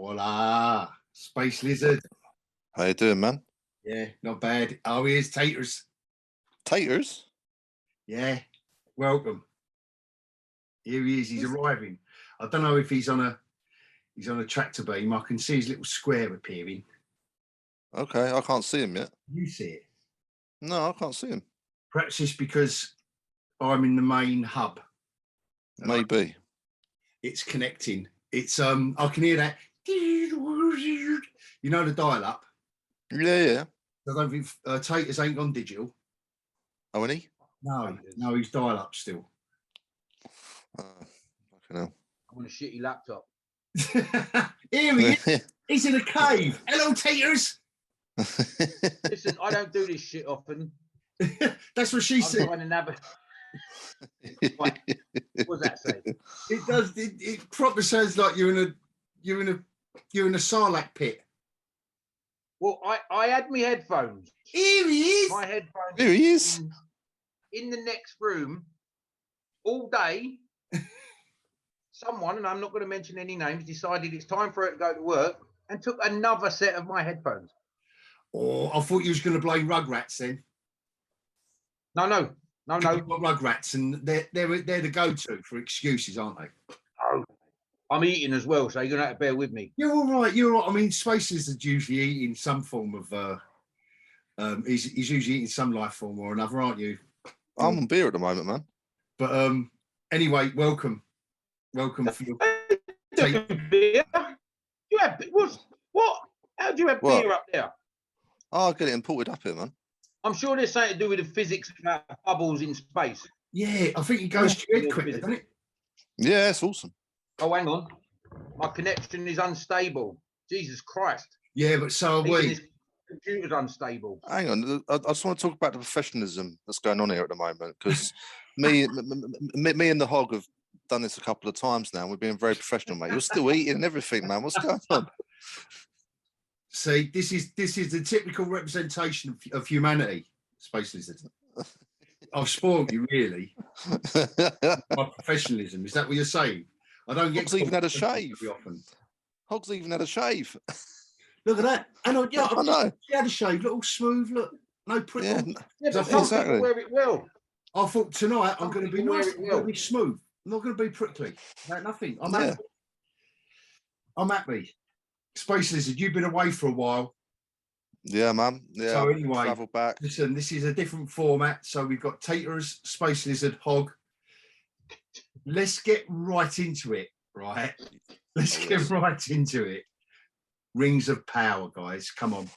Voila. Space Lizard. How you doing, man? Yeah, not bad. Oh, here's Tayters. Taters? Yeah, welcome. Here he is. He's arriving. I don't know if he's on a tractor beam. I can see his little square appearing. Okay, I can't see him yet. You see it? No, I can't see him. Perhaps it's because I'm in the main hub. Maybe. It's connecting. It's I can hear that. You know the dial-up? Yeah. I don't think Taters ain't gone digital. Oh, any? No, he's dial-up still. I don't know. I'm on a shitty laptop. Here he is. He's in a cave. Hello, Taters. Listen, I don't do this shit often. That's what she said. What does that say? It does. It proper sounds like you're in a Sarlacc pit. Well, I had my headphones. Here he is. My headphones. Here he is. In the next room all day. Someone, and I'm not going to mention any names, decided it's time for it to go to work and took another set of my headphones. Oh, I thought you was going to blame Rugrats then. No. You've got Rugrats, and they're the go-to for excuses, aren't they? Oh, I'm eating as well, so you're going to have to bear with me. You're all right. You're all right. I mean, Space Lizard's usually eating some form of. He's usually eating some life form or another, aren't you? I'm on beer at the moment, man. But anyway, welcome for your Beer? You have what? How do you have beer up there? Oh, I'll get it imported up here, man. I'm sure there's something to do with the physics of bubbles in space. Yeah, I think it goes to your head quicker, doesn't it? Yeah, it's awesome. Oh, hang on. My connection is unstable. Jesus Christ. Yeah, but so are we. His computer's unstable. Hang on, I just want to talk about the professionalism that's going on here at the moment, because me and the Hog have done this a couple of times now. We're being very professional, mate. You're still eating and everything, man. What's going on? See, this is the typical representation of humanity, Space Lizard. I've spoiled you, really. My professionalism. Is that what you're saying? I don't get. Hog's even had a shave. Often. Hog's even had a shave. Look at that. And I know. He had a shave. Look all smooth. Look, no prickle. Yeah, but some people wear it well. I thought tonight I'm going to be nice. I'm going to be smooth. I'm not going to be prickly. No, nothing. I'm happy. I'm happy. Space Lizard, you've been away for a while. Yeah, man. Yeah. So anyway, travel back. Listen, this is a different format. So we've got Taters, Space Lizard, Hog. Let's get right into it, right? Let's get right into it. Rings of power, guys. Come on.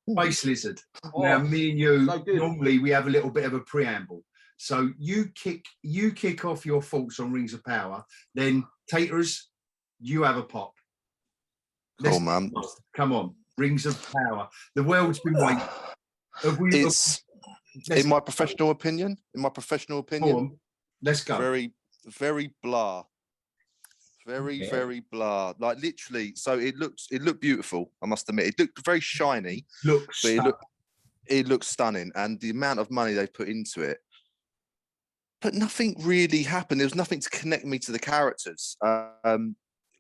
Space Lizard. Now, me and you, normally we have a little bit of a preamble. So you kick off your thoughts on Rings of Power. Then Taters, you have a pop. Cool, man. Come on. Rings of Power. The world's been waiting. In my professional opinion, let's go. Very, very blah. Very blah. Like literally, so it looked beautiful, I must admit. It looked very shiny. It looked stunning. And the amount of money they put into it. But nothing really happened. There was nothing to connect me to the characters.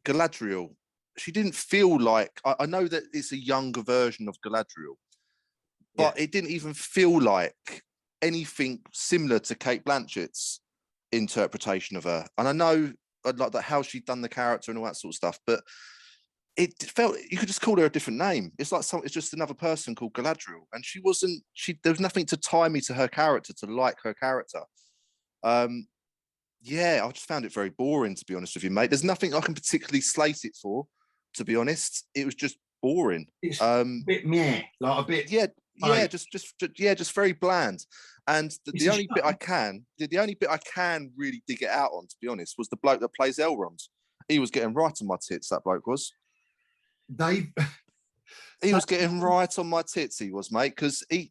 Galadriel, she didn't feel like, I know that it's a younger version of Galadriel, but it didn't even feel like anything similar to Cate Blanchett's interpretation of her. And I know like that how she'd done the character and all that sort of stuff, but it felt you could just call her a different name. It's like it's just another person called Galadriel, and there was nothing to tie me to her character, to like her character. I just found it very boring, to be honest with you, mate. There's nothing I can particularly slate it for, to be honest. It was just boring. It's a bit meh, like a bit. Just very bland. And the only bit I can really dig it out on, to be honest, was the bloke that plays Elrond. He was getting right on my tits. That bloke was. He was getting right on my tits. He was, mate, because he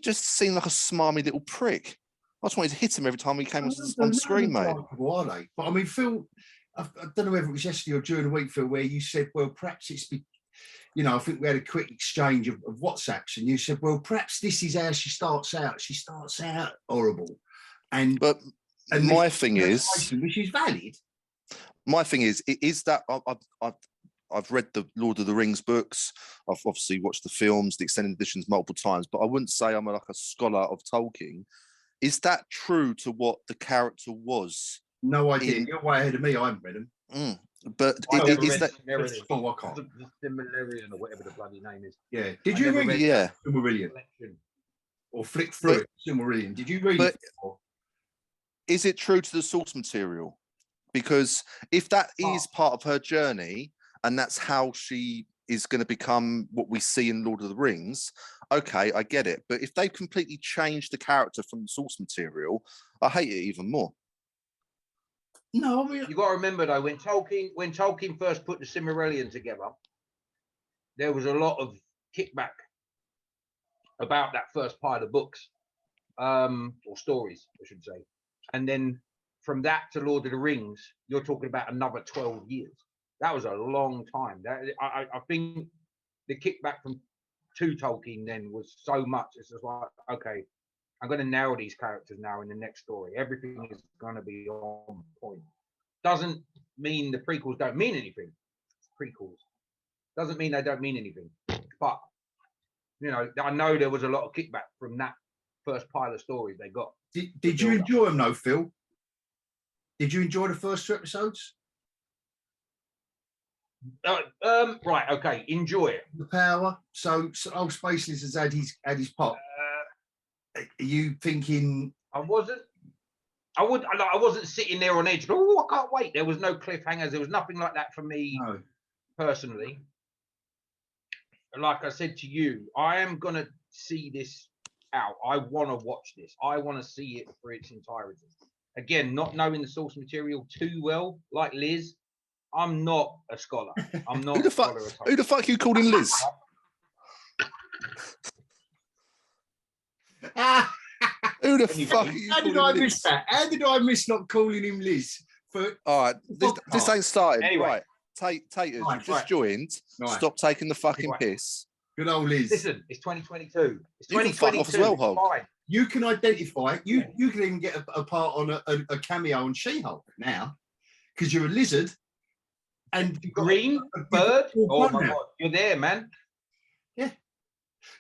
just seemed like a smarmy little prick. I just wanted to hit him every time he came on screen, mate. Are they? But I mean, Phil, I don't know whether it was yesterday or during the week, Phil, where you said, well, perhaps it's, I think we had a quick exchange of WhatsApps, and you said, well, perhaps this is how she starts out. She starts out horrible. And my thing is, which is valid. my thing is that I've read the Lord of the Rings books. I've obviously watched the films, the extended editions multiple times, but I wouldn't say I'm like a scholar of Tolkien. Is that true to what the character was? No idea. You're way ahead of me. I haven't read them. But is that I can't. The Samaritan or whatever the bloody name is. Yeah. Did you read Silmarillion? Or flick through it, Silmarillion? Did you read it before? Is it true to the source material? Because if that is part of her journey, and that's how she is going to become what we see in Lord of the Rings, okay, I get it. But if they completely changed the character from the source material, I hate it even more. No, I mean, you got to remember though, when Tolkien first put the Silmarillion together, there was a lot of kickback about that first pile of books, or stories, I should say. And then from that to Lord of the Rings, you're talking about another 12 years. That was a long time. I think the kickback to Tolkien then was so much. It's just like, okay, I'm going to narrow these characters now in the next story. Everything is going to be on point. Doesn't mean the prequels don't mean anything. It's prequels. Doesn't mean they don't mean anything. But, you know, I know there was a lot of kickback from that first pile of stories they got. Did you enjoy them though, Phil? Did you enjoy the first 2 episodes? Right, okay, enjoy it. The power. So old Space Lizard's had his pop. Are you thinking? I wasn't sitting there on edge. Oh, I can't wait. There was no cliffhangers. There was nothing like that for me personally. Like I said to you, I am gonna see this out. I want to watch this. I want to see it for its entirety. Again, not knowing the source material too well, like Liz, I'm not a scholar. I'm not a scholar at all. Who the fuck you calling Liz? Who the fuck are you? How did I miss that? How did I miss not calling him Liz? All right, this ain't starting. Anyway. Right, Tayters, you've just joined. Right. Stop taking the fucking piss. Good old Liz. Listen, it's 2022. It's 2022. You can fuck off as well, Hog. You can identify. You can even get a part on a cameo on She-Hulk now, because you're a lizard and green bird. Oh my god, you're there, man. Yeah.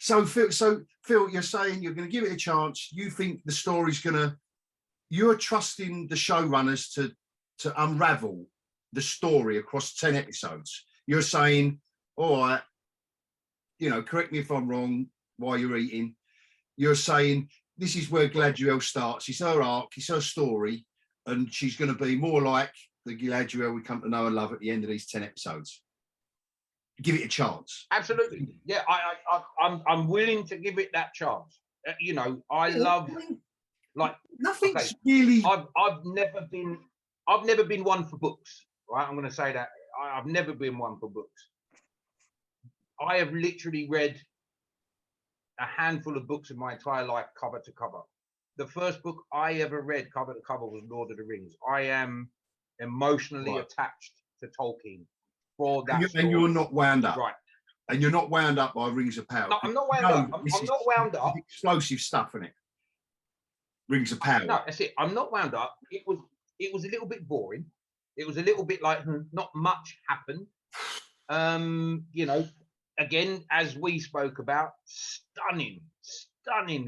So Phil, you're saying you're going to give it a chance. You think the story's you're trusting the showrunners to unravel the story across 10 episodes. You're saying, all right, correct me if I'm wrong while you're eating. You're saying this is where Galadriel starts. It's her arc, it's her story, and she's going to be more like the Galadriel we come to know and love at the end of these 10 episodes. Give it a chance. Absolutely. Yeah, I'm willing to give it that chance. I love nothing's really. I've never been one for books, right? I'm going to say that I've never been one for books. I have literally read a handful of books in my entire life, cover to cover. The first book I ever read cover to cover was Lord of the Rings. I am emotionally attached to Tolkien for that. And you're not wound up, right? And you're not wound up by Rings of Power. No, I'm not wound up. I'm not wound up. Explosive stuff in it. Rings of Power. No, that's it. I'm not wound up. It was a little bit boring. It was a little bit like not much happened. Again, as we spoke about, stunning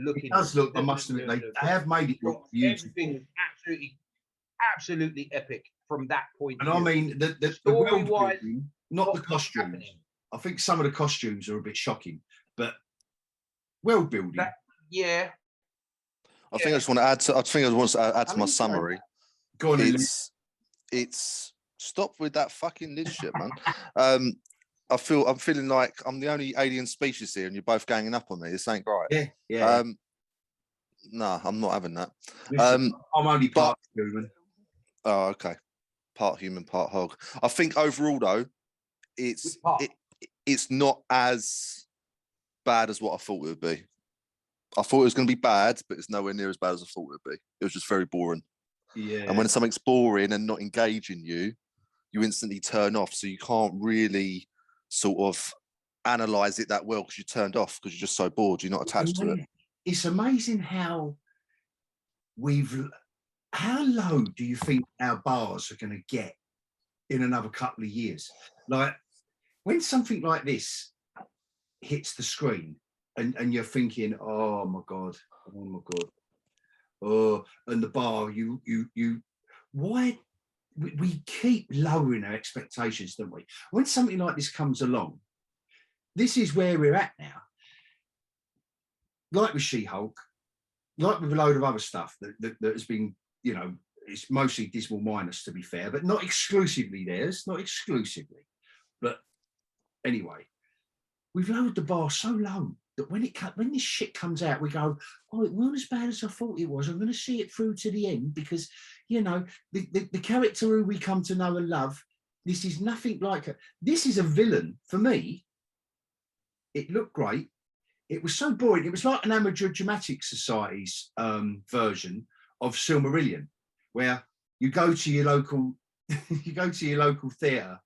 looking. It does look. I must admit, they have made it look beautiful. Everything is absolutely epic from that point. And I mean, the world building, not the costumes. Happening. I think some of the costumes are a bit shocking, but world building. I think I just want to add to my summary. Go on. It's stop with that fucking Liz shit, man. I'm feeling like I'm the only alien species here, and you're both ganging up on me. This ain't right. Yeah. No, I'm not having that. Listen, I'm only part human. Oh, okay. Part human, part hog. I think overall though, it's not as bad as what I thought it would be. I thought it was going to be bad, but it's nowhere near as bad as I thought it would be. It was just very boring. Yeah. And when something's boring and not engaging you, you instantly turn off. So you can't really sort of analyze it that well because you turned off because you're just so bored. You're not attached to it. It's amazing how low do you think our bars are going to get in another couple of years. Like when something like this hits the screen and you're thinking, oh my God, oh, and the bar, why we keep lowering our expectations, don't we? When something like this comes along, this is where we're at now. Like with She-Hulk, like with a load of other stuff that has been, you know, it's mostly Dismal minus, to be fair, but not exclusively theirs, not exclusively. But anyway, we've lowered the bar so low that when this shit comes out, we go, oh, it wasn't as bad as I thought it was. I'm going to see it through to the end because, you know, the character who we come to know and love, this is nothing like it. This is a villain for me. It looked great. It was so boring. It was like an amateur dramatic society's version of Silmarillion, where you go to your local, theatre,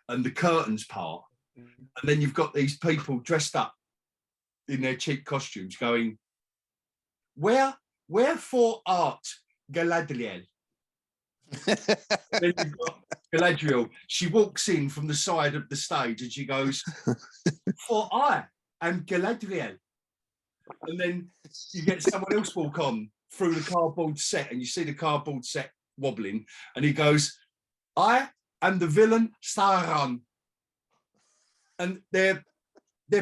and the curtains part, and then you've got these people dressed up in their cheap costumes, going, "Wherefore art Galadriel?" Then you've got Galadriel. She walks in from the side of the stage, and she goes, "For I am Galadriel." And then you get someone else walk on through the cardboard set, and you see the cardboard set wobbling, and he goes, "I am the villain Sauron." And they're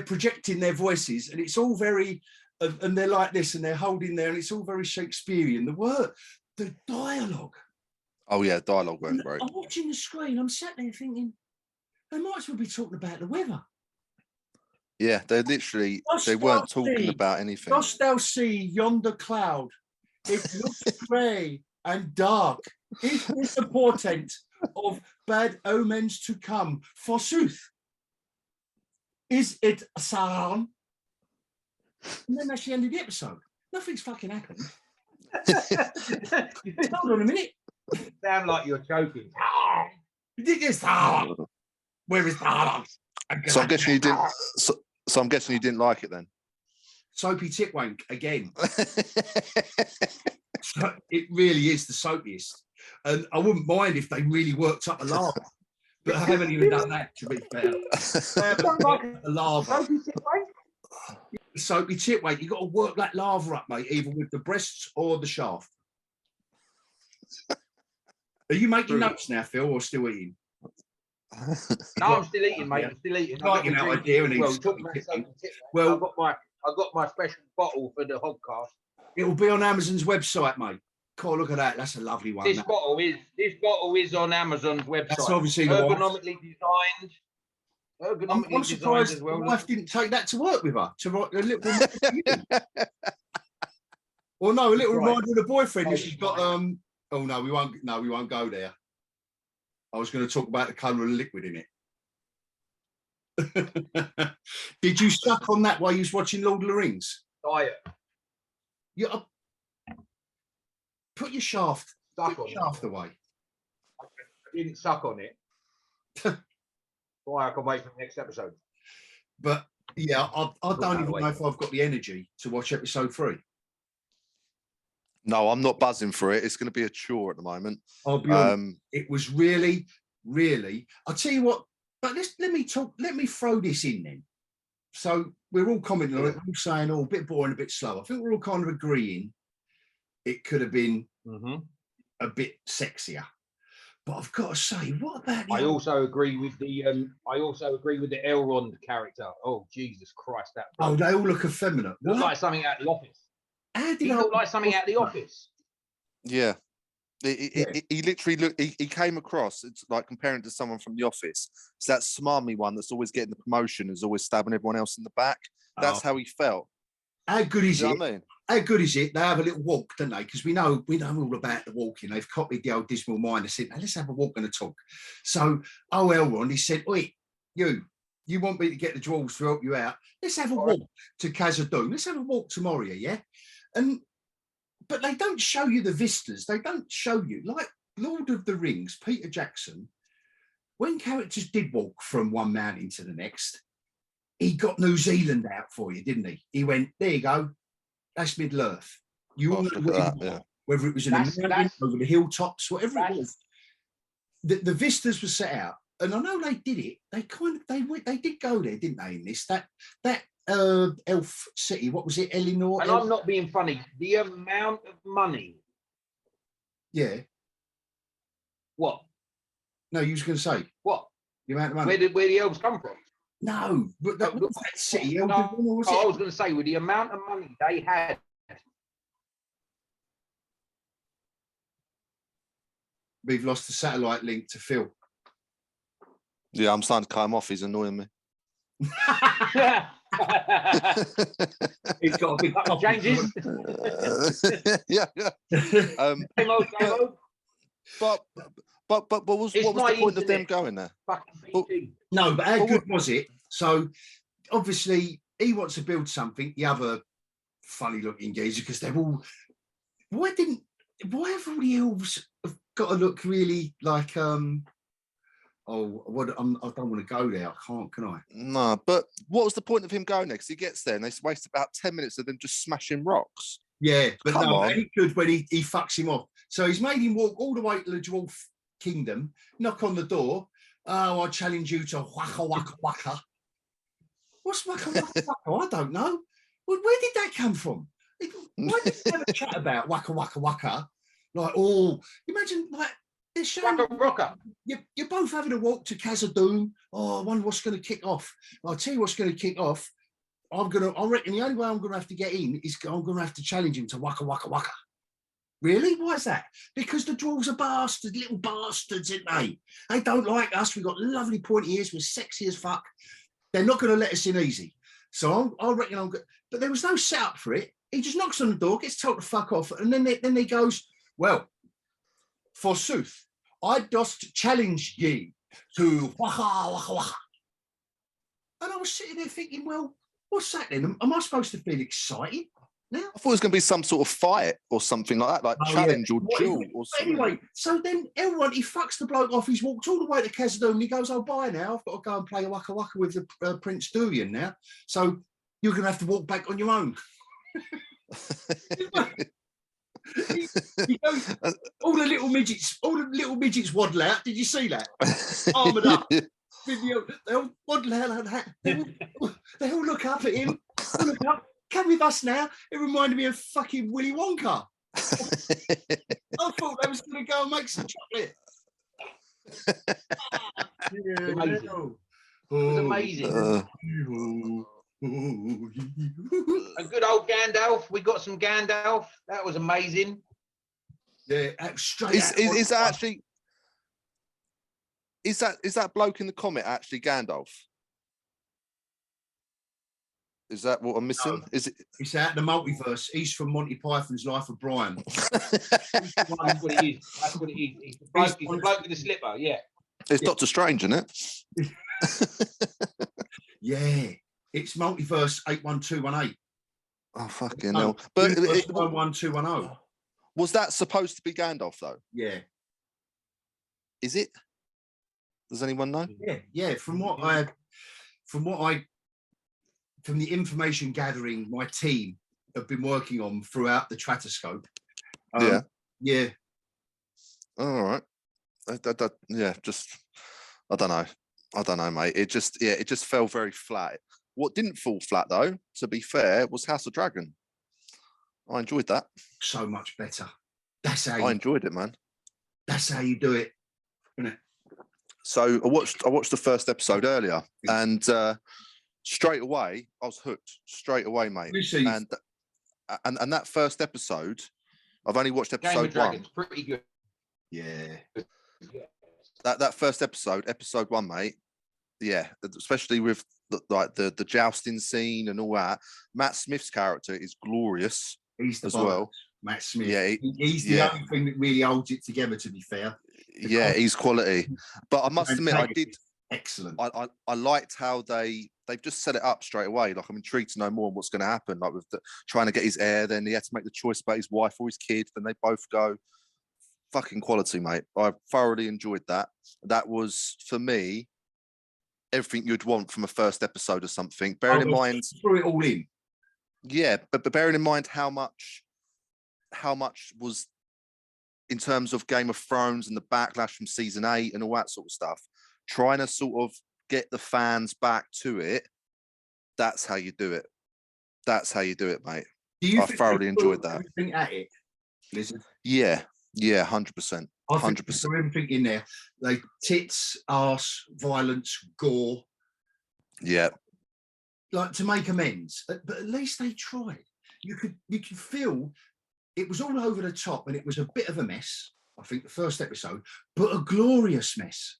projecting their voices, and it's all very, and they're like this, and they're holding there, and it's all very Shakespearean. The dialogue. Oh yeah, dialogue weren't great. I'm watching the screen. I'm sat there thinking, they might as well be talking about the weather. Yeah, they weren't talking about anything. Dost thou see yonder cloud? It looks grey and dark. Is this a portent of bad omens to come? Forsooth, is it Sauron? And then that's the end of the episode. Nothing's fucking happened. Hold on a minute. You sound like you're joking. You did this, Sauron. Where is Sauron? So I'm guessing you didn't. So I'm guessing you didn't like it then. Soapy titwank again. So it really is the soapiest, and I wouldn't mind if they really worked up a laugh, but I haven't even done that, to be fair. A lava. Soapy titwank. You got to work that lava up, mate, either with the breasts or the shaft. Are you making notes now, Phil, or still eating? No, I'm still eating, mate. I'm still eating. Well, I've got my special bottle for the HogCAST. It will be on Amazon's website, mate. Cool, look at that. That's a lovely one. This bottle is on Amazon's website. That's obviously ergonomically designed. I'm surprised my wife didn't take that to work with her to write a little reminder. Or no, a little reminder of the boyfriend if she's got oh no, we won't go there. I was going to talk about the colour of the liquid in it. Did you suck on that while you was watching Lord of the Rings? Diet. Yeah. Put your shaft away. I didn't suck on it. Why I can wait for the next episode. But yeah, I don't even know if I've got the energy to watch episode 3. No, I'm not buzzing for it. It's going to be a chore at the moment. I'll be honest. It was really, really. I'll tell you what. But let me throw this in then. So we're all commenting on it. We're all saying, "Oh, a bit boring, a bit slow." I think we're all kind of agreeing it could have been a bit sexier. But I've got to say, what about? I also agree with the Elrond character. Oh Jesus Christ! Oh, they all look effeminate. Look like something out of the Office. He looked like something out of the Office. Yeah. He literally looked. He came across. It's like comparing to someone from the Office. It's that smarmy one that's always getting the promotion, is always stabbing everyone else in the back. That's how he felt. How good is it? You know what I mean? How good is it? They have a little walk, don't they? Because we know all about the walking. They've copied the old Dismal Miner. Said, "Now let's have a walk and a talk." So, Elrond, he said, "Oi, you want me to get the dwarves to help you out? Let's have a walk to Khazad-dûm. Let's have a walk to Moria, yeah?" But they don't show you the vistas. They don't show you, like Lord of the Rings, Peter Jackson, when characters did walk from one mountain to the next, he got New Zealand out for you, didn't he? He went, "There you go. That's Middle-earth. You all know whether it was in the mountain, over the hilltops, whatever it was." the vistas were set out, and I know they did it. They did go there, didn't they? In this that elf city, what was it, Eleanor? And I'm not being funny. The amount of money. Yeah. What? No, you was going to say what? The amount of money. Where the elves come from? No, but that city. No, I was going to say with the amount of money they had. We've lost the satellite link to Phil. Yeah, I'm starting to cut him off. He's annoying me. He's got a big changes. Yeah. But what was the point of them going there? No, but how good was it? So obviously he wants to build something. The other funny looking geezer, because they're all. Why have all the elves got to look really like I don't want to go there. I can't, can I? No, but what was the point of him going there? Because he gets there and they waste about 10 minutes of them just smashing rocks. Yeah, but Come on. He could when he fucks him off. So he's made him walk all the way to the dwarf kingdom, knock on the door. Oh, I challenge you to waka waka waka. What's waka waka waka? I don't know. Where did that come from? Why did they have a chat about waka waka waka? Like, oh, imagine like they're showing you're both having a walk to Khazad-dûm. Oh, I wonder what's going to kick off. I'll tell you what's going to kick off. I reckon the only way I'm going to have to get in is I'm going to have to challenge him to waka waka waka. Really? Why is that? Because the dwarves are bastards, little bastards, aren't they? They don't like us. We've got lovely pointy ears. We're sexy as fuck. They're not going to let us in easy. So I reckon I'm good. But there was no setup for it. He just knocks on the door, gets told to fuck off, and then he goes, well, forsooth, I dost challenge ye to waka waka waka. And I was sitting there thinking, well, what's that then? Am I supposed to feel excited now? I thought it was going to be some sort of fight or something like that, like challenge or duel or something. Anyway, so then everyone, he fucks the bloke off. He's walked all the way to Khazad-dûm and he goes, oh, bye now. I've got to go and play a waka waka with the Prince Durian now. So you're going to have to walk back on your own. He goes, all the little midgets waddle out. Did you see that? Armored up. They all waddle out like that. They all look up at him. Look up. Come with us now. It reminded me of fucking Willy Wonka. I thought they was going to go and make some chocolate. Amazing. It was amazing. A good old Gandalf. We got some Gandalf. That was amazing. Yeah, straight. Is that actually? Is that bloke in the comic actually Gandalf? Is that what I'm missing? No, is it? It's out the multiverse. He's from Monty Python's Life of Brian. That's what it is. That's what it is. He's the bloke with the slipper. Yeah. It's Doctor Strange, isn't it? Yeah, it's multiverse 81218. Oh fucking hell! But 11210. Was that supposed to be Gandalf though? Yeah. Is it? Does anyone know? Yeah. From the information gathering my team have been working on throughout the Tratoscope. Yeah. All right. Yeah, just I don't know, mate. It just fell very flat. What didn't fall flat though, to be fair, was House of Dragon. I enjoyed that. So much better. That's how I enjoyed it, man. That's how you do it, isn't it? So I watched the first episode earlier, and straight away I was hooked. Straight away, mate. And that first episode, I've only watched episode one. Pretty good. Yeah. That first episode 1, mate. Yeah, especially with the jousting scene and all that. Matt Smith's character is glorious. He's the as well. Matt Smith. Yeah, he's the only thing that really holds it together. To be fair. He's quality. But I must admit, I did. Excellent. I liked how they've just set it up straight away. Like I'm intrigued to know more on what's going to happen. Like with trying to get his heir, then he had to make the choice about his wife or his kid. Then they both go. Fucking quality, mate. I thoroughly enjoyed that. That was for me everything you'd want from a first episode or something. Bearing in mind, threw it all in. Yeah, but bearing in mind how much was in terms of Game of Thrones and the backlash from season 8 and all that sort of stuff, trying to sort of get the fans back to it, that's how you do it. That's how you do it, mate. I thoroughly enjoyed that. At it, Lizard? Yeah, 100%. 100%. Everything in there, like tits, arse, violence, gore. Yeah. Like to make amends, but at least they tried. You could feel it was all over the top, and it was a bit of a mess. I think the first episode, but a glorious mess.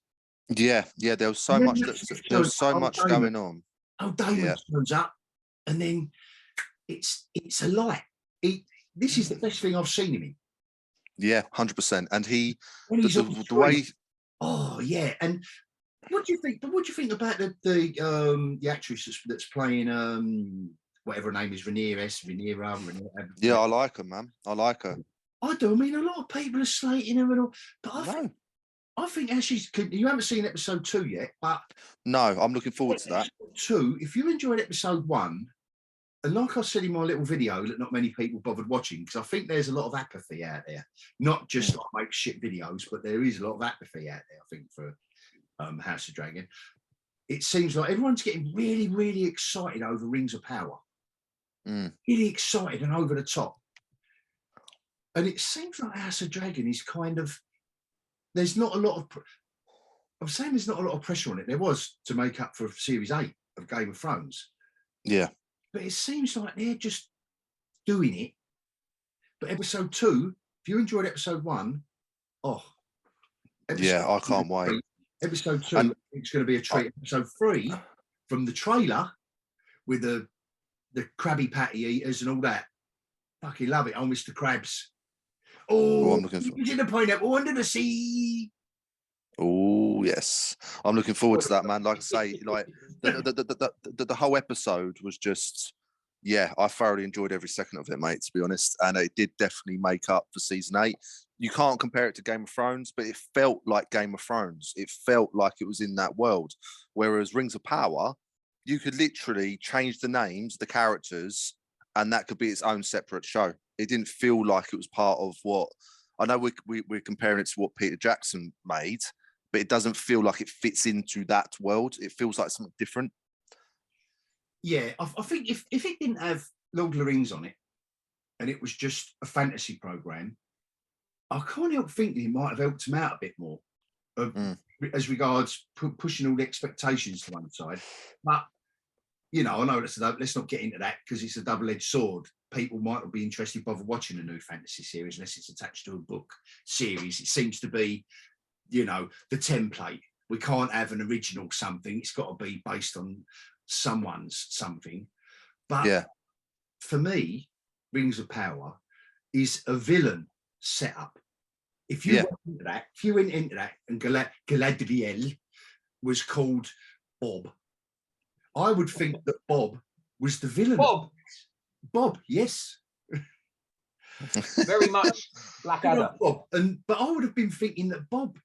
Yeah. There was so much. There was so much going on. Oh, Damon turns up, and then it's a light. This is the best thing I've seen him in. Yeah, 100%. And the way. Oh yeah, and what do you think? What do you think about the actress that's playing whatever her name is, Rhaenyra? Yeah, I like her, man. I like her. I do. I mean, a lot of people are slating her and all, but I think as you haven't seen episode 2 yet, but no, I'm looking forward to that. 2, if you enjoyed episode 1, and like I said in my little video that not many people bothered watching, because I think there's a lot of apathy out there, not just like make shit videos, but there is a lot of apathy out there, I think, for House of Dragon. It seems like everyone's getting really, really excited over Rings of Power. Really excited and over the top. And it seems like House of Dragon is kind of, there's not a lot of, I'm saying there's not a lot of pressure on it. There was to make up for Series 8 of Game of Thrones. Yeah. But it seems like they're just doing it. But episode 2, if you enjoyed episode 1, I can't wait. Episode 2, it's going to be a treat. Episode 3, from the trailer with the Krabby Patty eaters and all that. Fucking love it. Oh, Mr. Krabs. Oh, I'm looking for. He's in the pineapple under the sea. Oh yes, I'm looking forward to that, man. Like I say, like the whole episode was just, I thoroughly enjoyed every second of it, mate. To be honest, and it did definitely make up for season 8. You can't compare it to Game of Thrones, but it felt like Game of Thrones. It felt like it was in that world. Whereas Rings of Power, you could literally change the names, the characters, and that could be its own separate show. It didn't feel like it was part of what, I know we're comparing it to what Peter Jackson made, but it doesn't feel like it fits into that world. It feels like something different. Yeah, I think if it didn't have Lord of the Rings on it, and it was just a fantasy program, I can't help thinking it might have helped him out a bit more, as regards pushing all the expectations to one side. But I know let's not get into that because it's a double-edged sword. People might not be interested bother watching a new fantasy series unless it's attached to a book series. It seems to be, the template. We can't have an original something. It's got to be based on someone's something. But for me, Rings of Power is a villain setup. If you went into that, and Galadriel was called Bob, I would think that Bob was the villain. Bob, yes. Very much Blackadder. Bob. But I would have been thinking that Bob,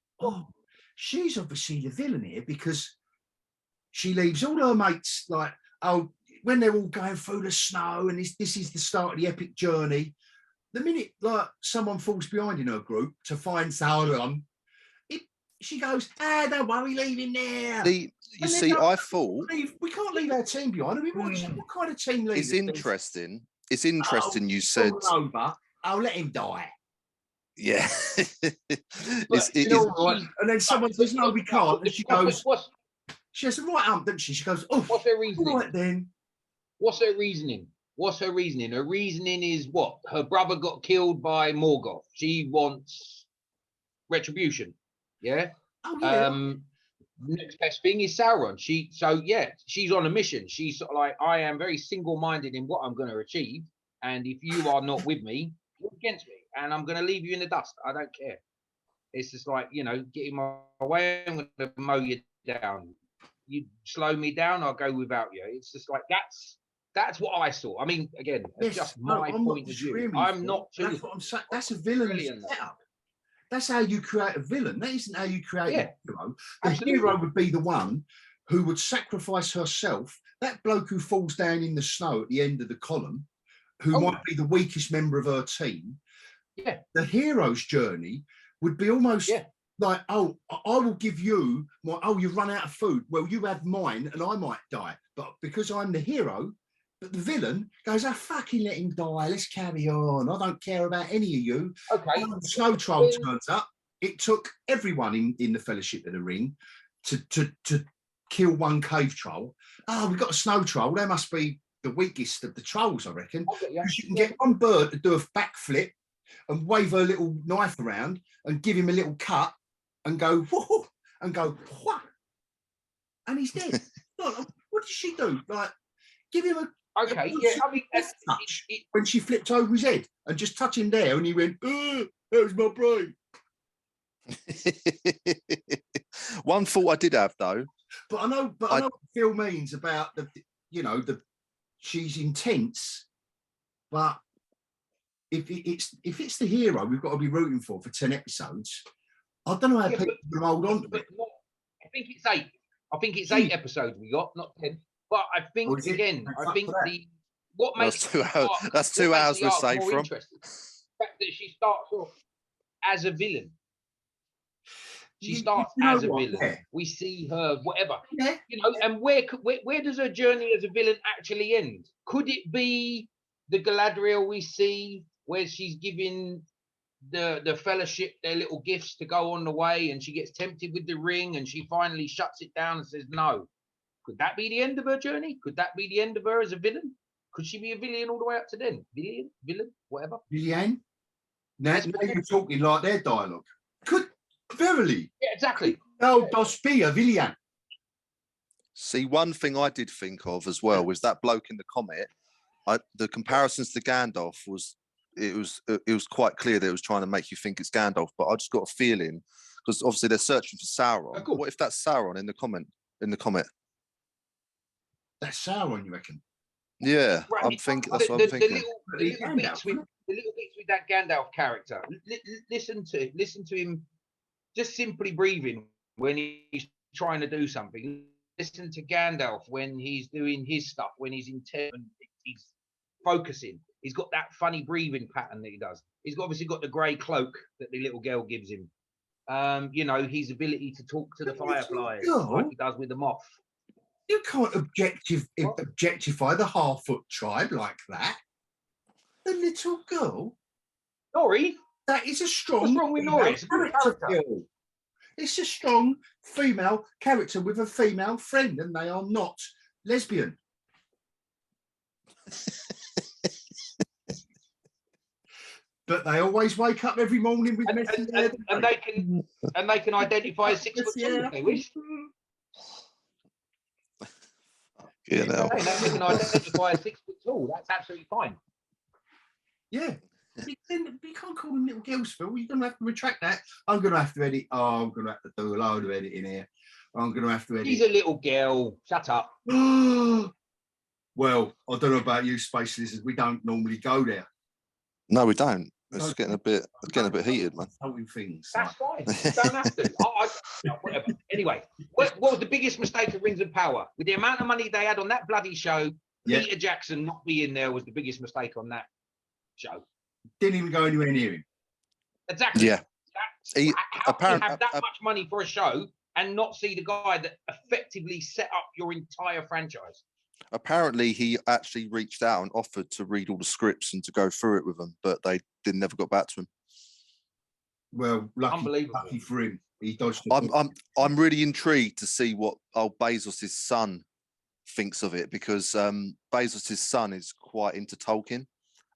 she's obviously the villain here because she leaves all her mates, like, when they're all going through the snow and this is the start of the epic journey. The minute like someone falls behind in her group to find Sauron, she goes, don't worry, leave him there. I thought we can't leave our team behind. I mean, what kind of team leader? It's interesting. It's interesting. You said, I'll let him die. Yeah. Right. And then someone says, no, we can't. And she goes, she has the right arm, doesn't she? She goes, what's her reasoning? Right then. What's her reasoning? Her reasoning is what? Her brother got killed by Morgoth. She wants retribution. Yeah. Oh, yeah. Next best thing is Sauron. She's on a mission. She's sort of like, I am very single-minded in what I'm going to achieve. And if you are not with me, you're against me. And I'm going to leave you in the dust. I don't care. It's just like, get in my way. I'm going to mow you down. You slow me down, I'll go without you. It's just like, that's what I saw. I mean, again, it's just my point of view. I'm not too. That's what I'm saying. That's a villain setup. That's how you create a villain. That isn't how you create a hero. The hero would be the one who would sacrifice herself. That bloke who falls down in the snow at the end of the column, who might be the weakest member of her team. the hero's journey would be almost like, oh, I will give you my, oh, you've run out of food. Well, you have mine and I might die. But because I'm the hero, but the villain goes, oh, fucking let him die. Let's carry on. I don't care about any of you. Okay. Oh, the Snow Troll turns up. It took everyone in the Fellowship of the Ring to kill one cave troll. Oh, we've got a Snow Troll. They must be the weakest of the trolls, I reckon. Because you can get one bird to do a backflip and wave her little knife around and give him a little cut and go, whoo, and go, whoo, and he's dead. What did she do? Like, give him a okay, yeah. I mean, touch when she flipped over his head and just touch him there, and he went, oh, that was my brain. One thought I did have though, but I know what Phil means about the, you know, she's intense, but if it's the hero we've got to be rooting for 10 episodes, I don't know how people can hold on to it. I think it's 8. I think it's 8 episodes we got, not 10. But I think I think what makes that's 2 hours we're safe from. The fact that she starts off as a villain. She starts as a villain. Yeah. We see her, whatever, you know. And where does her journey as a villain actually end? Could it be the Galadriel we see, where she's giving the Fellowship their little gifts to go on the way, and she gets tempted with the ring, and she finally shuts it down and says no? Could that be the end of her journey? Could that be the end of her as a villain? Could she be a villain all the way up to then? Villain, whatever. Villain. Now you're talking like their dialogue. Could. Verily. Yeah, exactly. Oh, does be a villain. See, one thing I did think of as well was that bloke in the comic. The comparisons to Gandalf was quite clear that it was trying to make you think it's Gandalf, but I just got a feeling because obviously they're searching for Sauron. Oh, cool. What if that's Sauron in the comic? That's Sauron, you reckon? Yeah, right. I'm thinking. That's what I'm thinking. The little bits with that Gandalf character. Listen to him. Just simply breathing when he's trying to do something. Listen to Gandalf when he's doing his stuff, when he's intent and he's focusing. He's got that funny breathing pattern that he does. He's obviously got the grey cloak that the little girl gives him. You know, his ability to talk to the fireflies like he does with the moth. You can't objectify the Half-Foot tribe like that. The little girl. Nori. That is a strong. What's wrong with Norris? It's a strong female character with a female friend, and they are not lesbian. But they always wake up every morning with and they can identify as 6'2" if they wish. Yeah, no. They can identify as 6'2". That's absolutely fine. Yeah. You can't call them little girls, Phil. You're going to have to retract that. I'm going to have to edit. Oh, I'm going to have to do a load of editing here. I'm going to have to edit. She's a little girl. Shut up. Well, I don't know about you, Space Lizards. We don't normally go there. No, we don't. It's getting a bit heated, man. Things. That's fine. You don't have to. No, whatever. Anyway, what was the biggest mistake of Rings of Power? With the amount of money they had on that bloody show, Peter Jackson not being there was the biggest mistake on that show. Didn't even go anywhere near him. Exactly. Yeah. How can you have that much money for a show and not see the guy that effectively set up your entire franchise? Apparently, he actually reached out and offered to read all the scripts and to go through it with them, but they never got back to him. Well, lucky for him. He dodged. I'm really intrigued to see what old Bezos' son thinks of it, because Bezos' son is quite into Tolkien.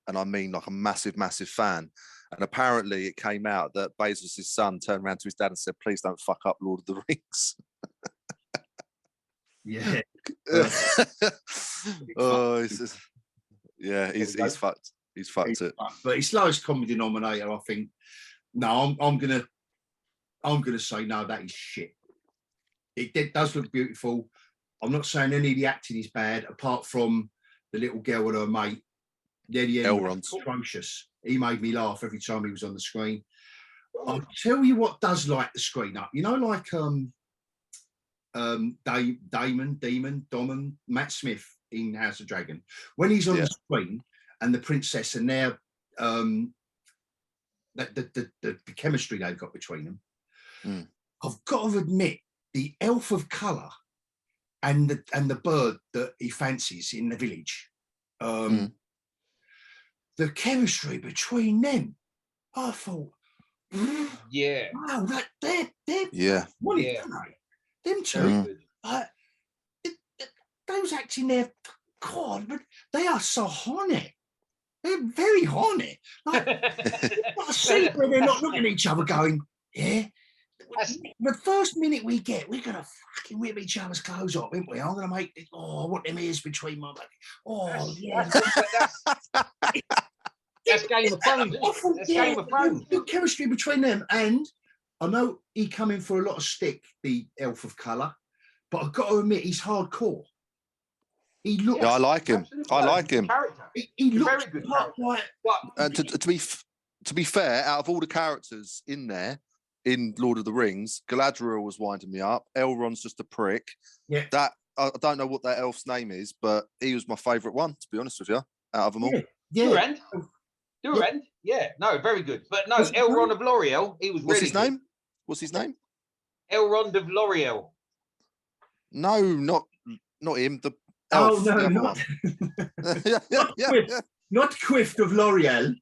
And I mean, like a massive, massive fan. And apparently it came out that Bezos' son turned around to his dad and said, please don't fuck up Lord of the Rings. Yeah. Oh, he's fucked. He's fucked it. But his lowest comedy nominator, I think. No, I'm gonna say no, that is shit. It does look beautiful. I'm not saying any of the acting is bad, apart from the little girl and her mate. Yeah, Elrond's atrocious. He made me laugh every time he was on the screen. I'll tell you what does light the screen up. You know, like Damon, Matt Smith in House of Dragon. When he's on the screen and the princess and they're the chemistry they've got between them. Mm. I've got to admit, the elf of colour and the bird that he fancies in the village, the chemistry between them, I thought, yeah, wow, they're yeah, them two, those acting there, God, but they are so horny. They're very horny. Like, I see where they're not looking at each other going, yeah. The first minute we get, we're going to fucking rip each other's clothes off, aren't we? I'm going to make it, I want them ears between my back. Oh, yeah. That's Game of Thrones. That's Game of Thrones. The chemistry between them. And I know he come in for a lot of stick, the elf of colour, but I've got to admit, he's hardcore. He looks. Yeah, I like him. I like him. He looks very good like. To be fair, out of all the characters in there, in Lord of the Rings, Galadriel was winding me up. Elrond's just a prick. Yeah. That I don't know what that elf's name is, but he was my favourite one, to be honest with you, out of them all. Yeah. Durand. Yeah. No, very good. But no, Elrond of L'Oreal, he was What's really his name? What's his name? Elrond of L'Oreal. No, not him. The elf. Oh no, not Quift of L'Oreal.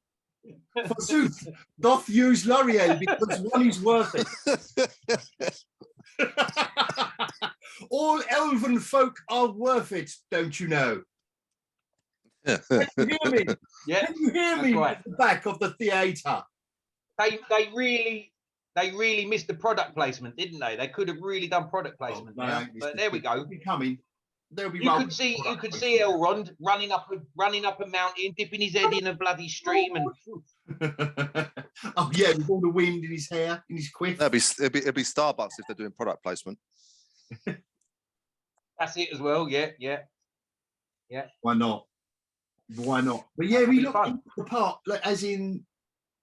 Forsooth, doth use L'Oreal because one is worth it. All elven folk are worth it, don't you know? Can you hear me? Yeah, can you hear me right. At the back of the theatre? They really missed the product placement, didn't they? They could have really done product placement. But there we go. They'll be coming. They'll be. You could see Elrond running up a mountain, dipping his head in a bloody stream, and oh yeah, with all the wind in his hair, in his quiff. It'd be Starbucks if they're doing product placement. That's it as well. Yeah. Why not? But yeah, we look the part, like, as in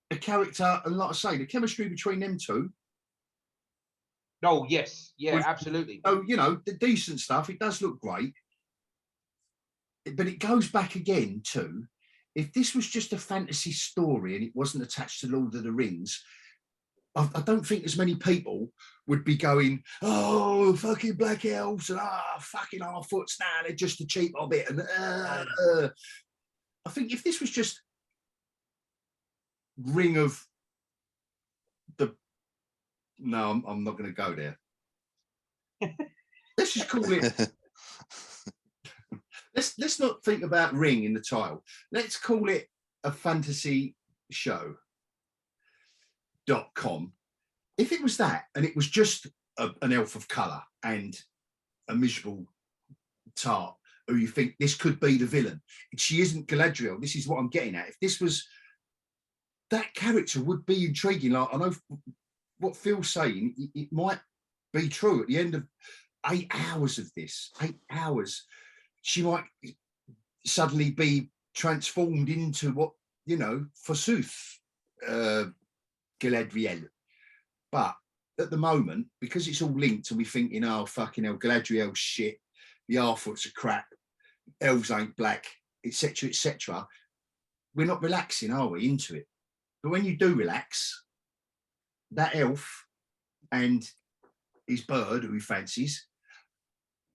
a character, and like I say, the chemistry between them two. Oh yes, yeah, absolutely. Oh, you know, the decent stuff. It does look great, but it goes back again to, if this was just a fantasy story and it wasn't attached to Lord of the Rings, I don't think as many people would be going, oh, fucking black elves and fucking Harfoots now, they're just a cheap hobbit. And I think if this was just Ring of the... No, I'm not going to go there. Let's just call it... Let's not think about Ring in the title. Let's call it a fantasy show. .com. If it was that, and it was just an elf of colour and a miserable tart who you think this could be the villain, she isn't Galadriel. This is what I'm getting at. If this was, that character would be intriguing. Like, I know what Phil's saying, it might be true. At the end of 8 hours of this, 8 hours, she might suddenly be transformed into what, you know, forsooth, Galadriel. But at the moment, because it's all linked and we're thinking, oh, fucking hell, Galadriel's shit, the Harfoots are crap, elves ain't black, etc., etc., we're not relaxing, are we, into it? But when you do relax, that elf and his bird, who he fancies,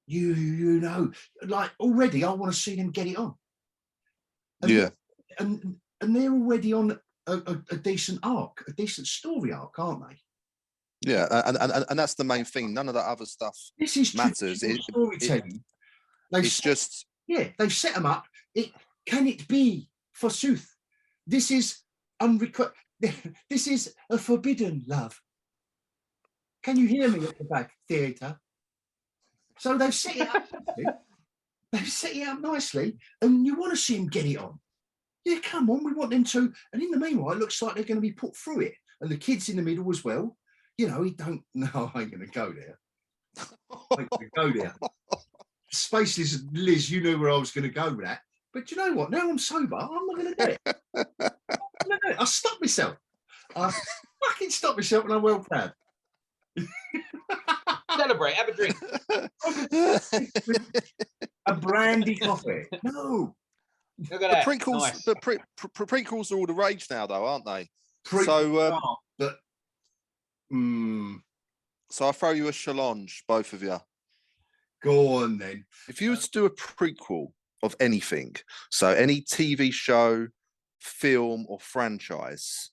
you know, like, already I want to see them get it on. And yeah. And they're already on a decent arc, a decent story arc, aren't they? Yeah, and that's the main thing. None of that other stuff matters. Storytelling. It's just... Yeah, they've set them up. Can it be, forsooth? This is this is a forbidden love. Can you hear me at the back, theatre? So they've set it up. They've set it up nicely, and you want to see them get it on. Yeah, come on, we want them to. And in the meanwhile, it looks like they're going to be put through it. And the kids in the middle as well. You know, no, I ain't going to go there. I ain't going to go there. Space Lizard, Liz, you knew where I was going to go with that. But you know what? Now I'm sober, I'm not going to do it. I stopped myself. I fucking stopped myself, and I'm well proud. Celebrate, have a drink. A brandy coffee. No. Look at that. Prequels, Nice. prequels are all the rage now, though, aren't they? but so I'll throw you a challenge, both of you. Go on then. If you were to do a prequel of anything, so any TV show, film, or franchise,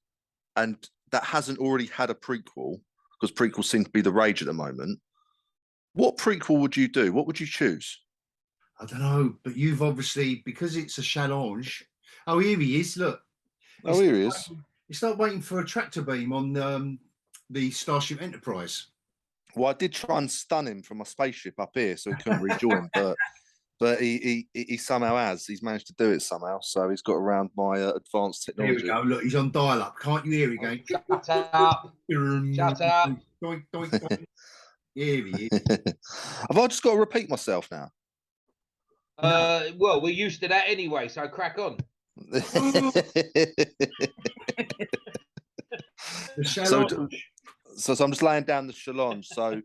and that hasn't already had a prequel, because prequels seem to be the rage at the moment, what prequel would you do? What would you choose? I don't know, but you've obviously, because it's a challenge. Oh, here he is. Look. Oh, here he is. It's like waiting for a tractor beam on the Starship Enterprise. Well, I did try and stun him from my spaceship up here, so he couldn't rejoin, but he somehow has. He's managed to do it somehow, so he's got around my advanced technology. Here we go. Look, he's on dial-up. Can't you hear him going? Shut up. Shut up. Doink, doink, doink. Here he is. Have I just got to repeat myself now? Well, we're used to that anyway, so crack on. So I'm just laying down the challenge. So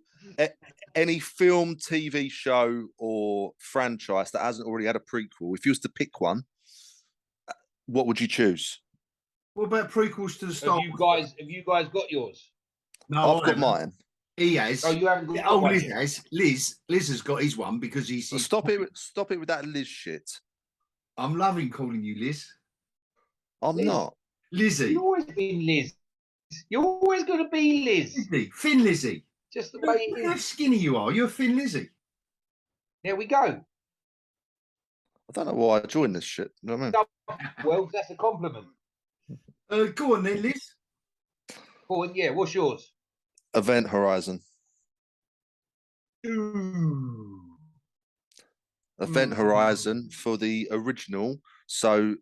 any film, TV show, or franchise that hasn't already had a prequel, if you was to pick one, what would you choose? What about prequels to the Star Wars? Have you guys got yours? No, I've got mine. He has. Oh, you haven't got one. Liz has. Liz has got his one because he's. Stop it with that Liz shit. I'm loving calling you Liz. I'm not. Lizzie. You've always been Liz. You're always going to be Liz. Lizzie. Thin Lizzie. Just the way it is. How skinny you are. You're a thin Lizzie. There we go. I don't know why I joined this shit. You know what I mean? Well, that's a compliment. Go on then, Liz. Go on, yeah. What's yours? Event Horizon. Event Horizon for the original. So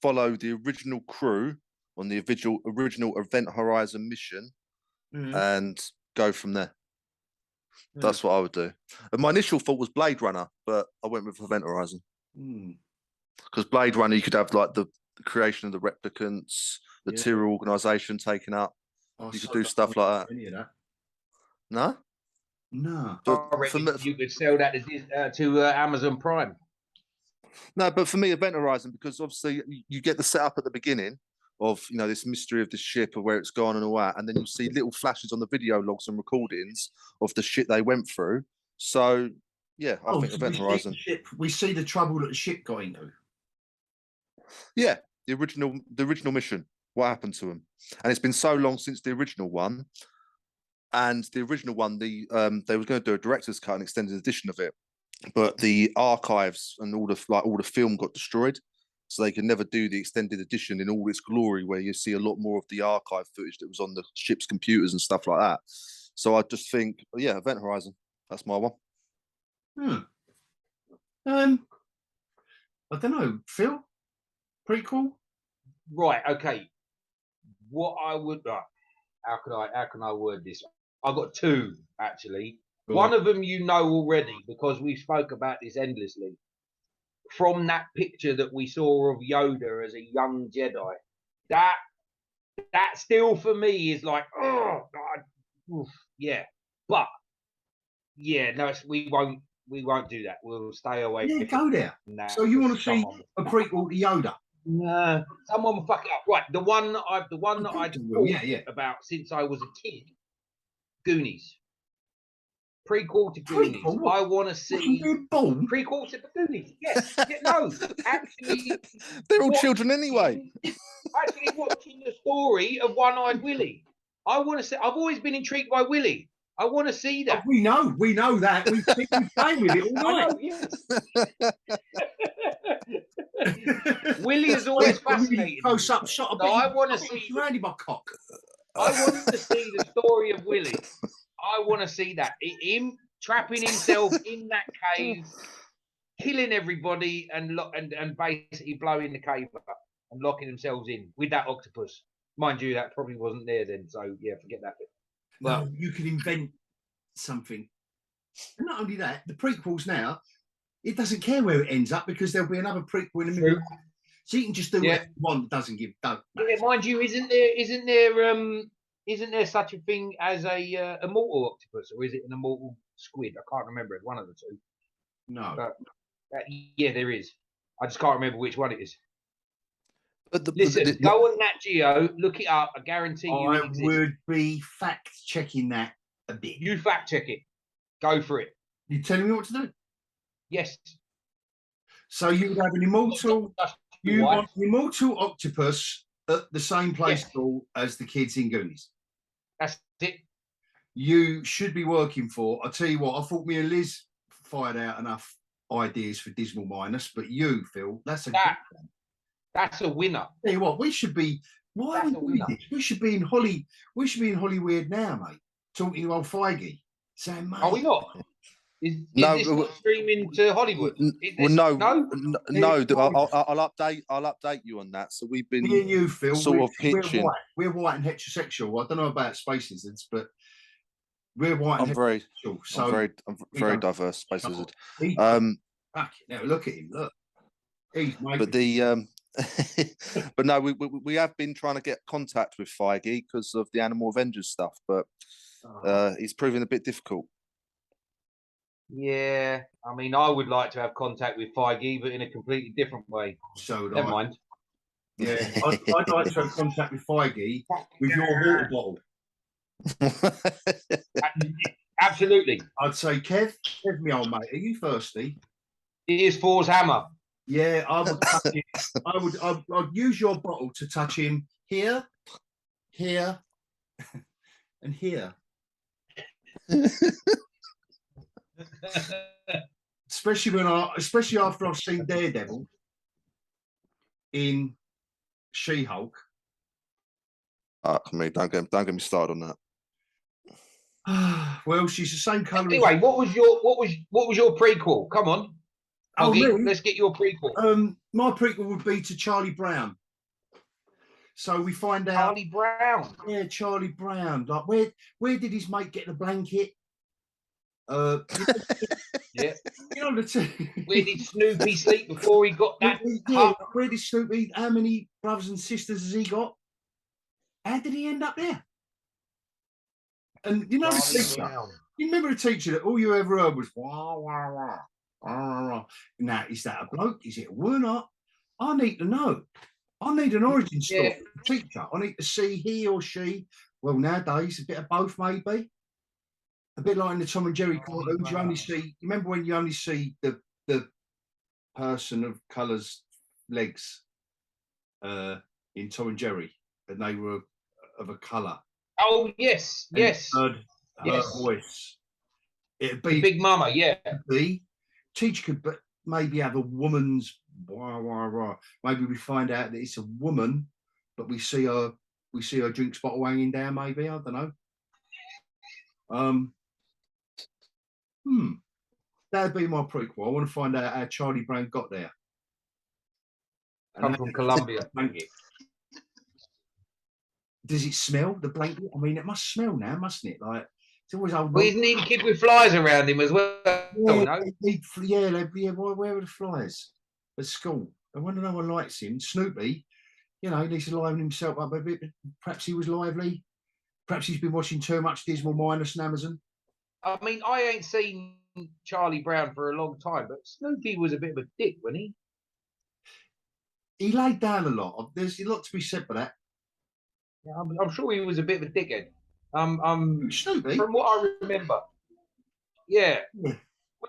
follow the original crew on the original Event Horizon mission and go from there. That's what I would do. And my initial thought was Blade Runner, but I went with Event Horizon. Because Blade Runner, you could have like the creation of the replicants, the Tyrrell organization taken up. You could do stuff like that. No? No. I reckon you could sell that to Amazon Prime. No, but for me, Event Horizon, because obviously you get the setup at the beginning of, you know, this mystery of the ship, of where it's gone and all that, and then you see little flashes on the video logs and recordings of the shit they went through. So, yeah, I think Event Horizon. We see the trouble that the ship got into. Yeah, the original mission. What happened to them? And it's been so long since the original one. And the original one, they were going to do a director's cut, an extended edition of it, but the archives and all the film got destroyed, so they could never do the extended edition in all its glory, where you see a lot more of the archive footage that was on the ship's computers and stuff like that. So I just think, yeah, Event Horizon, that's my one. I don't know, Phil, prequel, right? Okay, what I would. How can I word this? I've got two actually. One of them you know already because we spoke about this endlessly. From that picture that we saw of Yoda as a young Jedi, that still for me is like, oh God, oof, yeah. But yeah, no, we won't do that. We'll stay away. Yeah, go there. So you want to see a prequel to Yoda? No, someone will fuck it up. Right, the one that I've thought about since I was a kid, Goonies. Prequel to Goonies. I want to see prequel to Goonies. Yes, no, actually, they're all children anyway. Actually, watching the story of One-Eyed Willie. I want to see. I've always been intrigued by Willie. I want to see that. Oh, we know that. We've been playing with it all night. Yes. Willie is always fascinating. Close up shot. I want to see surrounded by cock. I want to see the story of Willie. I want to see that. Him trapping himself in that cave, killing everybody, and basically blowing the cave up and locking themselves in with that octopus. Mind you, that probably wasn't there then. So yeah, forget that bit. Well, you could invent something. And not only that, the prequels now, it doesn't care where it ends up because there'll be another prequel in the middle. So you can just do whatever you want. Doesn't give. Yeah, mind you, isn't there such a thing as a immortal octopus, or is it an immortal squid? I can't remember. It's one of the two. No. Yeah, there is. I just can't remember which one it is. Listen, go on Nat Geo, look it up. I guarantee you it I exists. would be fact checking that a bit. You fact check it. Go for it. You telling me what to do? Yes. So you would have an immortal, want an immortal octopus at the same play school as the kids in Goonies. That's it. You should be working for. I'll tell you what. I thought me and Liz fired out enough ideas for Dismal Minus, but you, Phil, that's a good one. That's a winner. Tell you what, we should be. Why are we doing this? We should be in Hollywood now, mate. Talking to old Feige, saying, "Mate, are we not? Is this not streaming to Hollywood? No. I'll update you on that. So we've been me and you, Phil, sort of pitching. We're white and heterosexual. I don't know about Space Lizards, but we're white and heterosexual. I'm very diverse, Space Lizard. Now look at him. Look, he's making. But no, we have been trying to get contact with Feige because of the Animal Avengers stuff, but he's proving a bit difficult. Yeah, I mean, I would like to have contact with Feige, but in a completely different way. So never mind. Yeah, I'd like to have contact with Feige with your water bottle. Absolutely. I'd say, Kev, me old mate, are you thirsty? Here's Thor's hammer. Yeah, I would touch him. I'd use your bottle to touch him here, here, and here. Especially after I've seen Daredevil in She-Hulk. Don't get me started on that. Well, she's the same colour. Anyway, what was your prequel? Come on. Let's get your prequel. My prequel would be to Charlie Brown. So we find out Charlie Brown. Yeah, Charlie Brown. Like where did his mate get the blanket? Yeah. You know where did Snoopy sleep before he got that? Where did Snoopy? How many brothers and sisters has he got? How did he end up there? And you know the teacher. You remember a teacher that all you ever heard was wah wah wah. Now, is that a bloke? Is it a woman? I need to know. I need an origin story. Teacher, I need to see he or she. Well, nowadays, a bit of both, maybe. A bit like in the Tom and Jerry cartoons, you only see. You remember when you only see the person of colour's legs in Tom and Jerry, and they were of a colour. Oh yes, and yes. Her voice. It'd be Big Mama, yeah. The teacher could, but maybe have a woman's. Maybe we find out that it's a woman, but we see her drinks bottle hanging down. Maybe I don't know. That'd be my prequel. I want to find out how Charlie Brown got there. Come from Colombia. Does it smell, the blanket? I mean, it must smell now, mustn't it? Like it's always old. Well, isn't he a kid with flies around him as well? Yeah. Where are the flies at school? I wonder no one likes him. Snoopy, you know, he needs to liven himself up a bit. Perhaps he was lively. Perhaps he's been watching too much Dismal Minus on Amazon. I mean, I ain't seen Charlie Brown for a long time, but Snoopy was a bit of a dick, wasn't he? He laid down a lot. There's a lot to be said for that. Yeah, I'm sure he was a bit of a dickhead. Snoopy? From what I remember. Yeah. What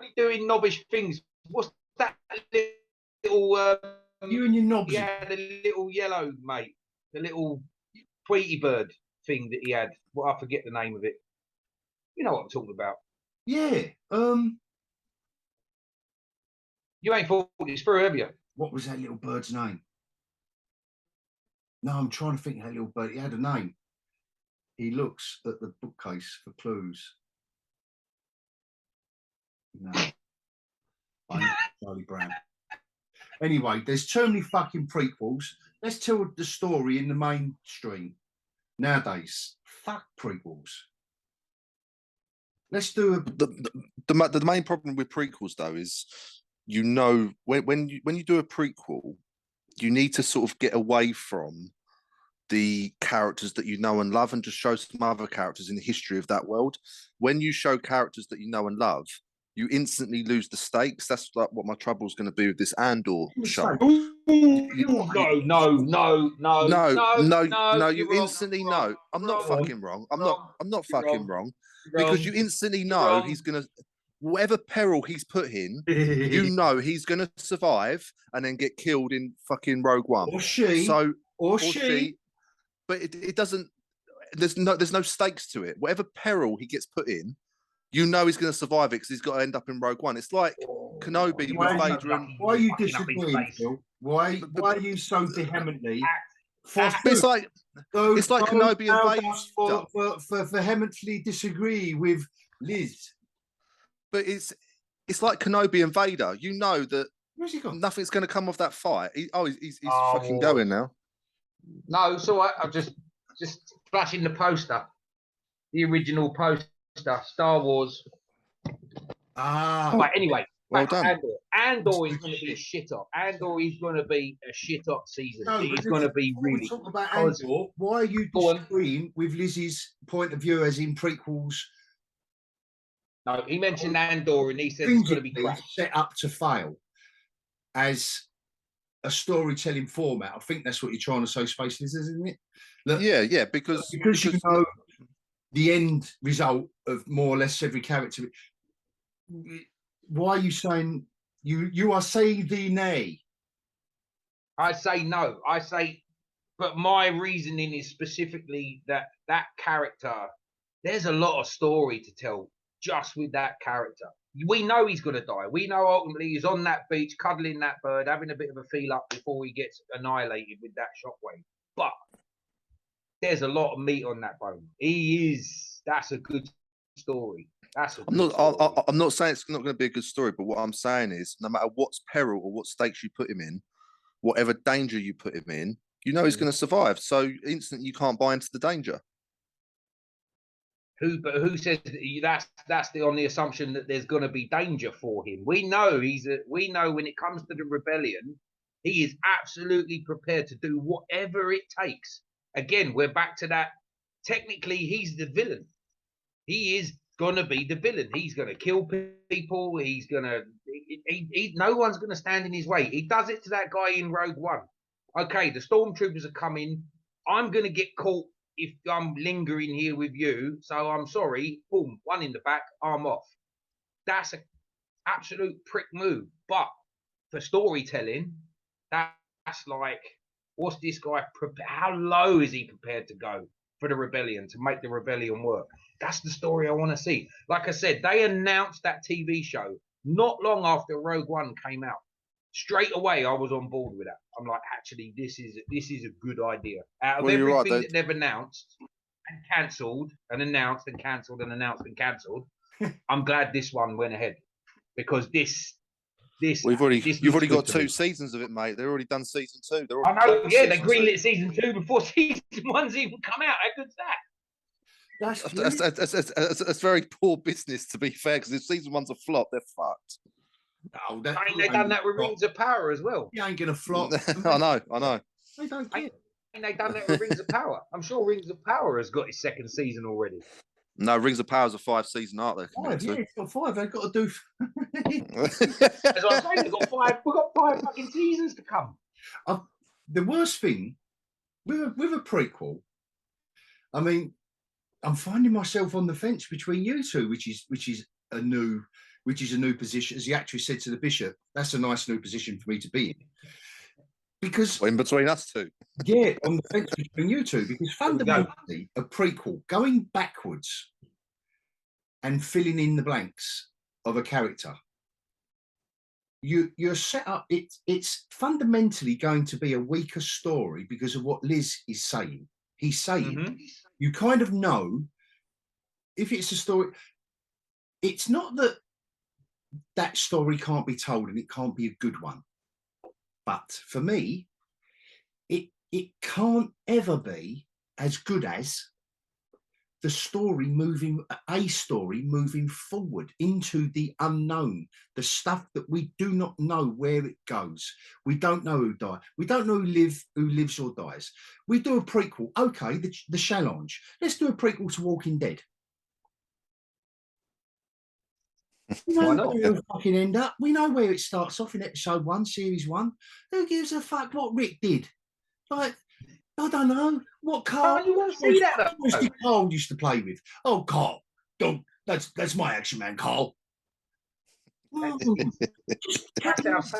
are you doing knobbish things? What's that little... you and your knobs. Yeah, the little yellow, mate. The little Tweety bird thing that he had. Well, I forget the name of it. You know what I'm talking about. Yeah. You ain't thought this through, have you? What was that little bird's name? No, I'm trying to think of that little bird. He had a name. He looks at the bookcase for clues. No. I'm Charlie Brown. Anyway, there's too many fucking prequels. Let's tell the story in the mainstream. Nowadays, fuck prequels. Let's do the main problem with prequels though is, you know, when you do a prequel, you need to sort of get away from the characters that you know and love and just show some other characters in the history of that world. When you show characters that you know and love, you instantly lose the stakes. That's like what my trouble is going to be with this Andor show. No. You instantly know. I'm not fucking wrong. I'm not fucking wrong. Because you instantly know he's going to, whatever peril he's put in, you know he's going to survive and then get killed in fucking Rogue One. Or she. But it doesn't. There's no stakes to it. Whatever peril he gets put in, you know he's going to survive it because he's got to end up in Rogue One. It's like Kenobi with Vader. And why are you disagreeing, Phil? Why are you so vehemently? It's like Kenobi and Vader. For vehemently disagree with Liz. But it's like Kenobi and Vader. You know that nothing's going to come off that fight. He's fucking going now. No, so I'm just flashing the poster, the original poster, Star Wars. Right, anyway, well done. Andor is going to be a shit up. Andor is going to be a shit up season. It's going to be really. Talk about Andor. Why are you disagreeing with Lizzie's point of view as in prequels? No, he mentioned Andor and he said it's going to be crap. Set up to fail as a storytelling format. I think that's what you're trying to say, Space Lizards, isn't it? Look, yeah, because you know the end result of more or less every character. Why are you saying you are saying the nay? I say no. I say, but my reasoning is specifically that character. There's a lot of story to tell just with that character. We know he's going to die. We know ultimately he's on that beach, cuddling that bird, having a bit of a feel up before he gets annihilated with that shockwave. But there's a lot of meat on that bone. That's a good story. I'm not saying it's not going to be a good story, but what I'm saying is no matter what's peril or what stakes you put him in, whatever danger you put him in, you know he's going to survive. So instantly you can't buy into the danger. Who says that's on the assumption that there's going to be danger for him? We know we know when it comes to the rebellion, he is absolutely prepared to do whatever it takes. Again, we're back to that. Technically, he's the villain. He is going to be the villain. He's going to kill people. He's going to. No one's going to stand in his way. He does it to that guy in Rogue One. Okay, the stormtroopers are coming. I'm going to get caught if I'm lingering here with you. So I'm sorry. Boom, one in the back. I'm off. That's an absolute prick move. But for storytelling, that's like, what's this guy? How low is he prepared to go for the rebellion to make the rebellion work? That's the story I want to see. Like I said, they announced that TV show not long after Rogue One came out. Straight away, I was on board with that. I'm like, actually, this is a good idea. Out of everything that they've announced and cancelled and announced and cancelled and announced and cancelled, I'm glad this one went ahead because you've already got 2 seasons of it, mate. They've already done season 2. I know, yeah, they greenlit season 2 before season 1's even come out. How good's that? That's very poor business, to be fair, because if season 1's a flop, they're fucked. Oh, they've done that with Rings of Power as well. You ain't gonna flop. I know. They don't care. And they've done that with Rings of Power. I'm sure Rings of Power has got its 2nd season already. No, Rings of Power's a 5-season, aren't they? 5, yeah, it's got 5. They've got to do. That's what I'm saying. We've got 5 fucking seasons to come. The worst thing with a prequel, I mean, I'm finding myself on the fence between you two, which is a new position. As the actress said to the bishop, that's a nice new position for me to be in. Because in between us two. Yeah, on the fence between you two, because fundamentally a prequel, going backwards and filling in the blanks of a character, you're set up, it's fundamentally going to be a weaker story because of what Liz is saying. He's saying you kind of know if it's a story, it's not that story can't be told and it can't be a good one. But for me, it can't ever be as good as a story moving forward into the unknown, the stuff that we do not know where it goes. We don't know who died. We don't know who lives or dies. We do a prequel. Okay, the challenge. Let's do a prequel to Walking Dead. We know Why not? where it'll fucking end up. We know where it starts off in episode 1, series 1. Who gives a fuck what Rick did? Like, I don't know. What Carl? You want to see that, though? Carl used to play with. Oh, Carl. Don't. That's my action man, Carl. That sounds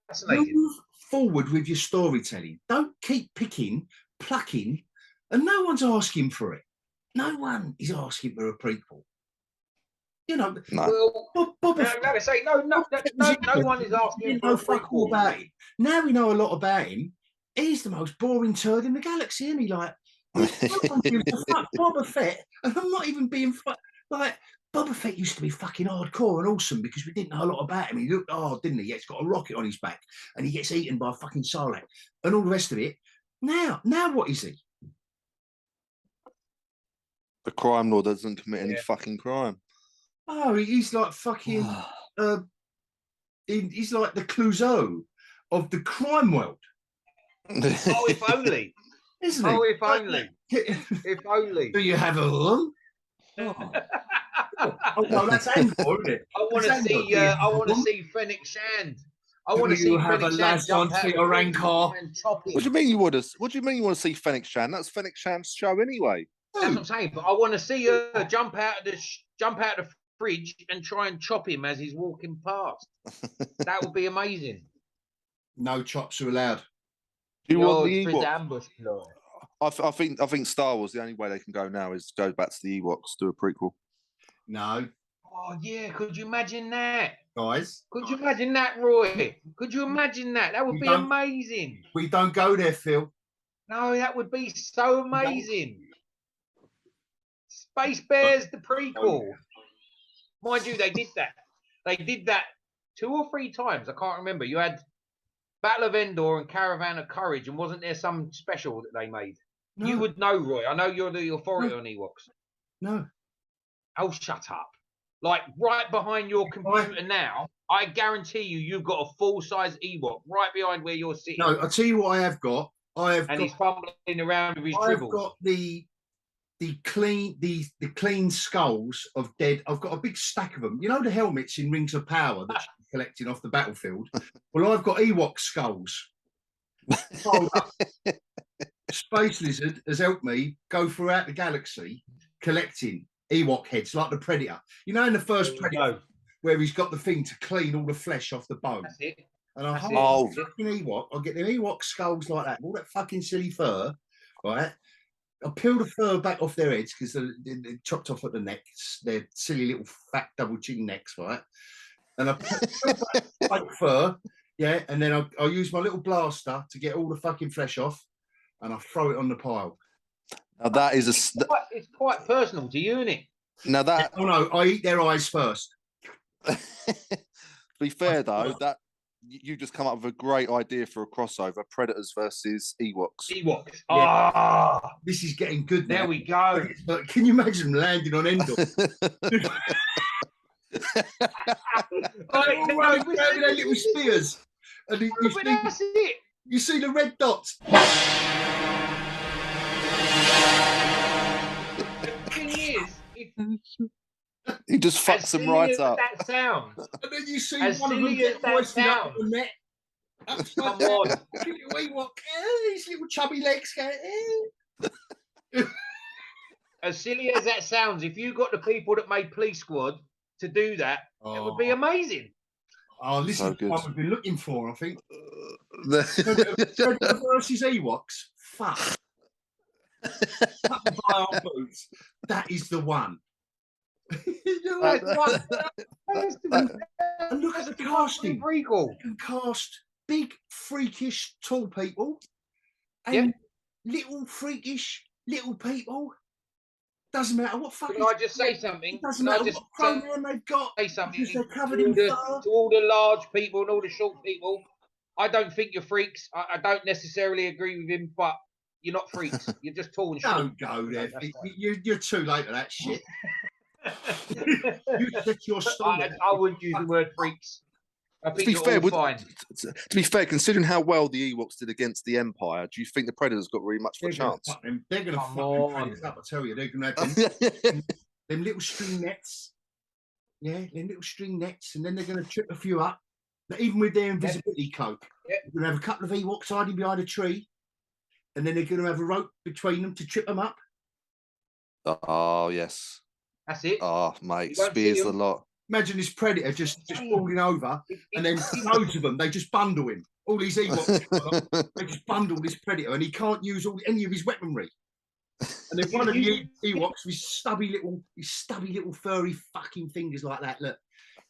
fascinating. Move forward with your storytelling. Don't keep picking, plucking, and no one's asking for it. No one is asking for a prequel. You know, No. Well, like I say, no one is asking for a prequel about him. Now we know a lot about him. He's the most boring turd in the galaxy, isn't he? Like, no one gives a fuck. Boba Fett, and I'm not even being like. Boba Fett used to be fucking hardcore and awesome because we didn't know a lot about him. He looked hard, didn't he? Yeah, he's got a rocket on his back and he gets eaten by a fucking Sarlacc and all the rest of it. Now what is he? The crime lord doesn't commit any fucking crime. Oh, he's like fucking. He's like the Clouseau of the crime world. Oh, if only. Isn't he? Oh, if only. If only. Do you have a room? Oh, no, that's Andor, isn't it? I want to see. I want to see Fennec Shand. I want to see Fennec Shand jump out your rancor. What do you mean you want to? What do you mean you want to see Fennec Shand? That's Fennec Shand's show anyway. That's what I'm saying. But I want to see her jump out of the fridge and try and chop him as he's walking past. That would be amazing. No chops are allowed. Do you want the Ewoks? Ewoks? Ambush plot. I think Star Wars, the only way they can go now is go back to the Ewoks, do a prequel. No. Oh yeah, could you imagine that? Guys. Could you imagine that, Roy? Could you imagine that? That would be amazing. We don't go there, Phil. No, that would be so amazing. Space Bears, the prequel. Mind you, they did that. They did that 2 or 3 times. I can't remember. You had Battle of Endor and Caravan of Courage, and wasn't there some special that they made? No. You would know, Roy. I know you're the authority on Ewoks. No. Oh, shut up. Like, right behind your computer now, I guarantee you've got a full-size Ewok right behind where you're sitting. No, I'll tell you what I have got. He's fumbling around with his dribbles. I've got the clean skulls of dead. I've got a big stack of them. You know the helmets in Rings of Power that you're collecting off the battlefield? Well, I've got Ewok skulls. Space Lizard has helped me go throughout the galaxy collecting Ewok heads like the Predator. You know in the first Predator where he's got the thing to clean all the flesh off the bone. That's it. And I hold fucking Ewok. I'll get them Ewok skulls like that, all that fucking silly fur, right? I'll peel the fur back off their heads because they're chopped off at the necks. They're silly little fat double chin necks, right? And I peel back fur, yeah, and then I'll use my little blaster to get all the fucking flesh off, and I throw it on the pile. Now that is it's quite personal to you, isn't it? Now that no, I eat their eyes first. To be fair though, that you just come up with a great idea for a crossover: Predators versus Ewoks. Ewoks. Yeah. This is getting good. There we go. But can you imagine landing on Endor? Their little spears, and you see the red dots. The thing is, he just fucks them right up. That sounds. And then you see as one of them get hoisted up the net. Come on. These little chubby legs go. As silly as that sounds, if you got the people that made Police Squad to do that, it would be amazing. Oh, this is what we've been looking for, I think. Versus Ewoks. Fuck. Boots. That is the one. You're right. And look at the casting. You can cast big, freakish, tall people and little, freakish, little people. Doesn't matter what fucking. Can I just say something? It doesn't matter what program they've got. Say something. Because they're covered in fur. To all the large people and all the short people, I don't think you're freaks. I don't necessarily agree with him, but you're not freaks. You're just tall and short. Don't go there. You're too late for that shit. You set your standard. I wouldn't use the word freaks. I think to be fair, considering how well the Ewoks did against the Empire, do you think the Predators got really much of a chance? They're going to fucking Predators up, I tell you. They're going to have them little string nets. Yeah, them little string nets, and then they're going to trip a few up. But even with their invisibility cloak, they're going to have a couple of Ewoks hiding behind a tree, and then they're going to have a rope between them to trip them up. Oh, yes. That's it. Oh, mate, spears a lot. Imagine this predator just falling over, and then loads of them, they just bundle him. All these Ewoks, they just bundle this predator, and he can't use any of his weaponry. And then one of the Ewoks with stubby little furry fucking fingers like that, look,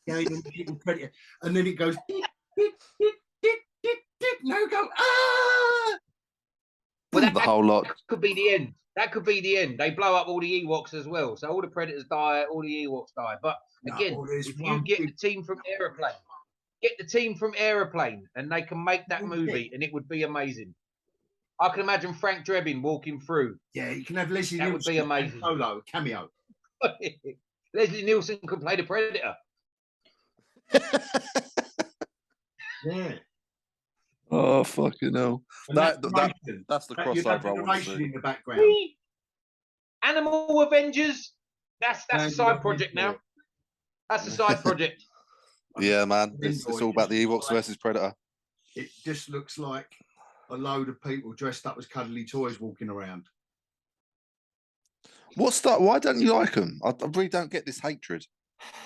going on the little predator, and then it goes, now go, ah! Well, that the whole lot could be the end. That could be the end. They blow up all the Ewoks as well. So all the predators die, all the Ewoks die. But again, if you get the team from Aeroplane, and they can make that movie, and it would be amazing. I can imagine Frank Drebin walking through. Yeah, you can have Leslie That Nielsen would be amazing. Solo cameo. Leslie Nielsen could play the Predator. Yeah. Oh, fucking hell. That's the crossover I want to see. In the background. Animal Avengers. That's a side project now. That's a side project. Yeah, man. It's all about the Ewoks versus Predator. It just looks like a load of people dressed up as cuddly toys walking around. What's that? Why don't you like them? I really don't get this hatred.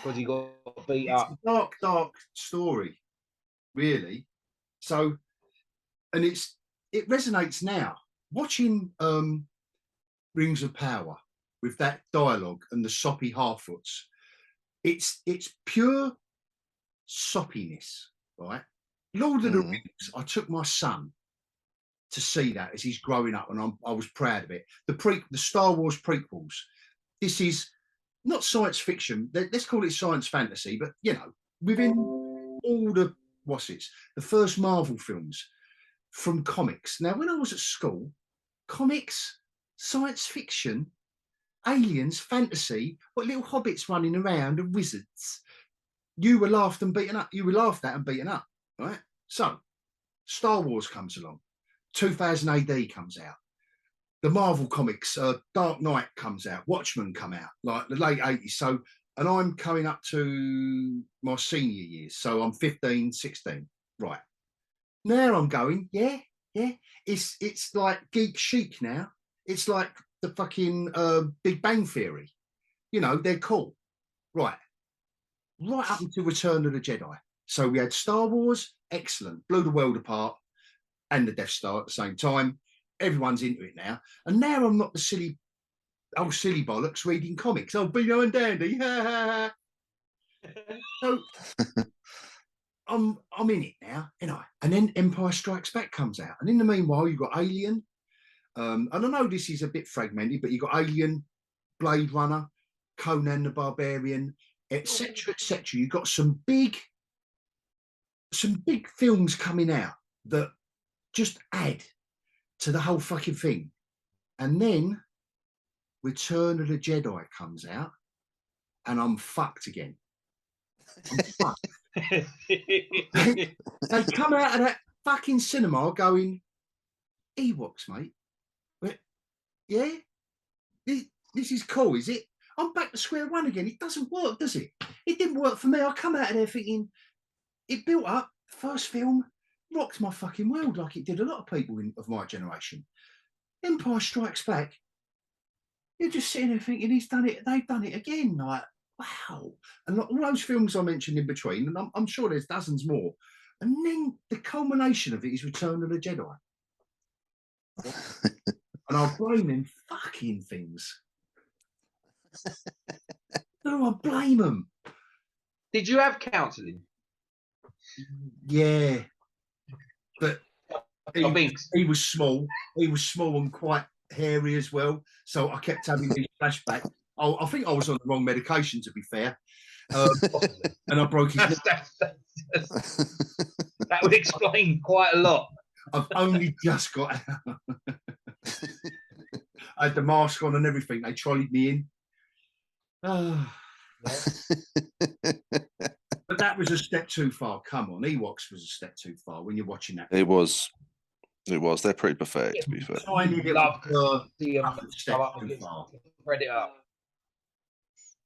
Because he got beat up. It's a dark story, really. So, and it resonates now. Watching Rings of Power with that dialogue and the soppy Harfoots, it's pure soppiness, right? Lord of the Rings, I took my son to see that as he's growing up, and I was proud of it. The Star Wars prequels. This is not science fiction. Let's call it science fantasy, but you know, within all the the first Marvel films from comics. Now, when I was at school, comics, science fiction, aliens, fantasy, what little hobbits running around and wizards. You were laughed and beaten up. You were laughed at and beaten up, right? So, Star Wars comes along. 2000 AD comes out. The Marvel comics, Dark Knight comes out. Watchmen come out, like the late 80s. So, and I'm coming up to my senior years. So I'm 15, 16. Right. Now I'm going, yeah. It's like geek chic now. It's like the fucking Big Bang Theory. You know, they're cool. Right up until Return of the Jedi. So we had Star Wars, excellent, blew the world apart, and the Death Star at the same time. Everyone's into it now. And now I'm not the silly bollocks reading comics. Oh, Beano and Dandy. So I'm in it now, you know. And then Empire Strikes Back comes out. And in the meanwhile, you've got Alien. And I know this is a bit fragmented, but you've got Alien, Blade Runner, Conan the Barbarian, etc., etc. You've got some big films coming out that just add to the whole fucking thing. And then Return of the Jedi comes out, and I'm fucked again. I'm fucked. They come out of that fucking cinema going, Ewoks, mate. But, yeah? This is cool, is it? I'm back to square one again. It doesn't work, does it? It didn't work for me. I come out of there thinking, it built up, first film, rocked my fucking world like it did a lot of people of my generation. Empire Strikes Back, you're just sitting there thinking, they've done it again. Like, wow. And all those films I mentioned in between, and I'm sure there's dozens more. And then the culmination of it is Return of the Jedi. And I'll blame them fucking things. No, I blame them. Did you have counselling? Yeah. But he was small. He was small and quite hairy as well. So I kept having these flashbacks. I think I was on the wrong medication, to be fair. And I broke his neck. That would explain quite a lot. I've only just got out. I had the mask on and everything. They trolleyed me in. But that was a step too far. Come on, Ewoks was a step too far when you're watching that. It was. They're pretty pathetic, to be fair. Tiny little step too far.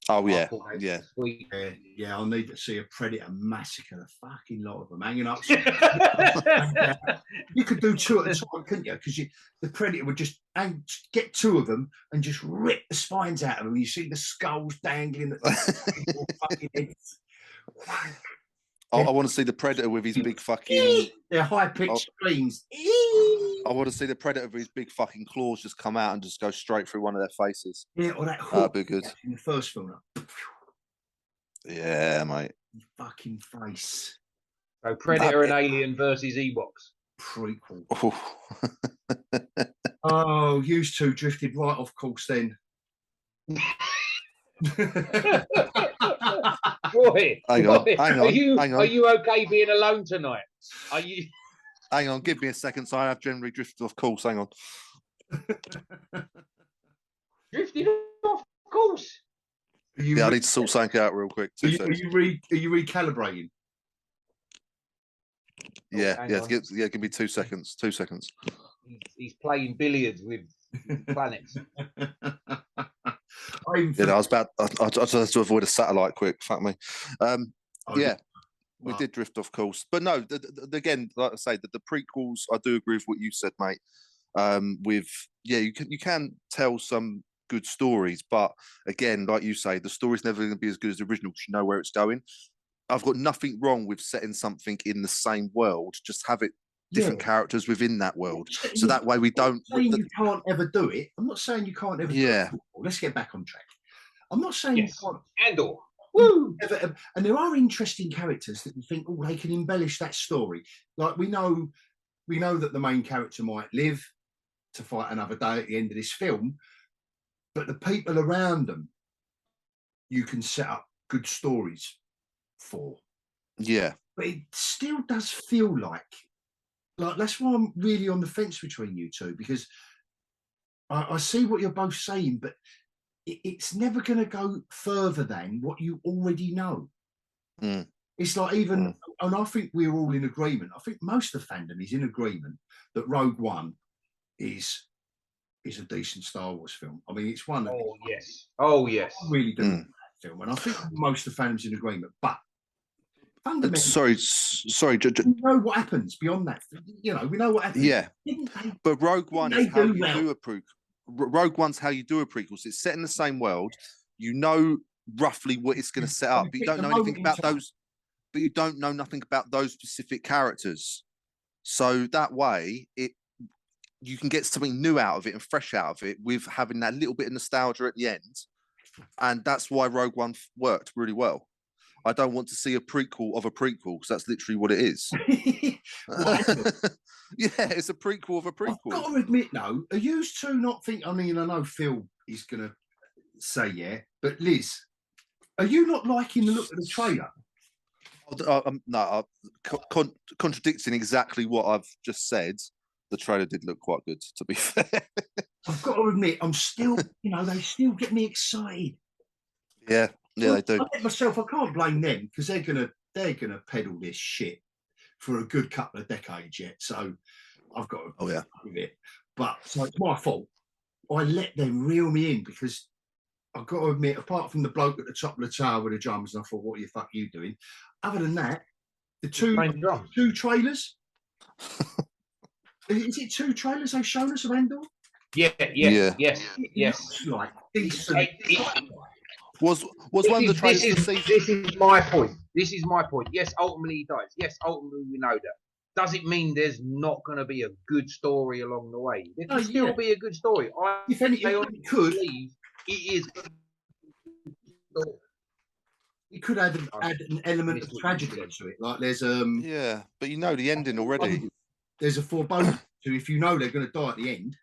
Oh yeah, thought they were yeah. sweet. Yeah, I'll need to see a predator massacre the fucking lot of them hanging up. You could do 2 at a time, couldn't you? Because the predator would just get 2 of them and just rip the spines out of them. You see the skulls dangling at the fucking heads. I want to see the predator with his big fucking. They're high pitched screams. I want to see the predator with his big fucking claws just come out and just go straight through one of their faces. Yeah, or that That'd be good. in the first film. Yeah, mate. Fucking face. So Predator and Alien versus Ewoks. Prequel. Oh. Oh, you 2 drifted right off course then. Boy, hang on. Are you okay being alone tonight? Are you? Hang on, give me a second. So I have generally drifted off course. Hang on. Drifted off course. I need to sort something out real quick. Are you recalibrating? Yeah, give me 2 seconds. 2 seconds. He's playing billiards with planets. I was about. I just had to avoid a satellite quick. Fuck me. We did drift off course, but no. Again, like I say, the prequels. I do agree with what you said, mate. You can tell some good stories, but again, like you say, the story's never going to be as good as the original because you know where it's going. I've got nothing wrong with setting something in the same world. Just have it different characters within that world, so that way we don't. You can't ever do it. I'm not saying you can't ever. Yeah. Do it. Let's get back on track. I'm not saying you can't. Andor. Woo! And there are interesting characters that you think, oh, they can embellish that story. Like we know that the main character might live to fight another day at the end of this film, but the people around them, you can set up good stories for. Yeah. But it still does feel like that's why I'm really on the fence between you 2, because I see what you're both saying, but it's never going to go further than what you already know. Mm. It's like and I think we're all in agreement. I think most of the fandom is in agreement that Rogue One is a decent Star Wars film. I mean, it's one. Oh yes. I really do that film, and I think most of the fandom's in agreement. But fundamentally, sorry. We know what happens beyond that. We know what happens. Yeah, but Rogue One is how you do a prequel. Rogue One's how you do a prequel. So it's set in the same world. You know roughly what it's going to set up, but you don't know anything about those. But you don't know nothing about those specific characters. So that way, you can get something new out of it and fresh out of it with having that little bit of nostalgia at the end, and that's why Rogue One worked really well. I don't want to see a prequel of a prequel because that's literally what it is. Yeah, it's a prequel of a prequel. I've got to admit, no, are you 2 not think? I mean, I know Phil is going to say yeah, but Liz, are you not liking the look of the trailer? Contradicting exactly what I've just said. The trailer did look quite good, to be fair. I've got to admit, I'm still, they still get me excited. Yeah, they do. I myself, I can't blame them because they're gonna peddle this shit for a good couple of decades yet. So I've got to with it. But so it's my fault. I let them reel me in because I've got to admit, apart from the bloke at the top of the tower with the drums, and I thought, what the fuck are you doing? Other than that, the two trailers. Is it 2 trailers they've shown us of Andor? Yes. Like decent. Was one of the trailers this is my point. Yes, ultimately he dies. Yes, ultimately we know that. Does it mean there's not going to be a good story along the way? There can still be a good story. If anything, it could. It is. You could add an element of tragedy to it. Like there's yeah, but you know the ending already. There's a foreboding to if you know they're going to die at the end.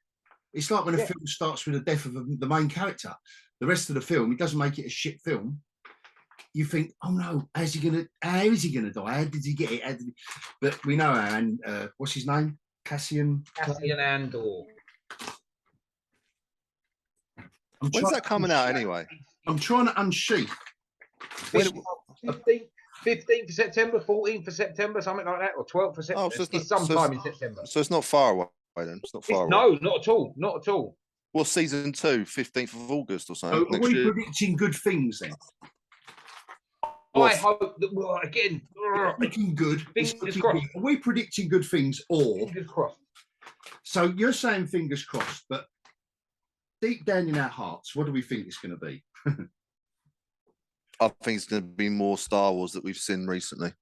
It's like when a film starts with the death of the main character. The rest of the film, it doesn't make it a shit film. You think, oh no, how is he gonna die? How did he get it? But we know how, and what's his name? Cassian Andor. When's that coming out anyway? I'm trying to unsheath. 15th of September, 14th of September, something like that, or 12th of September. Oh, so it's sometime in September. So it's not far away then. It's not far away. No, not at all. Not at all. Well, season 2, 15th of August or something. So are next we year. predicting good things then? I hope that, well, again, Looking good. fingers Looking crossed. good. Are we predicting good things, or Fingers crossed. so you're saying fingers crossed, but deep down in our hearts, what do we think it's going to be? I think it's going to be more Star Wars that we've seen recently,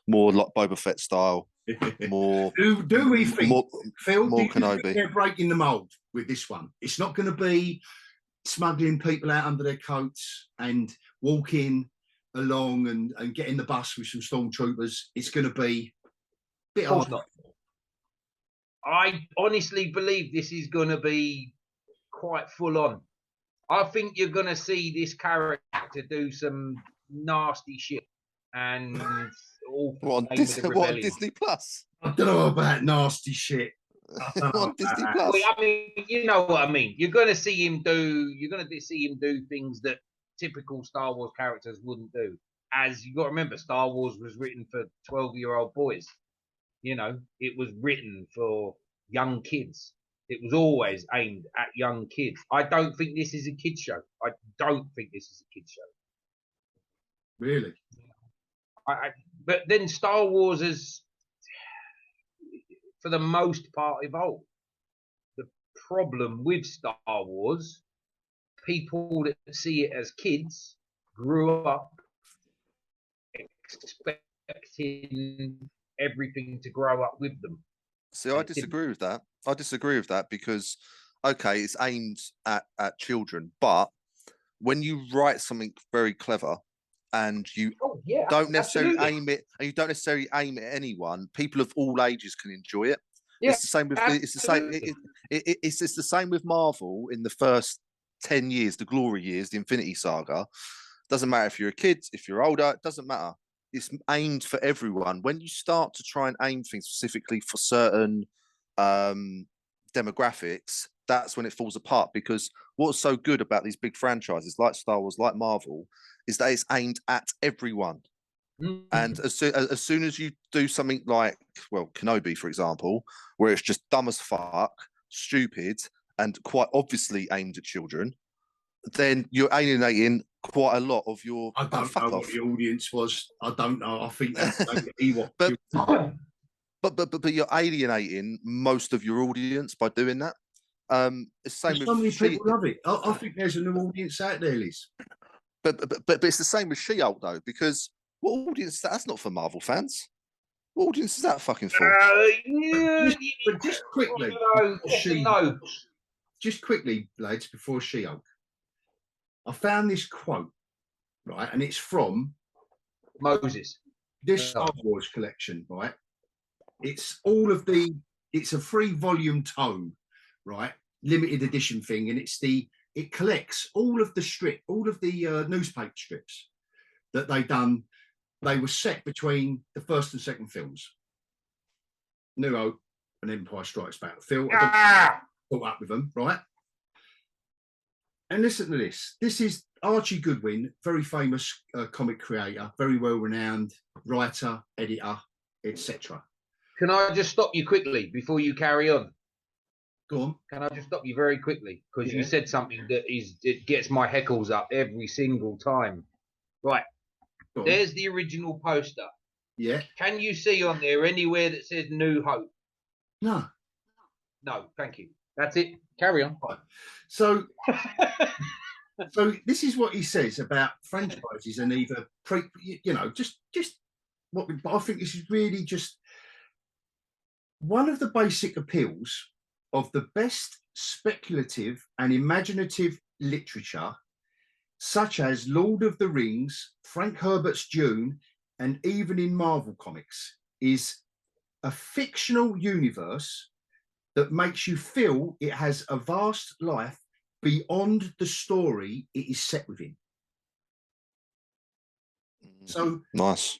more like Boba Fett style, more. do we think, more, Phil? more do you Kenobi? think they're breaking the mold with this one? It's not going to be smuggling people out under their coats and walking along and getting the bus with some stormtroopers. It's going to be a bit hard. Not. I honestly believe this is going to be quite full on. I think you're going to see this character do some nasty shit and all What on Disney Plus? I don't know about nasty shit. On Disney Plus. Well, I mean, you know what I mean. You're going to see him do. You're going to see him do things that typical Star Wars characters wouldn't do. As you got to remember, Star Wars was written for 12-year-old boys. You know, it was written for young kids. It was always aimed at young kids. I don't think this is a kid show. I don't think this is a kid show. Really? But then Star Wars is, for the most part, evolved. The problem with Star Wars, people that see it as kids grew up expecting everything to grow up with them. See, I disagree with that. I disagree with that because, okay, it's aimed at children, but when you write something very clever and you don't necessarily aim it, and you don't necessarily aim it at anyone, people of all ages can enjoy it. Yeah, it's the same with it's the same with Marvel in the first 10 years, the glory years, the Infinity Saga. Doesn't matter if you're a kid, if you're older, it doesn't matter. It's aimed for everyone. When you start to try and aim things specifically for certain demographics, that's when it falls apart. Because what's so good about these big franchises like Star Wars, like Marvel, is that it's aimed at everyone. Mm-hmm. And as soon as you do something like, well, Kenobi, for example, where it's just dumb as fuck, stupid, and quite obviously aimed at children, then you're alienating quite a lot of your. I don't know what the audience was. I don't know. I think that's Ewok. But you're alienating most of your audience by doing that. It's the same with so many people love it. I think there's a new audience out there, Liz. But it's the same with She-Hulk though, because what audience is that? That's not for Marvel fans. What audience is that fucking for? Just quickly, just quickly, lads, before She-Hulk. I found this quote, right, and it's from Moses. This Star Wars collection, right? It's all of the. It's a 3-volume tome, right? Limited edition thing, and it collects all of the newspaper strips that they done. They were set between the first and second films. New Hope and Empire Strikes Back. Phil, caught up with them, right? And listen to this. This is Archie Goodwin, very famous comic creator, very well-renowned writer, editor, etc. Can I just stop you quickly before you carry on? Go on. Can I just stop you very quickly? Because you said something that it gets my heckles up every single time. Right. There's the original poster. Yeah. Can you see on there anywhere that says New Hope? No. No, thank you. That's it. Carry on. Right. So this is what he says about franchises and either just what. But I think this is really just one of the basic appeals of the best speculative and imaginative literature, such as Lord of the Rings, Frank Herbert's Dune, and even in Marvel Comics, is a fictional universe that makes you feel it has a vast life beyond the story it is set within. So nice.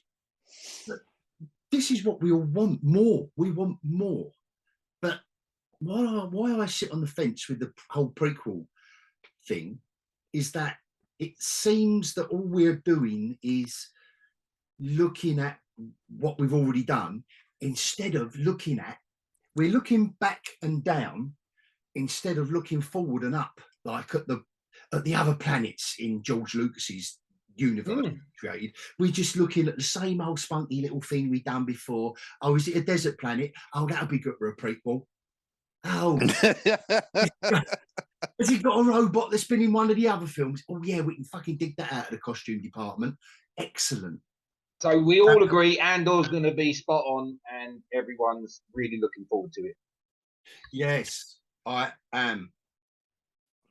This is what we all want more. We want more. But why I sit on the fence with the whole prequel thing is that it seems that all we're doing is looking at what we've already done instead of we're looking back and down instead of looking forward and up, like at the other planets in George Lucas's universe created, we're just looking at the same old spunky little thing we've done before. Oh, is it a desert planet? Oh, that'll be good for a prequel. Oh, has he got a robot that's been in one of the other films? Oh yeah, we can fucking dig that out of the costume department. Excellent. So we all agree Andor's going to be spot on, and everyone's really looking forward to it. Yes, I am.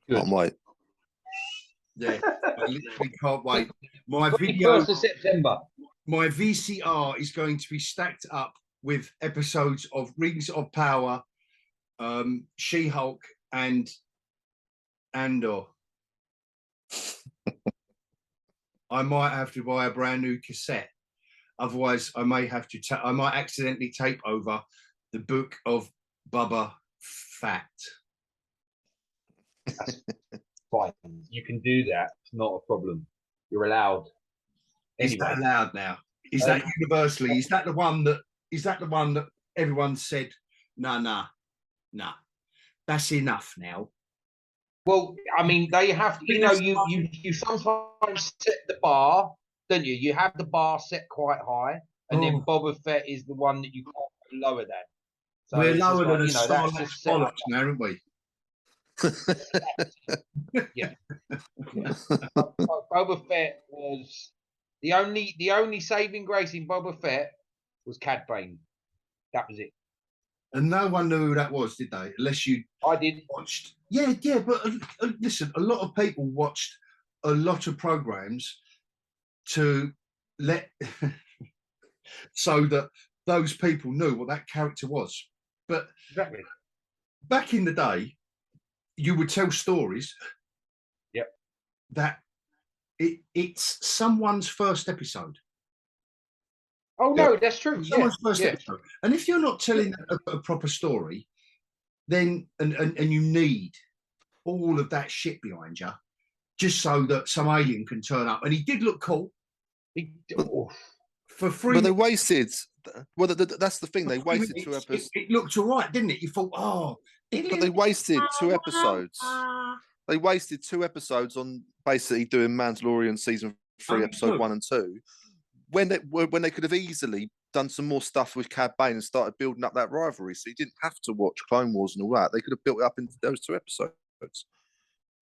Can't wait. Yeah, I literally can't wait. My 1st of September. My VCR is going to be stacked up with episodes of Rings of Power, She-Hulk, and Andor. I might have to buy a brand new cassette. Otherwise, I may have to. I might accidentally tape over the book of Boba Fett. Fine, you can do that. It's not a problem. You're allowed. Anyway. Is that allowed now? Is that universally? Is that the one that? Is that the one that everyone said? Nah. That's enough now. Well, I mean, they have to. You know, you sometimes set the bar, don't you? You have the bar set quite high, and then Boba Fett is the one that you can't go lower than. So we're lower than a Sarlacc bollocks now, aren't we? Yeah. Boba Fett was the only saving grace in Boba Fett was Cad Bane. That was it. And no one knew who that was, did they? Unless you I did watched. Yeah, but listen, a lot of people watched a lot of programs to let so that those people knew what that character was. But exactly. Back in the day, you would tell stories. Yep. That it's someone's first episode. Oh no, that's true. Someone's first episode. And if you're not telling a proper story, then and you need all of that shit behind you, just so that some alien can turn up. And he did look cool. For free. But they wasted. Well, that's the thing. They wasted 2 episodes. It looked all right, didn't it? You thought, oh. But they wasted 2 episodes. They wasted 2 episodes on basically doing Mandalorian season 3, episode 1 and 2. When they could have easily done some more stuff with Cad Bane and started building up that rivalry, so you didn't have to watch Clone Wars and all that. They could have built it up in those 2 episodes.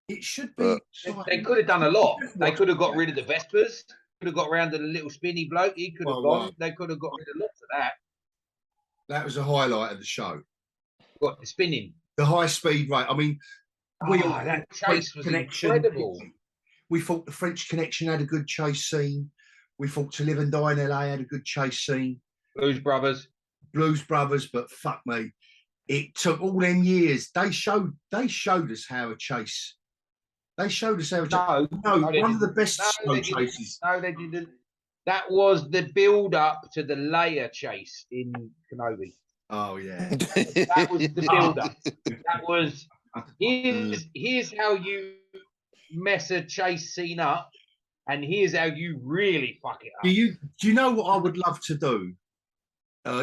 It should be. They could have done a lot. They could have got rid of the Vespers. Could have got around to the little spinny bloke. He could have gone. They could have got rid of lots of that. That was a highlight of the show. What, the spinning? The high speed rate. I mean, that chase was incredible. We thought the French Connection had a good chase scene. We thought To Live and Die in LA had a good chase scene. Blues Brothers, but fuck me, it took all them years. They showed us how a chase. They showed us how a chase. No, one of the best slow chases. No, they didn't. That was the build up to the Leia chase in Kenobi. Oh yeah, that was the build up. That was here's how you mess a chase scene up. And here's how you really fuck it up. Do you know what I would love to do?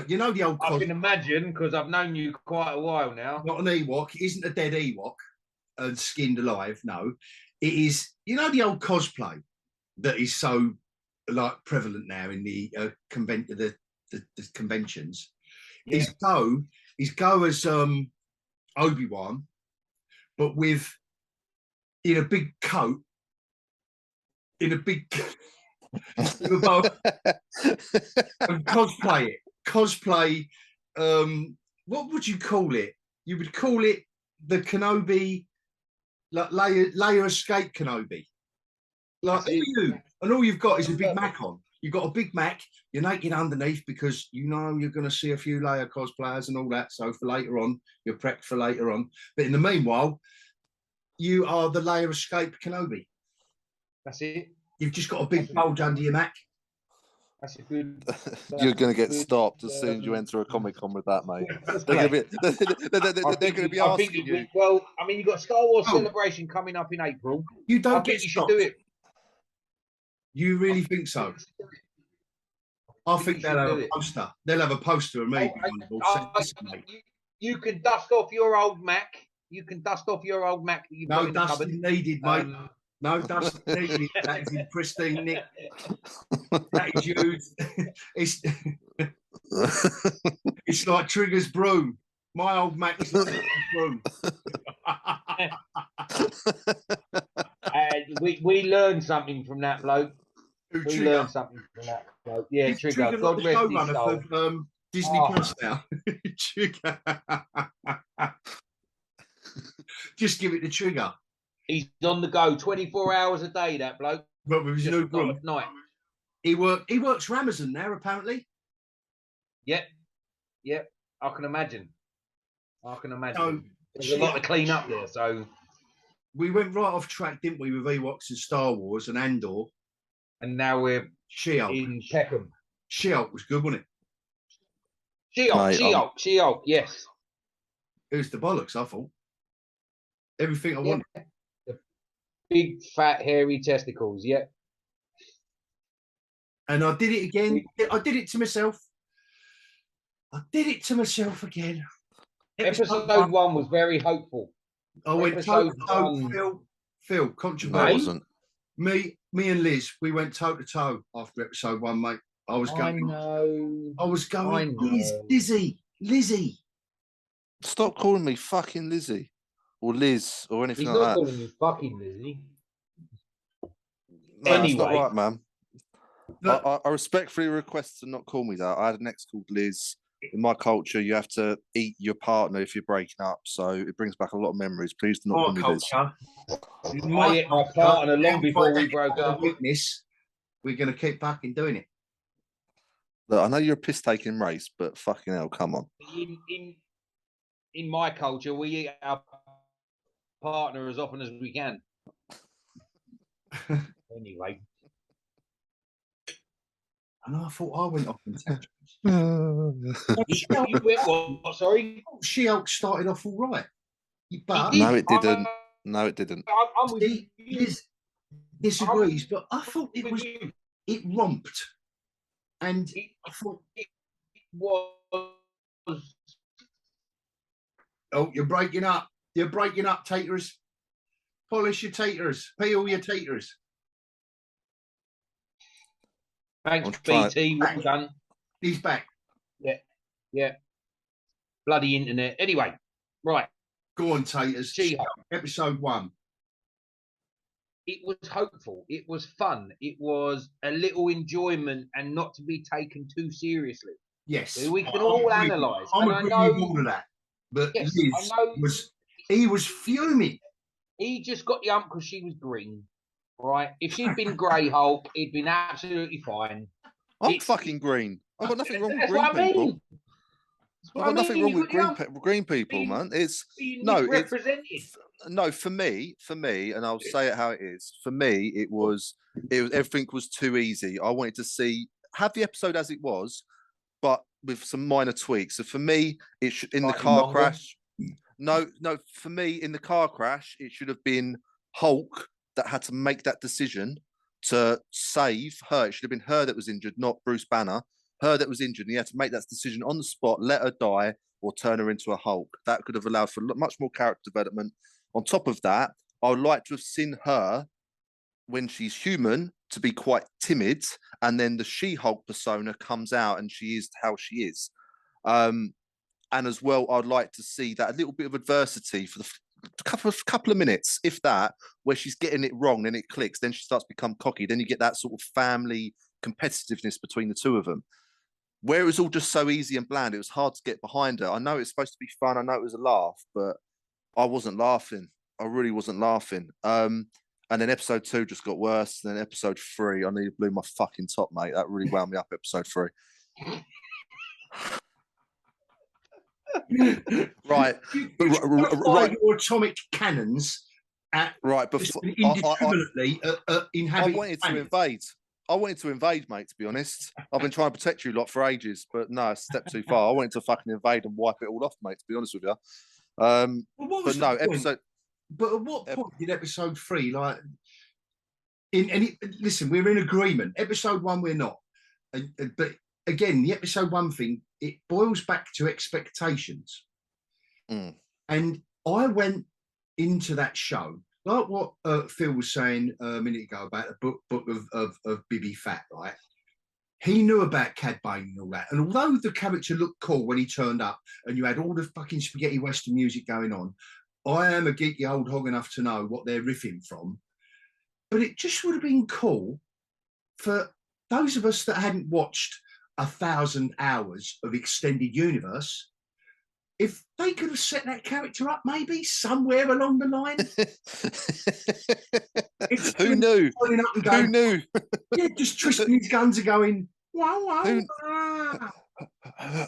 You know the old. I can imagine because I've known you quite a while now. Not an Ewok. It isn't a dead Ewok and skinned alive. No, it is. You know the old cosplay that is so like prevalent now in the the conventions. Yeah. Is go as Obi Wan, but with in a big coat. In a big and cosplay what would you call it? You would call it the Kenobi, like Leia escape Kenobi, like all you've got is a Big Mac on. You've got a Big Mac, you're naked underneath because you know you're going to see a few Leia cosplayers and all that, so for later on you're prepped for later on, but in the meanwhile you are the Leia escape Kenobi. That's it. You've just got a big bulge under your Mac. That's a good. You're going to get stopped as soon as you enter a Comic-Con with that, mate. They're going to be asking you. Well, I mean, you've got Star Wars Celebration coming up in April. You don't get stopped. You should do it. You really think so? I think they'll have a poster. They'll have a poster of me. You can dust off your old Mac. You can dust off your old Mac that you've got No in the cupboard. dusting needed, mate. No dusting needed. That is in pristine nick. That is used. It's like Trigger's broom. My old Mac is like Trigger's broom. We learned something from that bloke. We Trigger. learned something from that bloke. Yeah, Is Trigger. God like rest the his soul. of Disney Plus now. Trigger. Just give it the Trigger. He's on the go 24 hours a day, that bloke. But with his new broom. At night. He works for Amazon now, apparently. Yep. I can imagine. So, there's a lot to clean up there. So we went right off track, didn't we, with Ewoks and Star Wars and Andor. And now we're She-Hulk. in Peckham. She-Hulk was good, wasn't it? She-Hulk, yes. It was the bollocks, I thought. Everything I wanted. The big, fat, hairy testicles, yeah. And I did it again. I did it to myself. I did it to myself again. Episode 1 was very hopeful. I went toe-to-toe. Phil, controversial. No, I wasn't. Me and Liz, we went toe-to-toe after episode 1, mate. I was going, Lizzie. Stop calling me fucking Lizzie or Liz or anything He's like not that. calling you fucking Lizzie. No, anyway. that's not right, man. No. I respectfully request to not call me that. I had an ex called Liz. In my culture, you have to eat your partner if you're breaking up. So it brings back a lot of memories. Please do not call me Liz. I ate my partner long before we broke up. Weakness, we're going to keep fucking doing it. Look, I know you're a piss-taking race, but fucking hell, come on. In my culture, we eat our partner as often as we can. Anyway. And I thought I went off in tangents. You went what? Sorry? She-Hulk started off all right. But No, it didn't. No, it didn't. I'm with you. Liz disagrees, but I thought it romped. And I thought it was. Oh, you're breaking up. You're breaking up, taters. Polish your taters. Peel your taters. Thanks, BT. Well done. He's back. Yeah. Bloody internet. Anyway, right. Go on, taters. She-Hulk. Episode 1. It was hopeful. It was fun. It was a little enjoyment and not to be taken too seriously. Yes. So we can all analyse. I'm agreeing with all of that. But yes, Liz he was fuming. He just got the ump because she was green. Right? If she'd been grey Hulk, he'd been absolutely fine. I'm fucking green. I've got nothing wrong with That's green what I mean. people. I've got nothing wrong with green people, man. It's for me, and I'll say it how it is. For me, it was everything was too easy. I wanted to have the episode as it was, but with some minor tweaks. So for me, it should in the car crash. No, for me, in the car crash, it should have been Hulk that had to make that decision to save her. It should have been her that was injured, not Bruce Banner. Her that was injured, and he had to make that decision on the spot, let her die or turn her into a Hulk. That could have allowed for much more character development. On top of that, I would like to have seen her when she's human to be quite timid, and then the She-Hulk persona comes out and she is how she is. And as well, I'd like to see that a little bit of adversity for the couple of minutes, if that, where she's getting it wrong, then it clicks, then she starts to become cocky, then you get that sort of family competitiveness between the two of them. Where it was all just so easy and bland, it was hard to get behind her. I know it's supposed to be fun, I know it was a laugh, but I wasn't laughing. I really wasn't laughing. And then episode 2 just got worse. And then episode 3, I nearly blew my fucking top, mate. That really wound me up, episode 3. Right. Your atomic cannons at indiscriminately inhabiting. I wanted to invade, mate, to be honest. I've been trying to protect you lot for ages, but no, it's a step too far. I wanted to fucking invade and wipe it all off, mate, to be honest with you. But no, episode. But at what point did episode 3, like, listen, we're in agreement. Episode 1, we're not. But again, the episode 1 thing, it boils back to expectations. Mm. And I went into that show like what Phil was saying a minute ago about the book of Bibby Fat, right? He knew about Cad Bane and all that. And although the character looked cool when he turned up and you had all the fucking spaghetti western music going on, I am a geeky old hog enough to know what they're riffing from. But it just would have been cool for those of us that hadn't watched 1,000 hours of extended universe, if they could have set that character up maybe somewhere along the line. Who knew? Who knew? Yeah, just twisting his guns and going, wow, wow.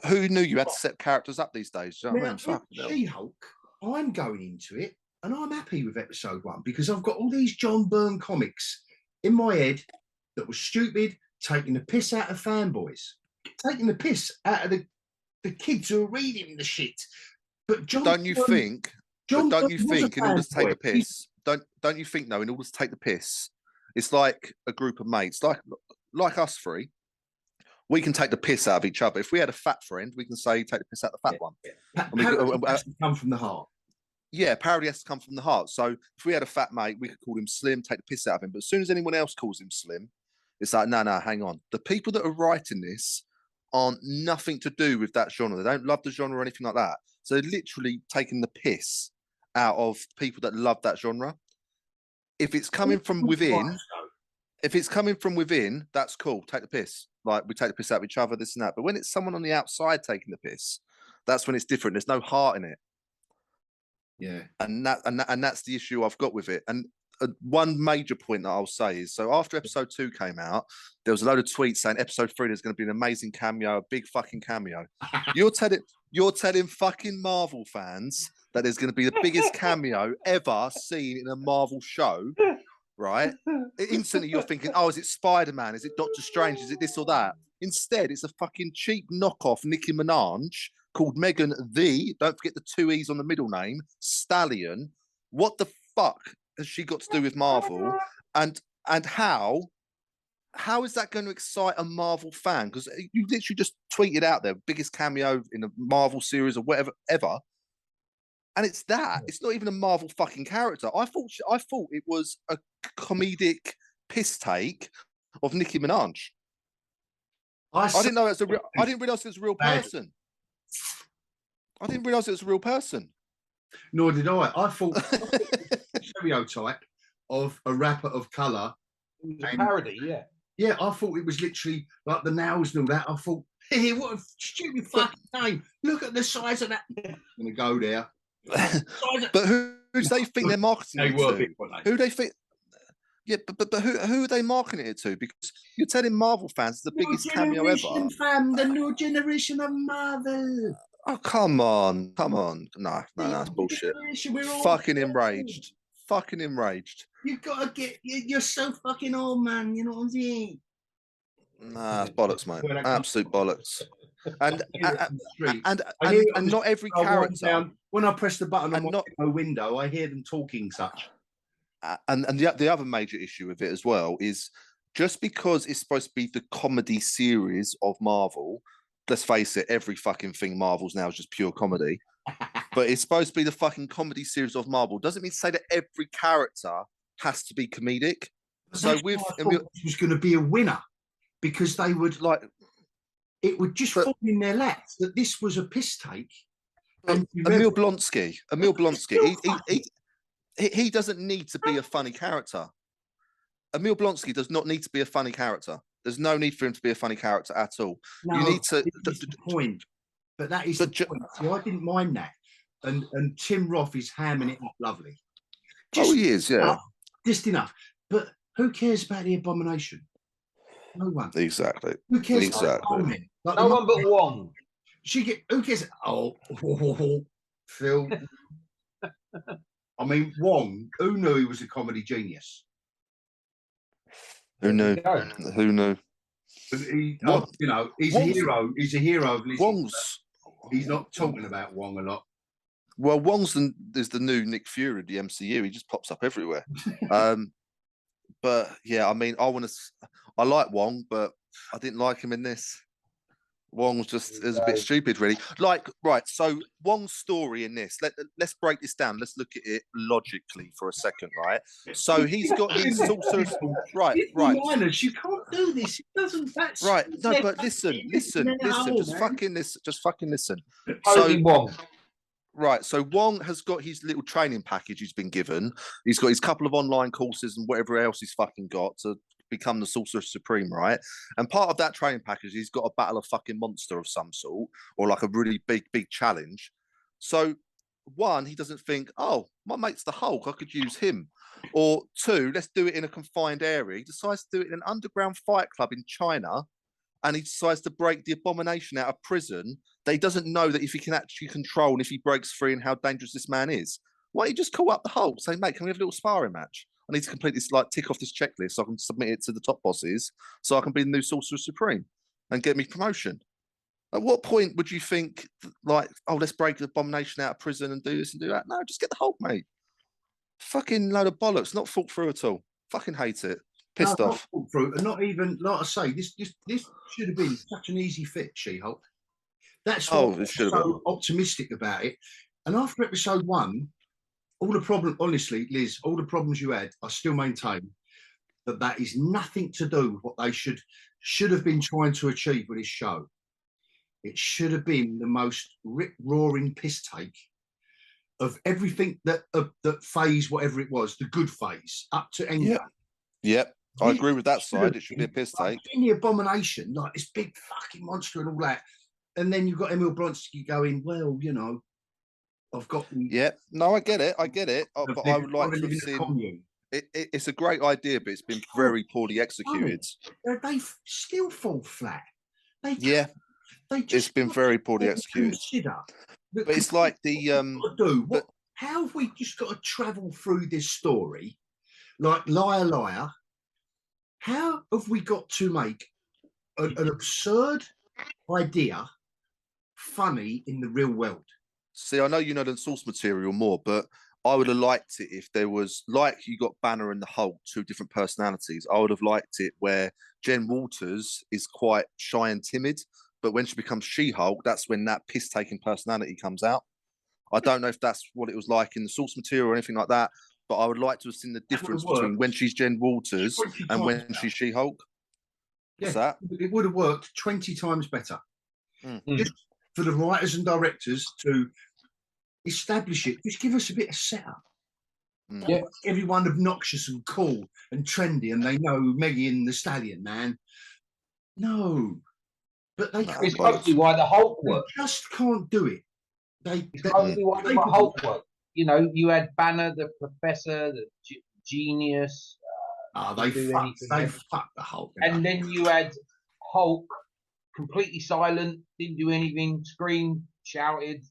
Who knew you had to set characters up these days? Do you know what I mean? She-Hulk, I'm going into it and I'm happy with episode 1 because I've got all these John Byrne comics in my head that were stupid, taking the piss out of fanboys, taking the piss out of the kids who are reading the shit. But don't you think in order to take the piss, don't you think though, in order to take the piss, it's like a group of mates, like us three, we can take the piss out of each other. If we had a fat friend, we can say take the piss out of the fat one. Parody has to come from the heart. Yeah, parody has to come from the heart. So if we had a fat mate, we could call him Slim, take the piss out of him. But as soon as anyone else calls him Slim, it's like, no, hang on. The people that are writing this aren't nothing to do with that genre. They don't love the genre or anything like that. So they're literally taking the piss out of people that love that genre. If it's coming from within, that's cool. Take the piss. Like we take the piss out of each other, this and that. But when it's someone on the outside taking the piss, that's when it's different. There's no heart in it. Yeah. And that's the issue I've got with it. And one major point that I'll say is, so after episode 2 came out, there was a load of tweets saying episode 3 there's going to be an amazing cameo, a big fucking cameo. You're telling fucking Marvel fans that there's going to be the biggest cameo ever seen in a Marvel show, right? Instantly you're thinking, oh, is it Spider-Man? Is it Doctor Strange? Is it this or that? Instead, it's a fucking cheap knockoff Nicki Minaj called Megan don't forget the 2 E's on the middle name, Stallion. What the fuck has she got to do with Marvel? And how is that going to excite a Marvel fan? Because you literally just tweeted out there, biggest cameo in a Marvel series or whatever ever. And it's not even a Marvel fucking character. I thought it was a comedic piss take of Nicki Minaj. I didn't know it's I didn't realize it was a real person. I didn't realize it was a real person. Nor did I. I thought the stereotype of a rapper of colour. A parody, yeah. Yeah, I thought it was literally like the nails and all that. I thought, hey, what a stupid fucking name. Look at the size of that. I'm going to go there. But who do they think they're marketing it to? Who they think? Yeah, but who are they marketing it to? Because you're telling Marvel fans it's the biggest cameo ever. Fam, the new generation of Marvel. Oh, come on. No, it's bullshit. Fucking enraged. You've got to get, you're so fucking old, man. You know what I'm saying? Nah, it's bollocks, mate. Absolute bollocks. And not every character. When I press the button on my window, I hear them talking such. And the other major issue with it as well is just because it's supposed to be the comedy series of Marvel, let's face it, every fucking thing Marvel's now is just pure comedy. But it's supposed to be the fucking comedy series of Marvel. Doesn't mean to say that every character has to be comedic. So it was going to be a winner because they would it would just fall in their laps that this was a piss take. Emil Blonsky, he doesn't need to be a funny character. Emil Blonsky does not need to be a funny character. There's no need for him to be a funny character at all. No, you need to. That's the point. But that is the point. See, I didn't mind that. And Tim Roth is hamming it up lovely. He is, yeah. Just enough. But who cares about the Abomination? No one. Exactly. Who cares? Exactly. No one but Wong. Who cares? Oh, Phil. I mean, Wong. Who knew he was a comedy genius? Who knew? Who knew? He's a hero. He's a hero of Wong's. He's not talking about Wong a lot. Well, Wong's is the new Nick Fury of the MCU. He just pops up everywhere. But yeah, I mean, I like Wong, but I didn't like him in this. Wong was just is a bit stupid, really. Like, right, so Wong's story in this, let's break this down. Let's look at it logically for a second, right? So he's got his sorcerer's right. Minors, you can't do this. It doesn't. That's right. No, but listen. Just fucking listen. Totally Wong. Right, so Wong has got his little training package he's been given. He's got his couple of online courses and whatever else he's fucking got to become the Sorcerer Supreme, right? And part of that training package, he's got to battle a fucking monster of some sort or like a really big challenge. So, one, he doesn't think, oh, my mate's the Hulk, I could use him. Or two, let's do it in a confined area. He decides to do it in an underground fight club in China, and he decides to break the Abomination out of prison. That he doesn't know that if he can actually control and if he breaks free and how dangerous this man is. Why don't you just call up the Hulk, say, mate, can we have a little sparring match? I need to complete this, like, tick off this checklist so I can submit it to the top bosses so I can be the new Sorcerer Supreme and get me promotion. At what point would you think, like, oh, let's break the Abomination out of prison and do this and do that? No, just get the Hulk, mate. Fucking load of bollocks, not thought through at all. Fucking hate it. Pissed off. Not through, and not even, like I say, this should have been such an easy fit, She-Hulk. That's why I'm so optimistic about it. And after episode 1, all the problem, honestly, Liz, all the problems you had, I still maintain that is nothing to do with what they should have been trying to achieve with this show. It should have been the most rip-roaring piss take of everything that phase, whatever it was, the good phase, up to Endgame. Yep. I agree with that side. It should be a piss take. In the Abomination, like this big fucking monster and all that. And then you've got Emil Blonsky going, well, you know, I've got... Yeah, no, I get it. But I would like to have seen... It's a great idea, but it's been very poorly executed. They still fall flat. It's been very poorly executed. But it's like the... How have we just got to travel through this story like Liar Liar? How have we got to make an absurd idea funny in the real world? See, I know you know the source material more, but I would have liked it if there was, like you got Banner and the Hulk, 2 different personalities. I would have liked it where Jen Walters is quite shy and timid, but when she becomes She-Hulk, that's when that piss-taking personality comes out. I don't know if that's what it was like in the source material or anything like that, but I would like to have seen the difference between when she's Jen Walters and when she's She-Hulk. Yeah, that? It would have worked 20 times better. Just for the writers and directors to establish it, just give us a bit of setup. Yeah, everyone obnoxious and cool and trendy, and they know Meggie and the Stallion, man. No, but they can't. It's mostly why the Hulk works. They just can't do it. It's mostly why the Hulk works. You know, you had Banner, the Professor, the Genius. They fucked the Hulk. And then you had Hulk, completely silent, didn't do anything, screamed, shouted,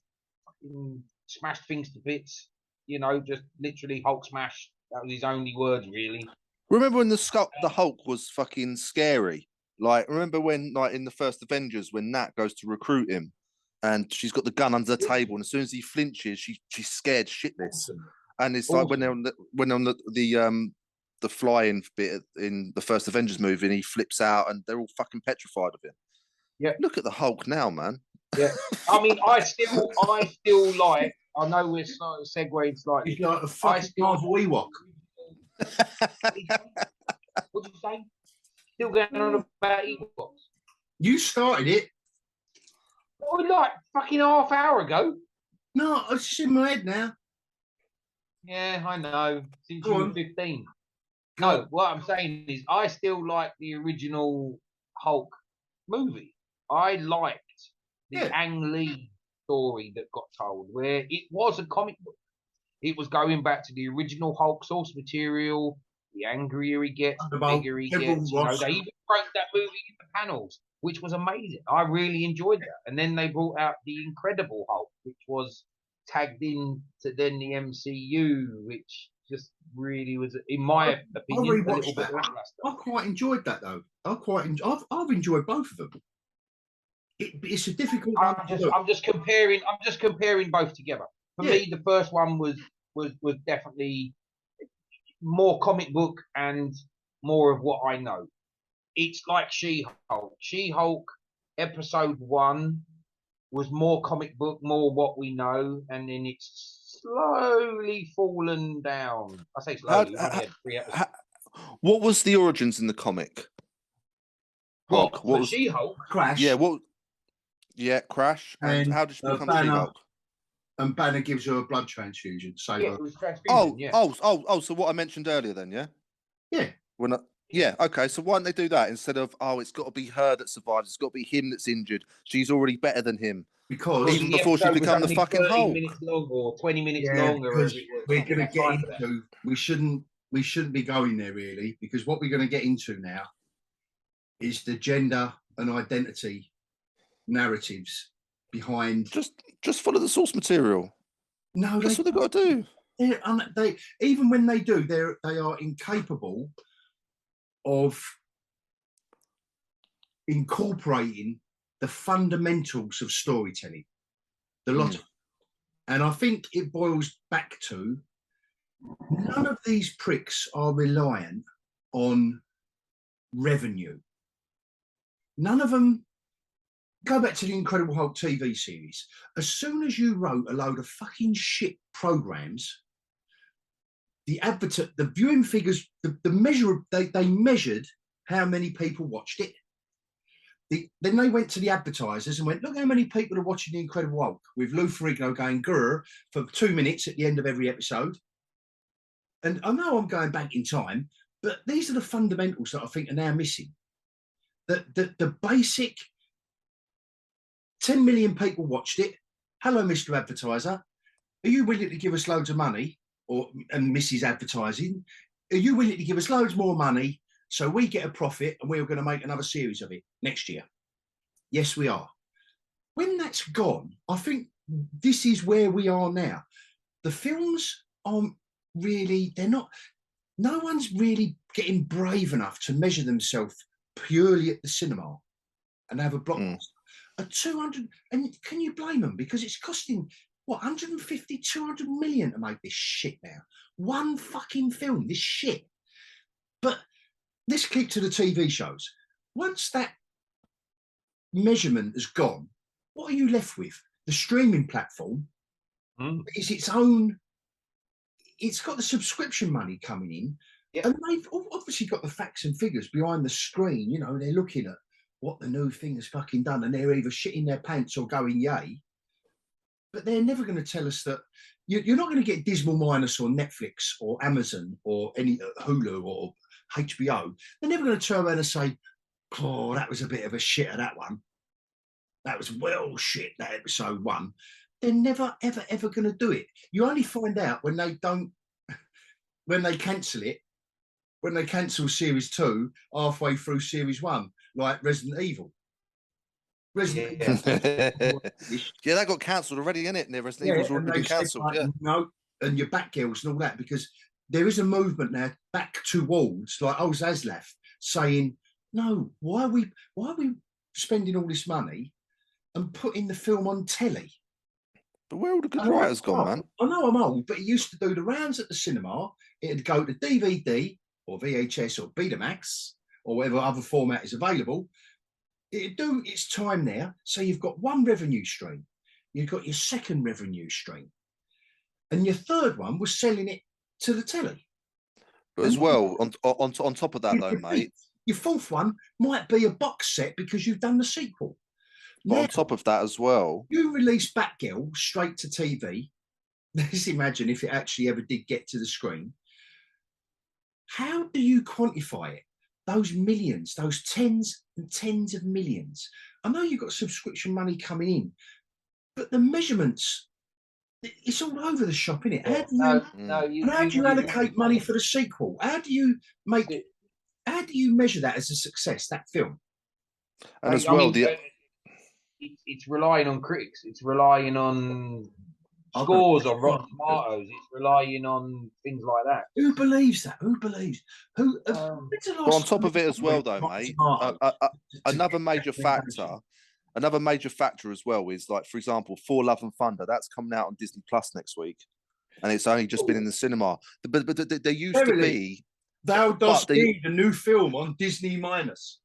smashed things to bits. You know, just literally Hulk smash. That was his only word, really. Remember when the Hulk was fucking scary? Like, remember when, like, in the first Avengers, when Nat goes to recruit him, and she's got the gun under the table, and as soon as he flinches, she's scared shitless. And it's like when they're on the flying bit in the first Avengers movie, and he flips out, and they're all fucking petrified of him. Yeah, look at the Hulk now, man. Yeah, I mean, I still like. I know we're segueing slightly. He's like a fucking Marvel Ewok. What did you say? Still going on about Ewoks? You started it. Oh, like fucking half hour ago. No, it's just in my head now. Yeah, I know. Since you were 15. No, what I'm saying is I still like the original Hulk movie. I liked the Ang Lee story that got told, where it was a comic book. It was going back to the original Hulk source material. The angrier he gets, the bigger he gets. You know, they even broke that movie into panels, which was amazing. I really enjoyed that. And then they brought out the Incredible Hulk, which was tagged in to then the MCU, which just really was, in my opinion, a little bit lackluster. I quite enjoyed that though. I've enjoyed both of them. It's a difficult. I'm just comparing both together. For me, the first one was definitely more comic book and more of what I know. It's like She-Hulk. She-Hulk episode 1 was more comic book, more what we know, and then it's slowly fallen down. I say slowly. We've only had 3 episodes. What was the origins in the comic? What was She-Hulk? Crash. Yeah, Crash. And how did she become She-Hulk? And Banner gives her a blood transfusion. So Yeah, it was transfusion. So what I mentioned earlier, then, yeah. Yeah. Okay. So why don't they do that instead of it's got to be her that survives? It's got to be him that's injured. She's already better than him. Because even before she become the fucking Hulk. minutes long or 20 minutes long, or because we're going to get into. We shouldn't be going there really, because what we're going to get into now is the gender and identity narratives behind. Just follow the source material. No, that's what they've got to do. They even when they do, they are incapable of incorporating the fundamentals of storytelling. And I think it boils back to none of these pricks are reliant on revenue. None of them. Go back to the Incredible Hulk TV series. As soon as you wrote a load of fucking shit programs, the viewing figures, the measure, they measured how many people watched it. Then they went to the advertisers and went, look how many people are watching the Incredible Hulk, with Lou Ferrigno going grrr for 2 minutes at the end of every episode. And I know I'm going back in time, but these are the fundamentals that I think are now missing. The basic 10 million people watched it. Hello, Mr. Advertiser. Are you willing to give us loads of money? And Mrs. Advertising, are you willing to give us loads more money so we get a profit and we're going to make another series of it next year? Yes, we are. When that's gone, I think this is where we are now. The films aren't really, no one's really getting brave enough to measure themselves purely at the cinema and have a blockbuster. A 200, and can you blame them? Because it's costing, 150, 200 million to make this shit now. One fucking film, this shit. But let's keep to the TV shows. Once that measurement has gone, what are you left with? The streaming platform is its own, it's got the subscription money coming in. Yep. And they've obviously got the facts and figures behind the screen. You know, they're looking at what the new thing has fucking done, and they're either shitting their pants or going yay. But they're never going to tell us that you're not going to get Dismal Minus or Netflix or Amazon or any Hulu or HBO. They're never going to turn around and say, oh, that was a bit of a shitter, that one. That was well shit, that episode 1. They're never, ever, ever going to do it. You only find out when they don't, when they cancel it, when they cancel series 2 halfway through series 1, like Resident Evil. Yeah, that got cancelled already, isn't it? Resident Evil's already been cancelled. Like, no, and your Batgirls and all that, because there is a movement now back towards, like Zaslav saying, no, why are we spending all this money and putting the film on telly? But where all the good writers gone, man? I know I'm old, but it used to do the rounds at the cinema. It'd go to DVD or VHS or Betamax or whatever other format is available. It'd do its time there. So you've got one revenue stream. You've got your second revenue stream. And your third one was selling it to the telly. But as well, on top of that, though, mate. Your fourth one might be a box set because you've done the sequel. But on top of that as well, you release Batgirl straight to TV. Let's imagine if it actually ever did get to the screen. How do you quantify it? Those millions, those tens and tens of millions. I know you've got subscription money coming in, but the measurements, it's all over the shop, isn't it? How do you allocate money for the sequel? How do you measure that as a success, that film? And as well, it's relying on critics. It's relying on scores on Rotten Tomatoes. It's relying on things like that. Who believes that? Who believes? But on top of it as well, though, mate, another major factor as well is, like, for example, For Love and Thunder. That's coming out on Disney Plus next week, and it's only just been in the cinema. But there used to be. Thou dost need a new film on Disney Minus.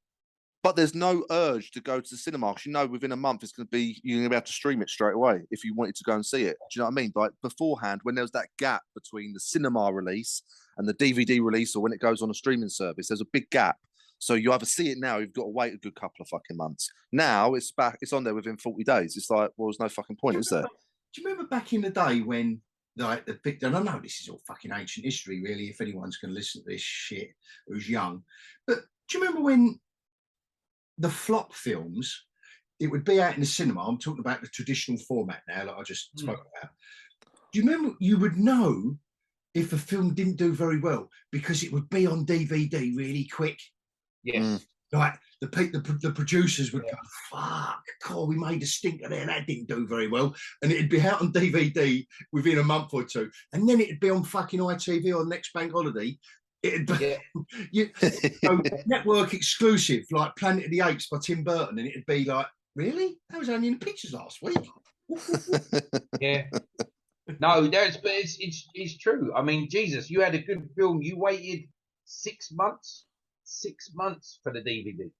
But there's no urge to go to the cinema because you know within a month it's going to be you're going to be able to stream it straight away if you wanted to go and see it. Do you know what I mean? Like beforehand, when there was that gap between the cinema release and the DVD release, or when it goes on a streaming service, there's a big gap. So you either see it now, you've got to wait a good couple of fucking months. Now it's back, it's on there within 40 days. It's like, well, there's no fucking point, is there? Do you remember back in the day when, like, the big, and I know this is all fucking ancient history, really, if anyone's going to listen to this shit who's young, but do you remember when the flop films, it would be out in the cinema? I'm talking about the traditional format now, like I just spoke about. Do you remember you would know if a film didn't do very well because it would be on DVD really quick? Yes. Like the producers would go, fuck, God, we made a stinker there. That didn't do very well. And it'd be out on DVD within a month or two. And then it'd be on fucking ITV on next bank holiday. It'd be network exclusive, like Planet of the Apes by Tim Burton. And it'd be like, really? That was only in the pictures last week. Yeah. No, but it's true. I mean, Jesus, you had a good film. You waited 6 months. 6 months for the DVD.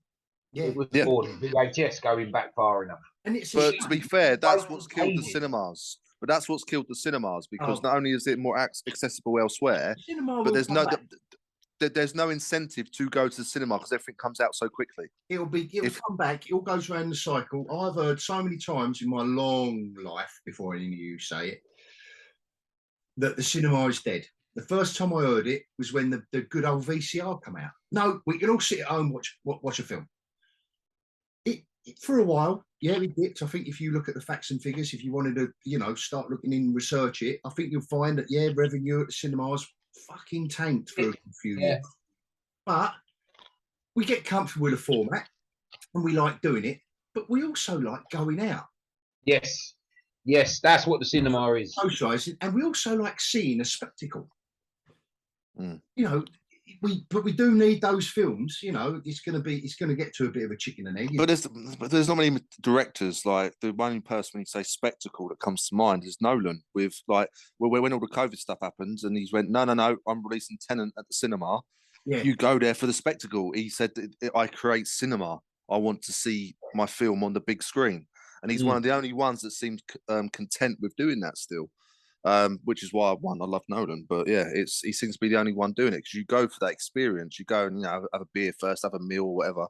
Yeah, it was for the VHS going back far enough. And it's but to be fair, that's what's killed the cinemas. But that's what's killed the cinemas because not only is it more accessible elsewhere, but there's no incentive to go to the cinema because everything comes out so quickly. It'll come back. It all goes around the cycle. I've heard so many times in my long life before any of you say it that the cinema is dead. The first time I heard it was when the good old VCR come out. No, we can all sit at home watch a film. It for a while, yeah, it dipped. I think if you look at the facts and figures, if you wanted to, start looking in, research it, I think you'll find that revenue at the cinemas fucking tanked for a few years. But we get comfortable with the format and we like doing it, but we also like going out. Yes, that's what the cinema is. Socializing, and we also like seeing a spectacle. We do need those films. It's going to get to a bit of a chicken and egg. But there's not many directors. Like the only person when you say spectacle that comes to mind is Nolan. With when all the COVID stuff happened, and he's went, no, I'm releasing Tenet at the cinema. Yeah. You go there for the spectacle. He said, I create cinema. I want to see my film on the big screen, and he's one of the only ones that seems content with doing that still. Which is why I love Nolan, but he seems to be the only one doing it because you go for that experience. You go and have a beer first, have a meal or whatever. And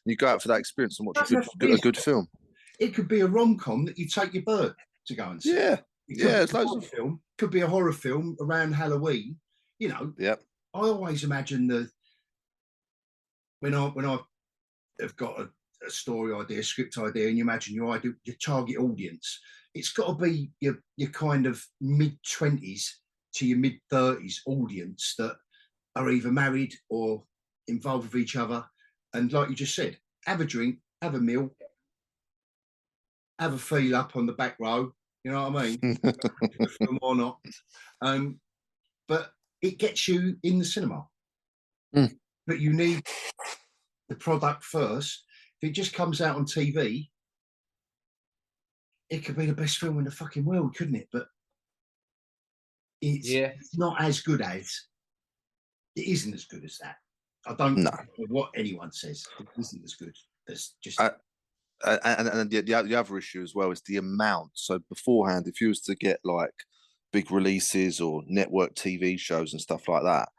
you go out for that experience and watch a good film. It could be a rom-com that you take your bird to go and see. It's loads of film. Could be a horror film around Halloween. I always imagine when I have got a story idea, a script idea, and you imagine your target audience. It's got to be your kind of mid-20s to your mid-30s audience that are either married or involved with each other. And like you just said, have a drink, have a meal, have a feel up on the back row. You know what I mean? Film or not. But it gets you in the cinema. But you need the product first. If it just comes out on TV, it could be the best film in the fucking world, couldn't it? But it's not as good as. It isn't as good as that. I don't know what anyone says. It isn't as good. That's just. And the other issue as well is the amount. So beforehand, if you was to get like big releases or network TV shows and stuff like that,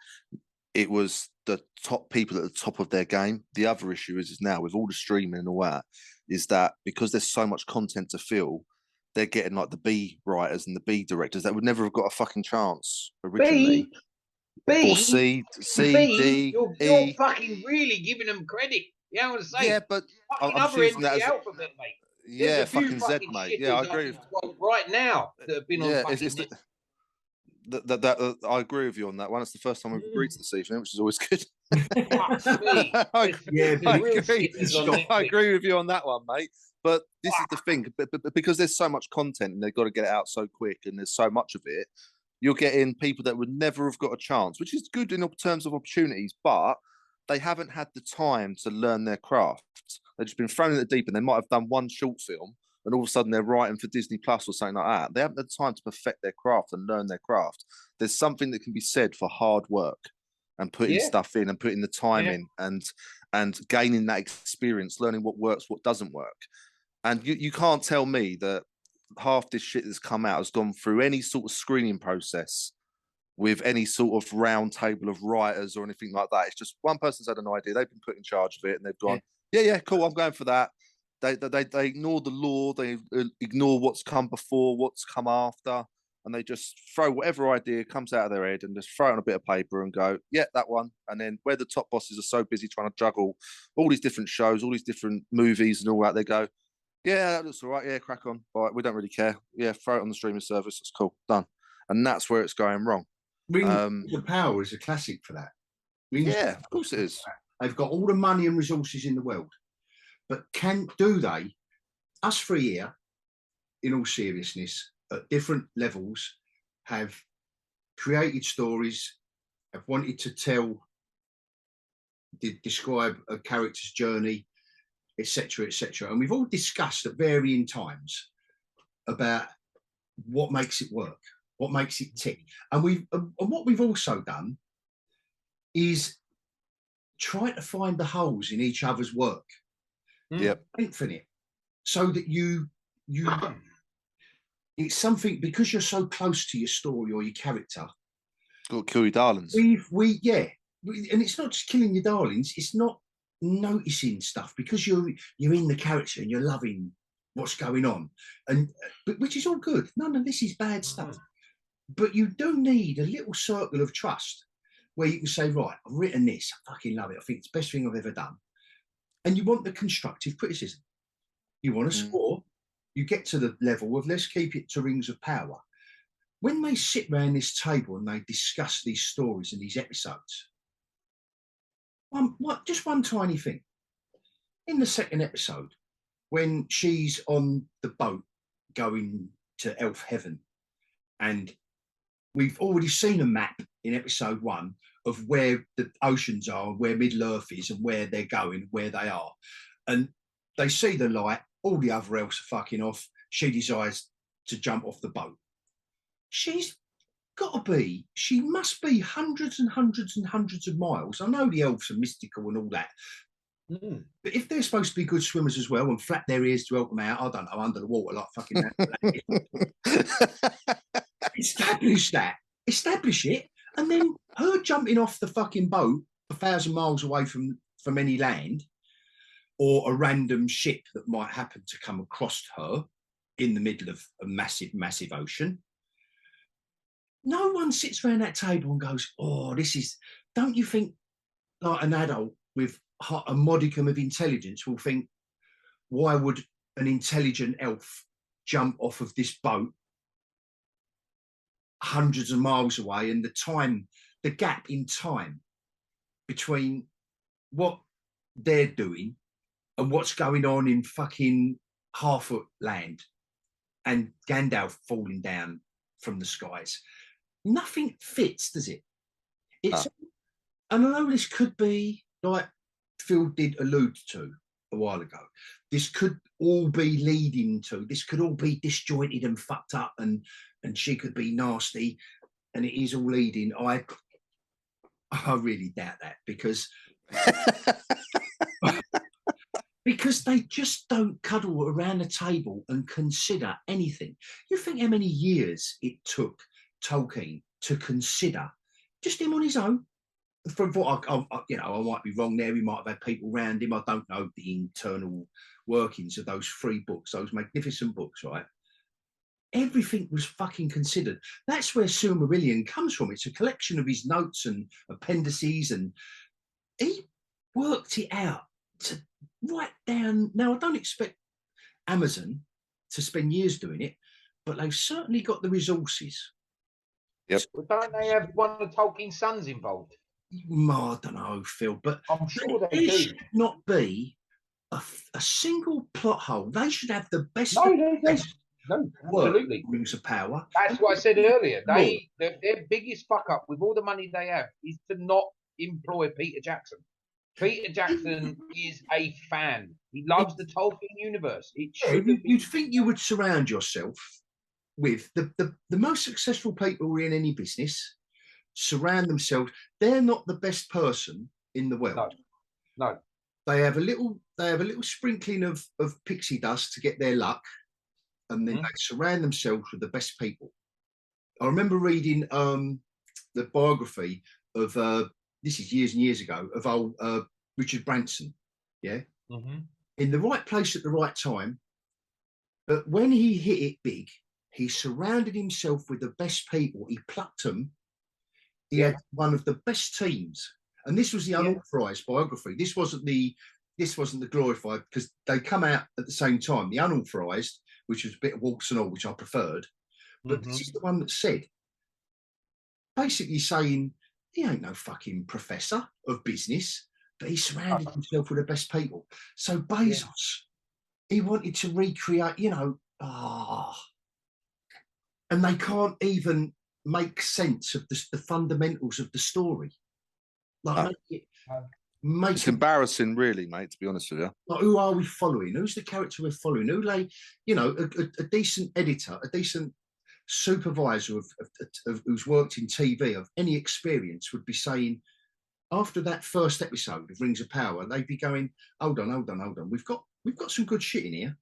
it was the top people at the top of their game. The other issue is now with all the streaming and all that, is that because there's so much content to fill, they're getting like the B writers and the B directors that would never have got a fucking chance originally. B or C, D, you're fucking really giving them credit. You know what I'm saying? Yeah, but I'm choosing that as alphabet, mate. Yeah, fucking Z, mate. Yeah, I agree. Right now that have been on fucking I agree with you on that one. It's the first time we've agreed to this evening, which is always good. I agree with you on that one, mate. But this is the thing, but because there's so much content and they've got to get it out so quick and there's so much of it, you're getting people that would never have got a chance, which is good in terms of opportunities, but they haven't had the time to learn their craft. They've just been thrown in the deep and they might have done one short film and all of a sudden they're writing for Disney Plus or something like that. They haven't had time to perfect their craft and learn their craft. There's something that can be said for hard work and putting stuff in and putting the time in. And and gaining that experience, learning what works, what doesn't work. And you can't tell me that half this shit that's come out has gone through any sort of screening process with any sort of round table of writers or anything like that. It's just one person's had an idea, they've been put in charge of it, and they've gone, yeah, cool, I'm going for that. They ignore the law, they ignore what's come before, what's come after, and they just throw whatever idea comes out of their head and just throw it on a bit of paper and go, yeah, that one. And then where the top bosses are so busy trying to juggle all these different shows, all these different movies and all that, they go, yeah, that looks all right. Yeah, crack on. All right, we don't really care. Yeah, throw it on the streaming service. It's cool. Done. And that's where it's going wrong. Rings of Power is a classic for that. Yeah, of course it is. They've got all the money and resources in the world. But do they, us three here, in all seriousness, at different levels, have created stories, have wanted to describe a character's journey, etc., etc. And we've all discussed at varying times about what makes it work, what makes it tick. And what we've also done is try to find the holes in each other's work. Yep. Infinite. So that you it's something, because you're so close to your story or your character. Got to kill your darlings. And it's not just killing your darlings, it's not noticing stuff, because you're in the character and you're loving what's going on, but which is all good. None of this is bad stuff. But you do need a little circle of trust where you can say, right, I've written this, I fucking love it, I think it's the best thing I've ever done. And you want the constructive criticism. You want to score, you get to the level of, let's keep it to Rings of Power. When they sit around this table and they discuss these stories and these episodes, just one tiny thing. In the second episode, when she's on the boat going to Elf Heaven, and we've already seen a map in episode 1 of where the oceans are, where Middle-earth is, and where they're going, where they are. And they see the light, all the other elves are fucking off. She decides to jump off the boat. She must be hundreds and hundreds and hundreds of miles. I know the elves are mystical and all that. But if they're supposed to be good swimmers as well and flap their ears to help them out, I don't know, under the water like fucking that. Establish it, and then her jumping off the fucking boat 1,000 miles away from any land, or a random ship that might happen to come across her in the middle of a massive, massive ocean. No one sits around that table and goes, oh, this is, don't you think, like an adult with a modicum of intelligence will think, why would an intelligent elf jump off of this boat hundreds of miles away, and the gap in time between what they're doing and what's going on in fucking Harfoot land and Gandalf falling down from the skies. Nothing fits, does it? And I know this could be, like Phil did allude to a while ago, this could all be leading to, this could all be disjointed and fucked up, and she could be nasty, and it is all leading. I really doubt that, because because they just don't cuddle around the table and consider anything. You think how many years it took Tolkien to consider, just him on his own? From what I might be wrong there. We might have had people around him. I don't know the internal workings of those 3 books, those magnificent books, right? Everything was fucking considered. That's where Silmarillion comes from. It's a collection of his notes and appendices, and he worked it out to write down. Now, I don't expect Amazon to spend years doing it, but they've certainly got the resources. Yep. Well, don't they have one of Tolkien's sons involved? I don't know, Phil, but I'm sure they do. Should not be a single plot hole. They should have the best. No, absolutely. Rings of Power. That's what I said earlier. Their biggest fuck up with all the money they have is to not employ Peter Jackson. Peter Jackson is a fan. He loves the Tolkien universe. You'd think you would surround yourself with the most successful people in any business. Surround themselves. They're not the best person in the world. No. they have a little sprinkling of pixie dust to get their luck, and then they surround themselves with the best people. I remember reading the biography of this is years and years ago, of old Richard Branson. Yeah. In the right place at the right time. But when he hit it big, he surrounded himself with the best people. He plucked them. He had one of the best teams. And this was the unauthorized biography. This wasn't the glorified, because they come out at the same time. The unauthorized, which was a bit of walks and all, which I preferred. But this is the one that said, basically saying, he ain't no fucking professor of business, but he surrounded himself with the best people. So Bezos, he wanted to recreate, and they can't even make sense of the fundamentals of the story. Like, it's embarrassing, really, mate, to be honest with you. Like, who are we following? Who's the character we're following? Who a decent editor, a decent supervisor of who's worked in TV of any experience would be saying, after that first episode of Rings of Power, they'd be going, hold on. We've got some good shit in here,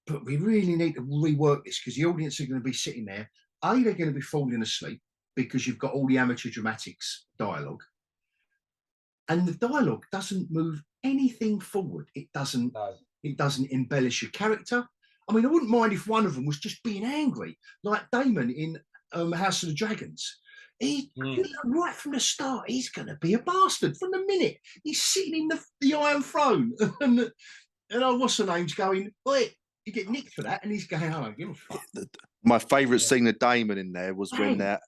but we really need to rework this, because the audience are going to be sitting there. They're going to be falling asleep because you've got all the amateur dramatics dialogue. And the dialogue doesn't move anything forward. It doesn't embellish your character. I mean, I wouldn't mind if one of them was just being angry, like Daemon in House of the Dragons. Right from the start, he's going to be a bastard from the minute he's sitting in the Iron Throne. and what's her name's going, wait, you get nicked for that, and he's going, oh, give a fuck. My favourite scene of Daemon in there was when they're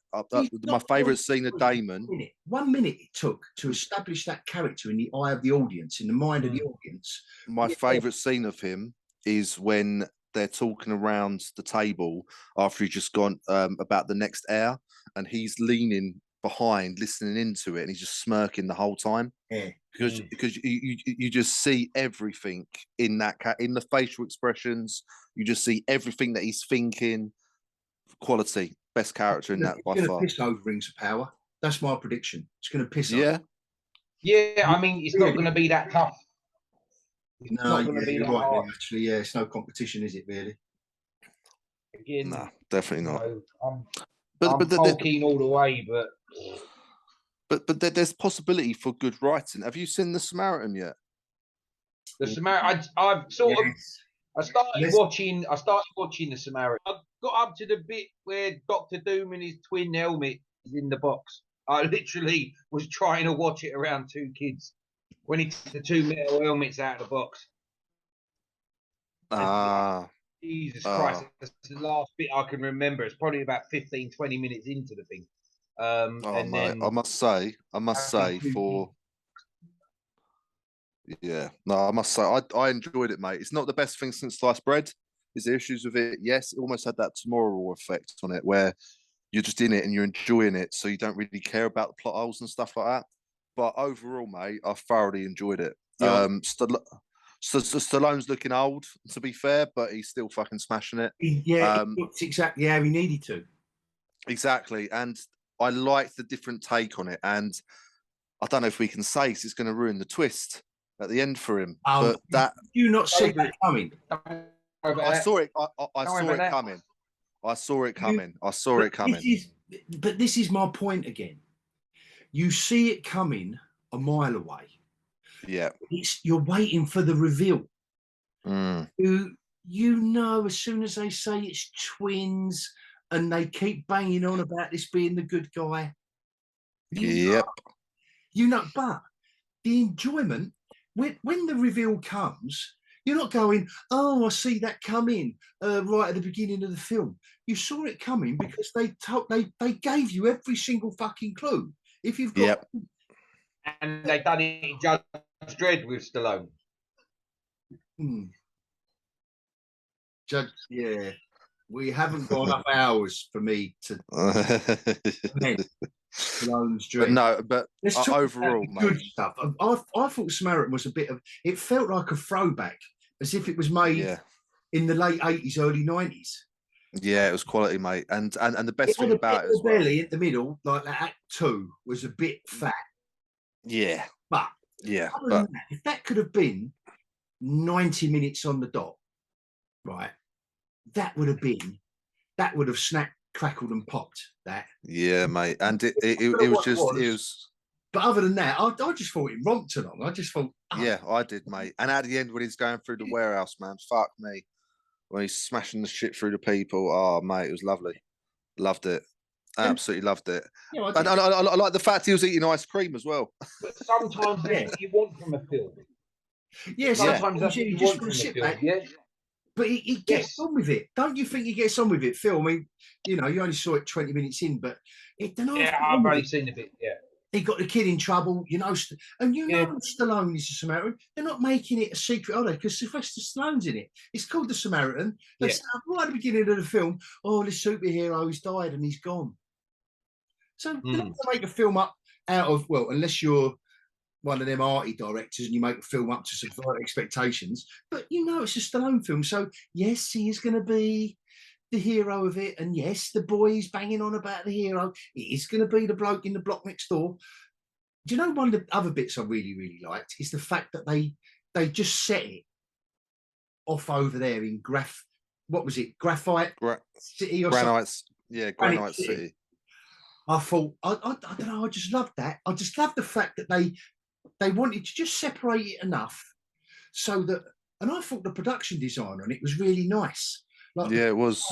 my favourite scene of Daemon. 1 minute it took to establish that character in the eye of the audience, in the mind of the audience. My favourite scene of him is when they're talking around the table after he's just gone about the next heir, and he's leaning behind, listening into it, and he's just smirking the whole time. Yeah. Because you just see everything in in the facial expressions. You just see everything that he's thinking. Quality, best character in that by far. Piss over Rings of Power. That's my prediction. It's going to piss over. Yeah. I mean, it's not going to be that tough. No, you're right. Actually, yeah, it's no competition, is it? Really? Again, no, definitely not. I'm Tolkien all the way, but there's possibility for good writing. Have you seen The Samaritan yet? The Samaritan, I've sort of. I started watching The Samaritan. I got up to the bit where Doctor Doom and his twin helmet is in the box. I literally was trying to watch it around two kids when he took the two metal helmets out of the box. Jesus Christ, that's the last bit I can remember. It's probably about 15, 20 minutes into the thing. Then I must say, I must say, I enjoyed it, mate. It's not the best thing since sliced bread. Is there issues with it? Yes, it almost had that Tomorrow effect on it, where you're just in it and you're enjoying it, so you don't really care about the plot holes and stuff like that. But overall, mate, I thoroughly enjoyed it. Yeah. Stallone's looking old, to be fair, but he's still fucking smashing it. Yeah, it's exactly how he needed to. Exactly, and I like the different take on it. And I don't know if we can say, because it's going to ruin the twist at the end for him. But that you not see that coming. I saw it. I saw it coming. I saw it coming. I saw it coming. But this is my point again. You see it coming a mile away. Yeah. You're waiting for the reveal. Mm. You know, as soon as they say it's twins and they keep banging on about this being the good guy. Yep. But the enjoyment, when the reveal comes, you're not going, oh, I see that coming right at the beginning of the film. You saw it coming because they gave you every single fucking clue. If you've got, and they done it in Judge Dredd with Stallone. Judge, we haven't got enough hours for me to. Stallone's Dredd. But overall, good stuff. I thought Samaritan was a bit of. It felt like a throwback, as if it was made in the late 80s, early 90s. Yeah, it was quality, mate. And the best thing about it as well, belly in the middle, like that Act 2 was a bit fat. Yeah, but Yeah, Other but than that, if that could have been 90 minutes on the dot, right, that would have snapped, crackled, and popped. That. yeah, mate, and it was What just it was. But other than that, I just thought it romped along. I just thought, Yeah, I did, mate. And at the end, when he's going through the warehouse, man, fuck me, when he's smashing the shit through the people, oh mate, it was lovely. Loved it. Absolutely loved it. you know, And I like the fact he was eating ice cream as well. But sometimes that's what you want from a film. yeah, Sometimes that's what you you just want want to from a sit film. back. Yeah. But he gets on with it. Don't you think he gets on with it, Phil? I mean, you know, you only saw it 20 minutes in, but it don't Yeah, I've only seen a bit. Yeah. He got the kid in trouble, you know, and you Yeah. know Stallone is a Samaritan. They're not making it a secret, are they? Because Sylvester Stallone's in it. It's called The Samaritan. They Yeah. say right at the beginning of the film, oh, this superhero's died and he's gone. So they're not going to make a film up out of, well, unless you're one of them arty directors and you make a film up to subvert expectations, but you know it's a Stallone film. So yes, he is going to be the hero of it, and yes, the boy's banging on about the hero. It is going to be the bloke in the block next door. Do you know one of the other bits I really, really liked is the fact that they just set it off over there in what was it, Graphite City or Granite, something? yeah, Granite City. I thought, I don't know, I just loved that. I just loved the fact that they wanted to just separate it enough so that, and I thought the production design on it was really nice. Like Yeah, it was.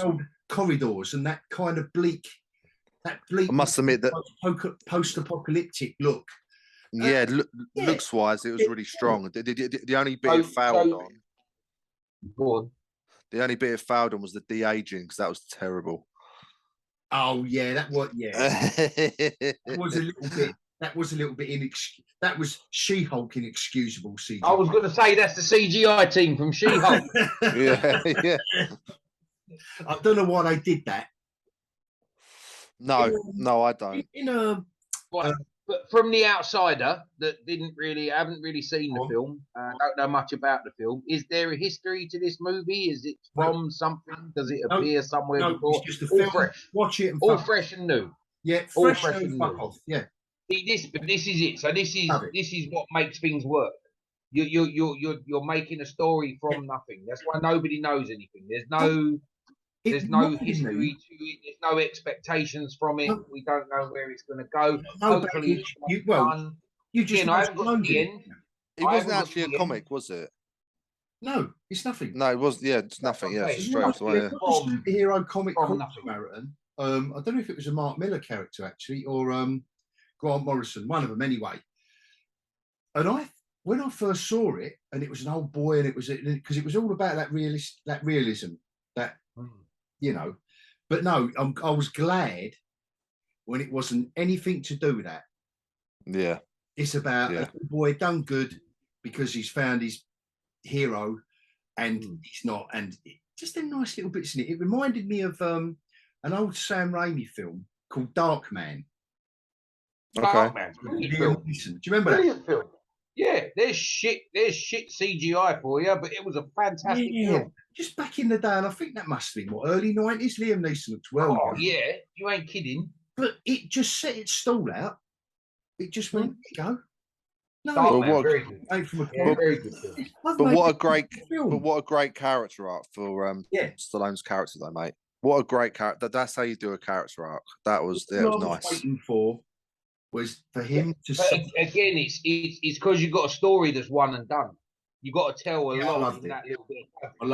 Corridors and that kind of bleak. I must admit that post-apocalyptic look. Yeah, looks-wise, it was really strong. The only bit it fouled on. Go on. The only bit it fouled on was the de-aging because that was terrible. Oh yeah, that was that was a little bit. That was a little bit inexcusable. That was She-Hulk inexcusable CGI. I was going to say that's the CGI team from She-Hulk. yeah. I don't know why they did that. No, I don't. But from the outsider that haven't really seen the film, don't know much about the film. Is there a history to this movie? Is it from something? Does it appear somewhere before? It's just a film. Fresh. Watch it and all fresh and new. Yeah, all fresh and fuck off. Yeah. This is it. So this is what makes things work. You're making a story from nothing. That's why nobody knows anything. There's no history to it. There's no expectations from it. We don't know where it's going to go. Hopefully, you just I haven't got the end. It wasn't actually a comic, was it? No, it's nothing. No, it was. Yeah, it's nothing. Yeah, it's straight away. A superhero comic called Samaritan. I don't know if it was a Mark Miller character actually, or Grant Morrison, one of them anyway. And when I first saw it, and it was an old boy, and it was because it was all about that realism, that you know. But no, I was glad when it wasn't anything to do with that. Yeah, it's about a boy done good because he's found his hero, and he's not, and just them nice little bits in it. It reminded me of an old Sam Raimi film called Dark Man. Dark Man. Do you remember that film? Yeah, there's shit CGI for you, but it was a fantastic film. Just back in the day, and I think that must have been early 90s. Liam Neeson looked well. Oh yeah, you ain't kidding. But it just set its stall out. It just went, go. No, very good. Very good film. But what a great character arc for Stallone's character, though, mate. What a great character. That's how you do a character arc. That was nice. Waiting for was for him to. But again, it's because you've got a story that's one and done. You got to tell a lot in that little bit.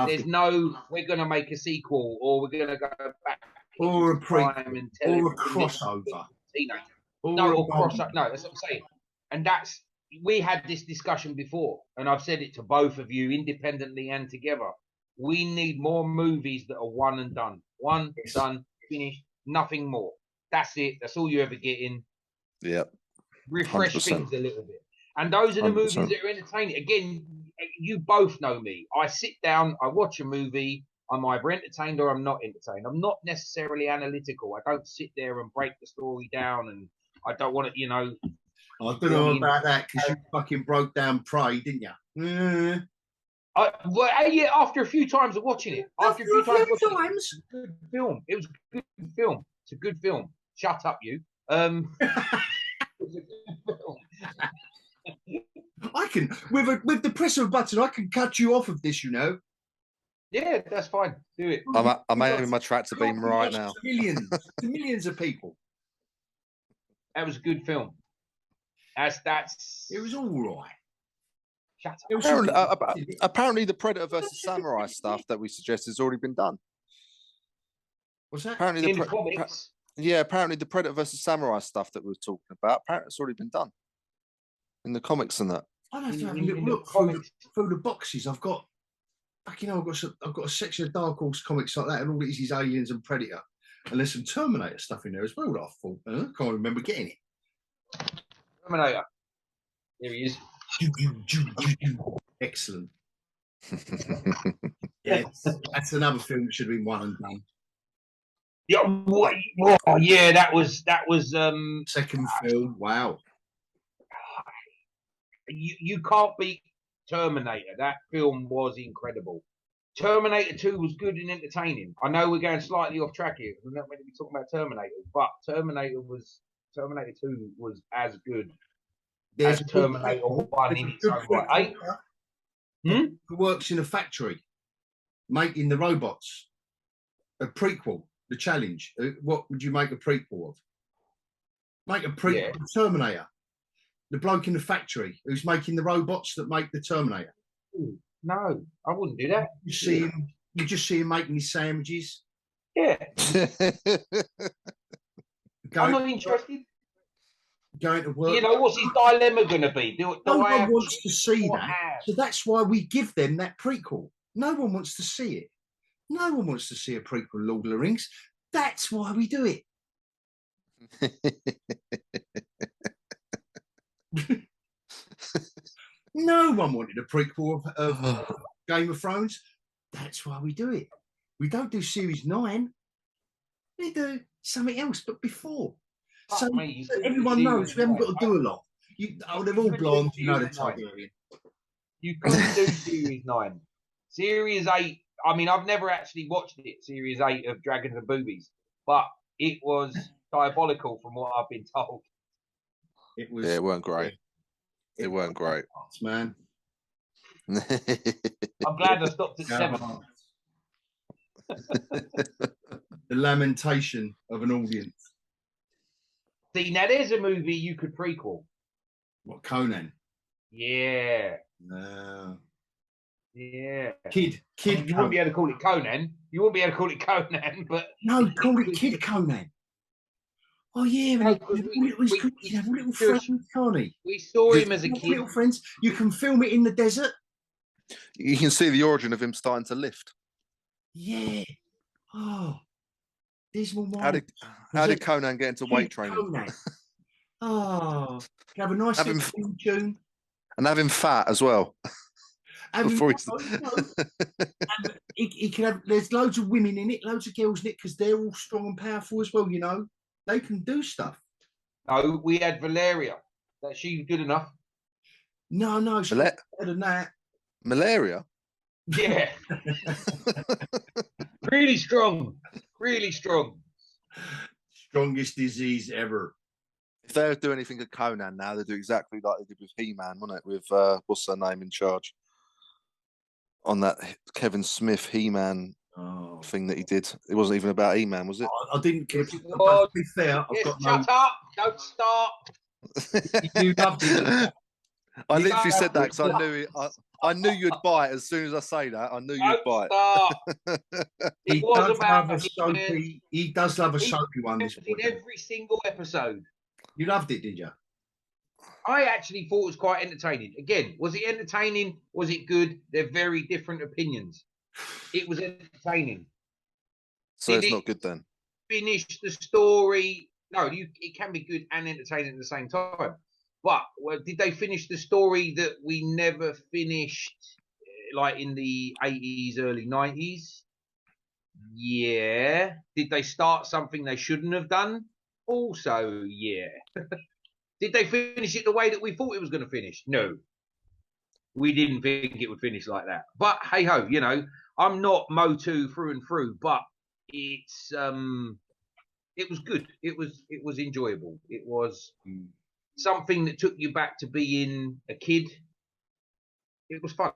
There's no, we're going to make a sequel, or we're going to go back, or a prequel, or a crossover. No, that's what I'm saying. And we had this discussion before, and I've said it to both of you independently and together. We need more movies that are one and done. One, done, finished, nothing more. That's it. That's all you ever get in. Yep. Refresh 100%. Things a little bit. And those are the 100%. Movies that are entertaining. Again, you both know me. I sit down, I watch a movie, I'm either entertained or I'm not entertained. I'm not necessarily analytical. I don't sit there and break the story down, and I don't want to, I don't know about that, because you fucking broke down Prey, didn't you? Yeah, after a few times of watching it. After a few times. It was a good film. It was a good film. It's a good film. Shut up, you. It was a good film. I can, with the press of a button, I can cut you off of this, you know. Yeah, that's fine. Do it. I'm aiming my tractor beam right now. To millions of people. That was a good film. That's. It was all right. Shut up. Apparently, the Predator versus Samurai stuff that we suggested has already been done. What's that? Apparently, in the comics. Yeah, apparently the Predator versus Samurai stuff that we were talking about, apparently it's already been done in the comics and that. I'd have to have a little look through the boxes. I've got, you know, I've got a section of Dark Horse comics like that, and all it is Aliens and Predator, and there's some Terminator stuff in there as well. That I thought, I can't remember getting it. Terminator. Here he is. Excellent. Yeah, that's another film that should have been one and done. Yeah, oh, yeah, that was Second film. Wow. You can't beat Terminator. That film was incredible. Terminator 2 was good and entertaining. I know we're going slightly off track here. We're not meant to be talking about Terminator, but Terminator 2 was as good as Terminator 1 in its own right. Who works in a factory making the robots? A prequel, The Challenge. What would you make a prequel of? Make a prequel of Terminator. The bloke in the factory who's making the robots that make the Terminator. No, I wouldn't do that. You just see him making his sandwiches. Yeah. I'm not interested. Going to work. You know, what's his dilemma going to be? No one wants to see that. So that's why we give them that prequel. No one wants to see it. No one wants to see a prequel of Lord of the Rings. That's why we do it. No one wanted a prequel of Game of Thrones. That's why we do it. We don't do series 9. We do something else, but before. So everyone knows we haven't got to do a lot. They're all blonde, you know the Targaryen. You couldn't do series 9. Series 8, I mean, I've never actually watched it, series 8 of Dragons and Boobies, but it was diabolical from what I've been told. It was. Yeah, it weren't great. It weren't great. Man. I'm glad I stopped at 7. The lamentation of an audience. See, now there's a movie you could prequel. What, Conan? Yeah. No. Yeah. Kid. I mean, you wouldn't be able to call it Conan. You wouldn't be able to call it Conan, but no, call it Kid Conan. Oh yeah, man. Little friends, can't he? We saw him as a kid. Little friends. You can film it in the desert. You can see the origin of him starting to lift. Yeah. Oh. Dismal. How did Conan get into weight training? Conan. Oh. Have a nice tune. And have him fat as well. He can have. There's loads of women in it, loads of girls in it, because they're all strong and powerful as well. You know, they can do stuff. No, we had Valeria. That she's good enough. No, she's better than that. Malaria. Yeah. Really strong. Really strong. Strongest disease ever. If they do anything to Conan now, they do exactly like they did with He-Man, wouldn't it? With what's her name in charge on that Kevin Smith He-Man thing that he did. It wasn't even about He-Man, was it? I didn't get it. To be fair, I've got shut up! Don't start. You loved it. I literally said that because I knew it. I knew you'd buy it as soon as I say that. I knew you'd buy it. It was about a soapy. He does love a soapy one. This in every single episode. You loved it, did you? I actually thought it was quite entertaining. Again, was it entertaining? Was it good? They're very different opinions. It was entertaining. So it's not good then. Finish the story. No, it can be good and entertaining at the same time. But did they finish the story that we never finished, like in the 80s, early 90s? Yeah. Did they start something they shouldn't have done? Also, yeah. Did they finish it the way that we thought it was going to finish? No. We didn't think it would finish like that. But hey ho, you know, I'm not Motu through and through, but it's it was good. It was enjoyable. It was something that took you back to being a kid It was fun.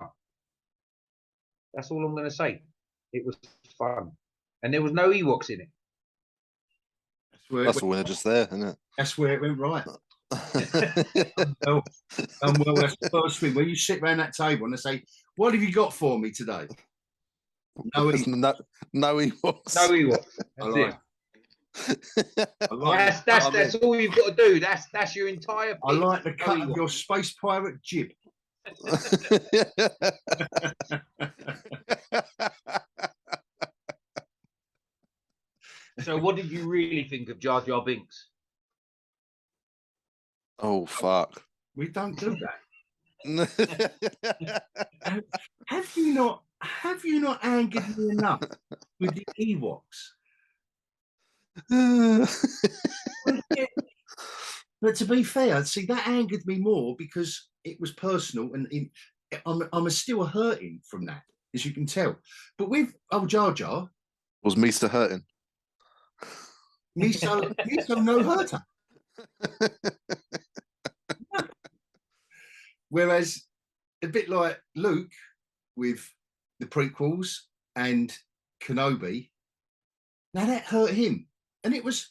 That's all I'm going to say. It was fun, and there was no Ewoks in it. That's a winner just there, isn't it? That's where it went right. well, that's the first thing. When you sit around that table and they say, "What have you got for me today?" No Ewoks. No Ewoks. No Ewoks. That's it. That's all you've got to do. That's your entire pitch. I like the cut of your space pirate jib. So what did you really think of Jar Jar Binks? Oh fuck. We don't do that. Have you not angered me enough with the Ewoks? But to be fair, see, that angered me more because it was personal, and I'm still hurting from that, as you can tell. But with Jar Jar, was Misa hurting? Misa no hurter. Whereas a bit like Luke with the prequels and Kenobi, now that hurt him, and it was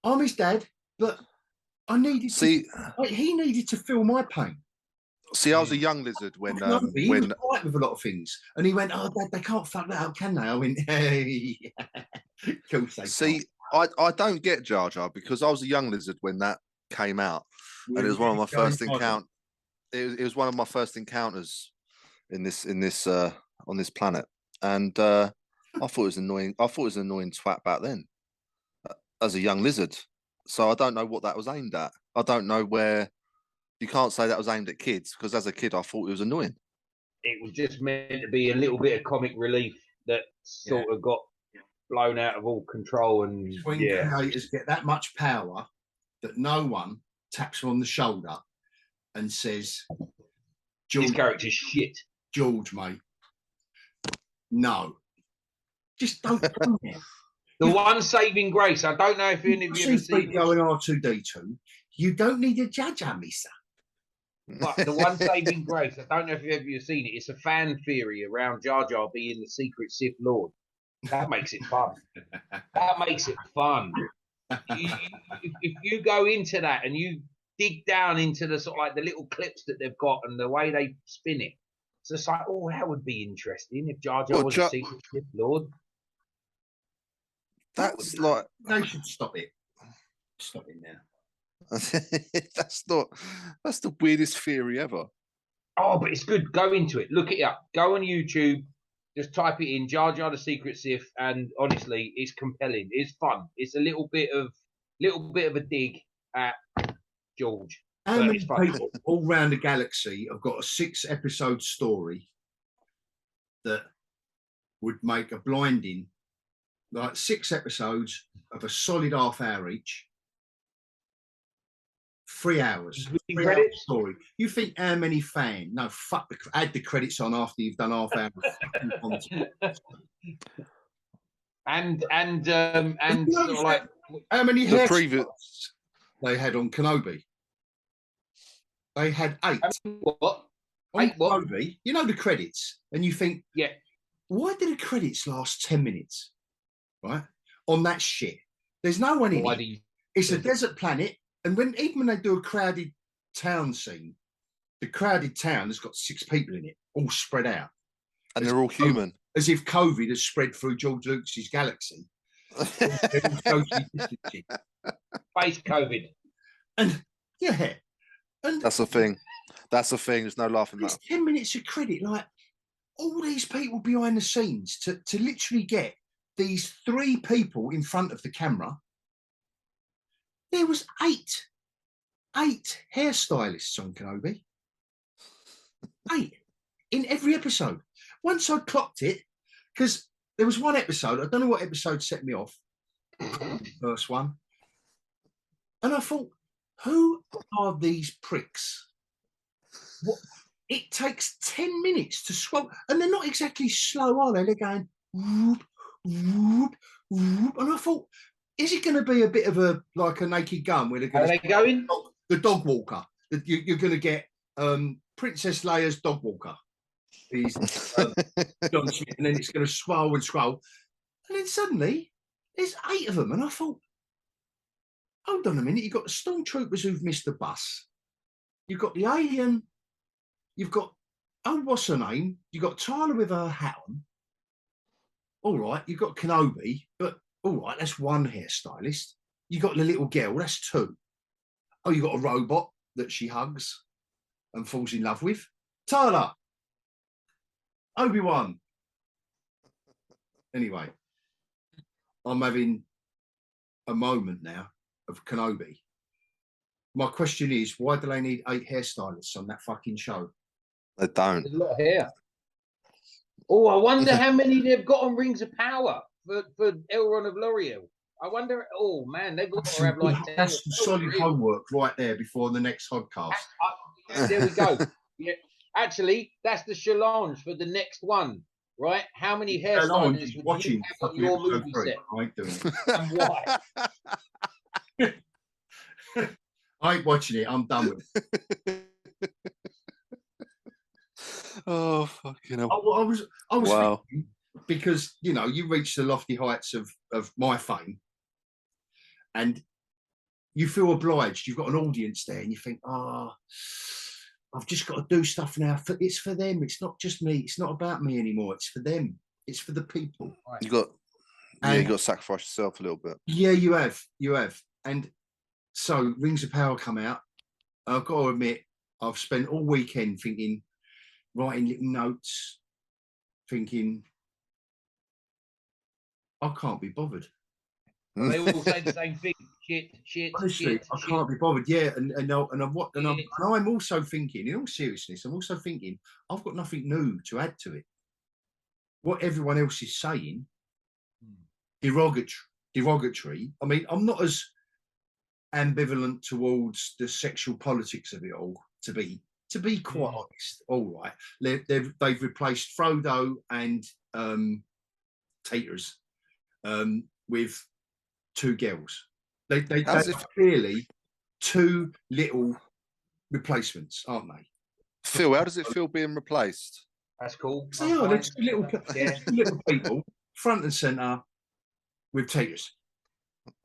I'm his dad, but I needed he needed to feel my pain. See, I was a young lizard when he was right with a lot of things, and he went, "Oh, Dad, they can't fuck that up, can they?" I went, "Hey, cool." See, I don't get Jar Jar because I was a young lizard when that came out, and it was one of my first encounters. It was one of my first encounters in this on this planet, and I thought it was annoying. I thought it was an annoying twat back then, as a young lizard. So I don't know what that was aimed at. I don't know where. You can't say that was aimed at kids because as a kid I thought it was annoying. It was just meant to be a little bit of comic relief that sort of got blown out of all control. And when creators get that much power that no one taps them on the shoulder and says, "This character's shit, George, mate." No, just don't go there. The one saving grace. I don't know if any of you ever seen going R2D2. You don't need a judge, Misa. But the one saving grace, I don't know if you've ever seen it. It's a fan theory around Jar Jar being the secret Sith Lord. That makes it fun. That makes it fun. If you go into that and you dig down into the sort of like the little clips that they've got and the way they spin it, it's just like, oh, that would be interesting if Jar Jar was a secret Sith Lord. That's like they should stop it. Stop it now. That's the weirdest theory ever. Oh, but it's good. Go into it. Look it up. Go on YouTube. Just type it in, Jar Jar the Secret Sith, and honestly, it's compelling. It's fun. It's a little bit of a dig at George. How many people all around the galaxy have got a 6-episode story that would make a blinding, like 6 episodes of a solid half hour each? 3 hours. 3 hour story. You think how many fans? No, fuck. Add the credits on after you've done half hour. and sort of like how many haircuts they had on Kenobi? They had 8. What? On 8 what? Kenobi, you know the credits, and you think, why did the credits last 10 minutes? Right on that shit. There's no one in it. It's a desert planet. And even when they do a crowded town scene, the crowded town has got 6 people in it, all spread out. And they're all human. As if COVID has spread through George Lucas's galaxy. Space COVID. And and that's the thing. That's the thing. There's no laughing matter. 10 minutes of credit, like all these people behind the scenes to literally get these 3 people in front of the camera. There was 8 hairstylists on Kenobi. 8 in every episode. Once I clocked it, because there was one episode, I don't know what episode set me off, first one, and I thought, who are these pricks? What? It takes 10 minutes to scroll, and they're not exactly slow, are they? They're going whoop, whoop, whoop, and I thought, is it going to be a bit of a like a Naked Gun where they're going to the dog walker? That you're going to get Princess Leia's dog walker. He's John Smith, and then it's going to scroll and scroll, and then suddenly there's 8 of them, and I thought, hold on a minute, you've got the stormtroopers who've missed the bus, you've got the alien, you've got, oh, what's her name? You've got Tyler with her hat on. All right, you've got Kenobi, but all right, that's one hairstylist. You got the little girl, that's 2. Oh, you got a robot that she hugs and falls in love with. Tyler, Obi Wan. Anyway, I'm having a moment now of Kenobi. My question is, why do they need 8 hairstylists on that fucking show? They don't. There's a lot of hair. Oh, I wonder how many they've got on Rings of Power for Elrond of L'Oreal. I wonder. Oh man, they've got to have like. That's solid homework right there before the next HogCAST. There we go. Yeah, actually, that's the challenge for the next one, right? How many hairstylists would watching you have on your movie set? I ain't doing it. And why? I ain't watching it. I'm done with it. Oh fucking hell! I was wow. thinking, because you know you reach the lofty heights of my fame, and you feel obliged. You've got an audience there, and you think, I've just got to do stuff now. It's for them. It's not just me. It's not about me anymore. It's for them. It's for the people. You got to sacrifice yourself a little bit. Yeah, you have. And so Rings of Power come out. I've got to admit, I've spent all weekend thinking, writing little notes, thinking, I can't be bothered. They all say the same thing. Shit. Honestly, I can't be bothered. Yeah, and I'm also thinking, in all seriousness, I've got nothing new to add to it. What everyone else is saying, derogatory. I mean, I'm not as ambivalent towards the sexual politics of it all, to be quite honest. All right, they've replaced Frodo and Tayters with 2 girls. They are clearly 2 little replacements, aren't they? Phil, how does it feel being replaced? That's cool. So they're 2 little people, front and centre, with Tayters.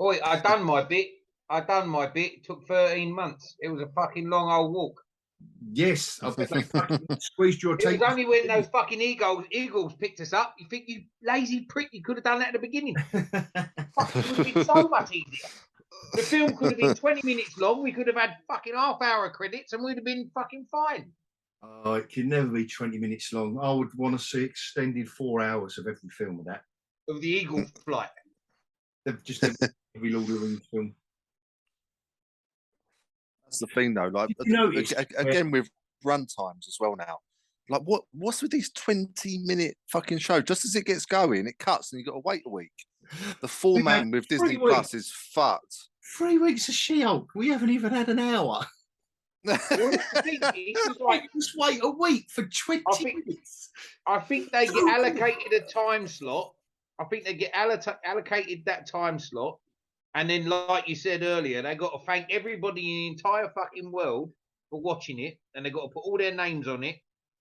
Oi, I done my bit. It took 13 months. It was a fucking long old walk. Yes, I bet they fucking squeezed your tape. It was only when those fucking eagles picked us up. You think, you lazy prick, you could have done that at the beginning. Fuck, it would have been so much easier. The film could have been 20 minutes long. We could have had fucking half-hour credits and we'd have been fucking fine. Oh, it can never be 20 minutes long. I would want to see extended 4 hours of every film of that. Of the Eagle flight. They've just every Lord of the Rings film. That's the thing, though. Like again, with run times as well now. Like, what's with these 20-minute fucking shows? Just as it gets going, it cuts and you got to wait a week. The format with Disney Plus is fucked. 3 weeks of She-Hulk. We haven't even had an hour. Just wait a week for 20 minutes. I think they get allocated a time slot. I think they get allocated that time slot. And then, like you said earlier, they got to thank everybody in the entire fucking world for watching it. And they got to put all their names on it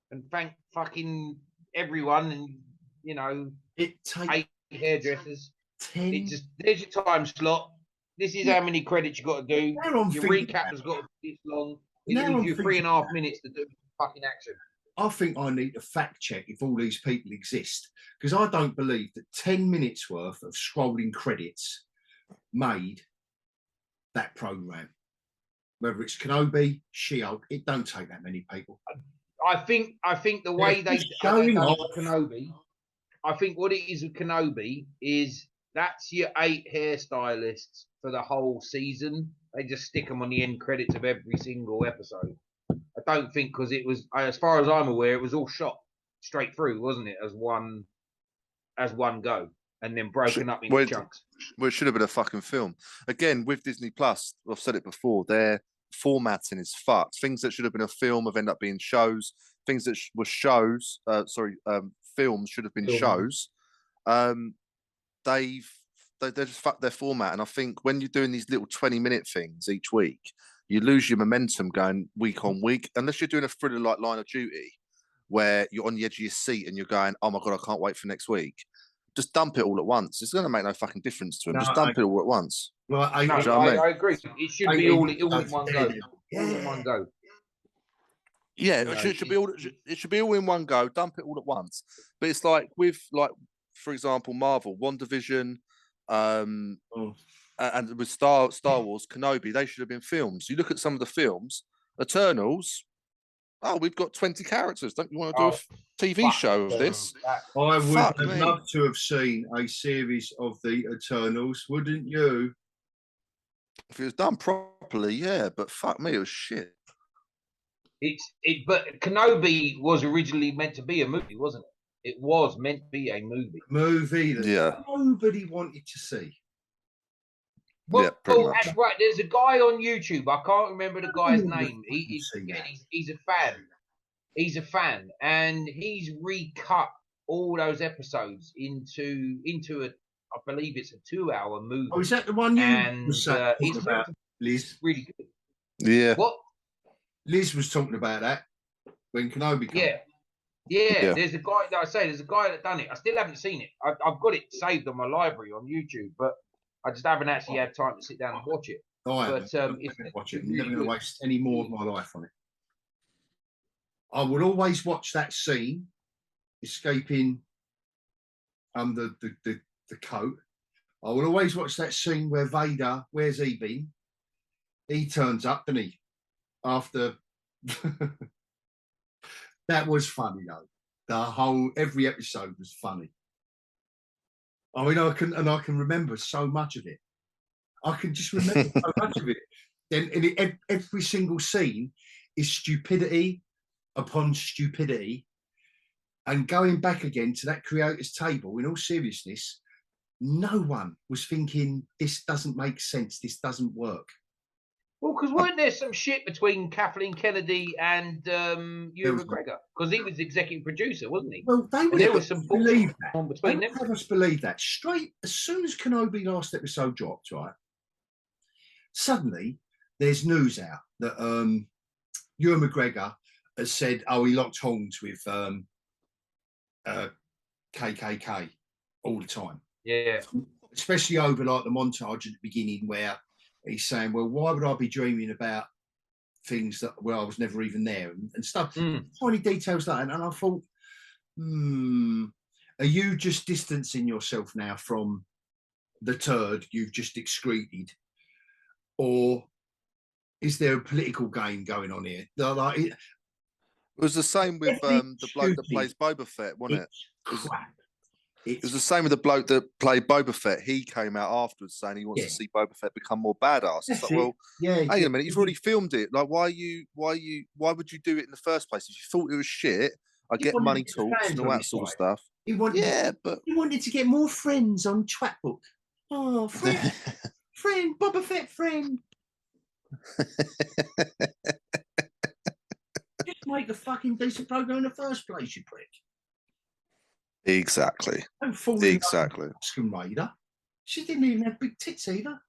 and thank fucking everyone. And, you know, it takes 8 hairdressers. 10. There's your time slot. This is how many credits you got to do. Your recap has got to be this long. It gives you 3.5 minutes to do fucking action. I think I need to fact check if all these people exist, because I don't believe that 10 minutes worth of scrolling credits made that program. Whether it's Kenobi, She-Hulk, it don't take that many people. I think the way they done Kenobi, I think what it is with Kenobi is that's your 8 hairstylists for the whole season. They just stick them on the end credits of every single episode. I don't think, because it was, as far as I'm aware, it was all shot straight through, wasn't it? As one go, and then broken up into chunks. Well, it should have been a fucking film. Again, with Disney Plus, I've said it before, their formatting is fucked. Things that should have been a film have ended up being shows. Things that were shows, films should have been shows. They just fucked their format. And I think when you're doing these little 20-minute things each week, you lose your momentum going week on week, unless you're doing a thriller like Line of Duty, where you're on the edge of your seat and you're going, oh my God, I can't wait for next week. Just dump it all at once. It's going to make no fucking difference to him. Just dump it all at once. Well, I agree. It should be all in one go. Yeah. All in one go. Yeah, it should be all. It should be all in one go. Dump it all at once. But it's like with, like, for example, Marvel, WandaVision, and with Star Wars, Kenobi, they should have been films. You look at some of the films, Eternals. Oh, we've got 20 characters. Don't you want to do a TV show of this? I would have loved to have seen a series of the Eternals, wouldn't you? If it was done properly, yeah. But fuck me, it was shit. But Kenobi was originally meant to be a movie, wasn't it? It was meant to be a movie. That nobody wanted to see. Well, that's right. There's a guy on YouTube. I can't remember the guy's name. He's a fan. He's a fan, and he's recut all those episodes into I believe it's a 2-hour movie. Oh, is that the one you was talking about, Liz? Really good. Yeah. What? Liz was talking about that when Kenobi came. Yeah. There's a guy. Like I say, there's a guy that done it. I still haven't seen it. I've got it saved on my library on YouTube, but I just haven't actually had time to sit down and watch it. Watch it. I'm never going to waste any more of my life on it. I would always watch that scene, escaping under the coat. I would always watch that scene where Vader, where's he been? He turns up, doesn't he? After that was funny though. Every episode was funny. I mean, I can remember so much of it. I can just remember so much of it. Then every single scene is stupidity upon stupidity, and going back again to that creators' table. In all seriousness, no one was thinking this doesn't make sense. This doesn't work. Well, because weren't there some shit between Kathleen Kennedy and Ewan McGregor? Because he was executive producer, wasn't he? Well, there was some believe that. On between them. Have us believe that. Straight as soon as Kenobi last episode dropped, right? Suddenly, there's news out that Ewan McGregor has said, "Oh, he locked horns with KKK all the time." Yeah. Especially over like the montage at the beginning where he's saying, well, why would I be dreaming about things that I was never even there and stuff, tiny details like that. And I thought, are you just distancing yourself now from the turd you've just excreted? Or is there a political game going on here? It was the same with the bloke that plays Boba Fett, wasn't it? It was the same with the bloke that played Boba Fett. He came out afterwards saying he wants to see Boba Fett become more badass. It's like, well, hang on a minute, you've already filmed it. Like, why would you do it in the first place? If you thought it was shit, I get money talks and all that sort of stuff. He wanted to get more friends on Twatbook. Oh, friend, Boba Fett friend. Just make a fucking decent program in the first place, you prick. Exactly. Don't fall in love with Oscar Raider. She didn't even have big tits either.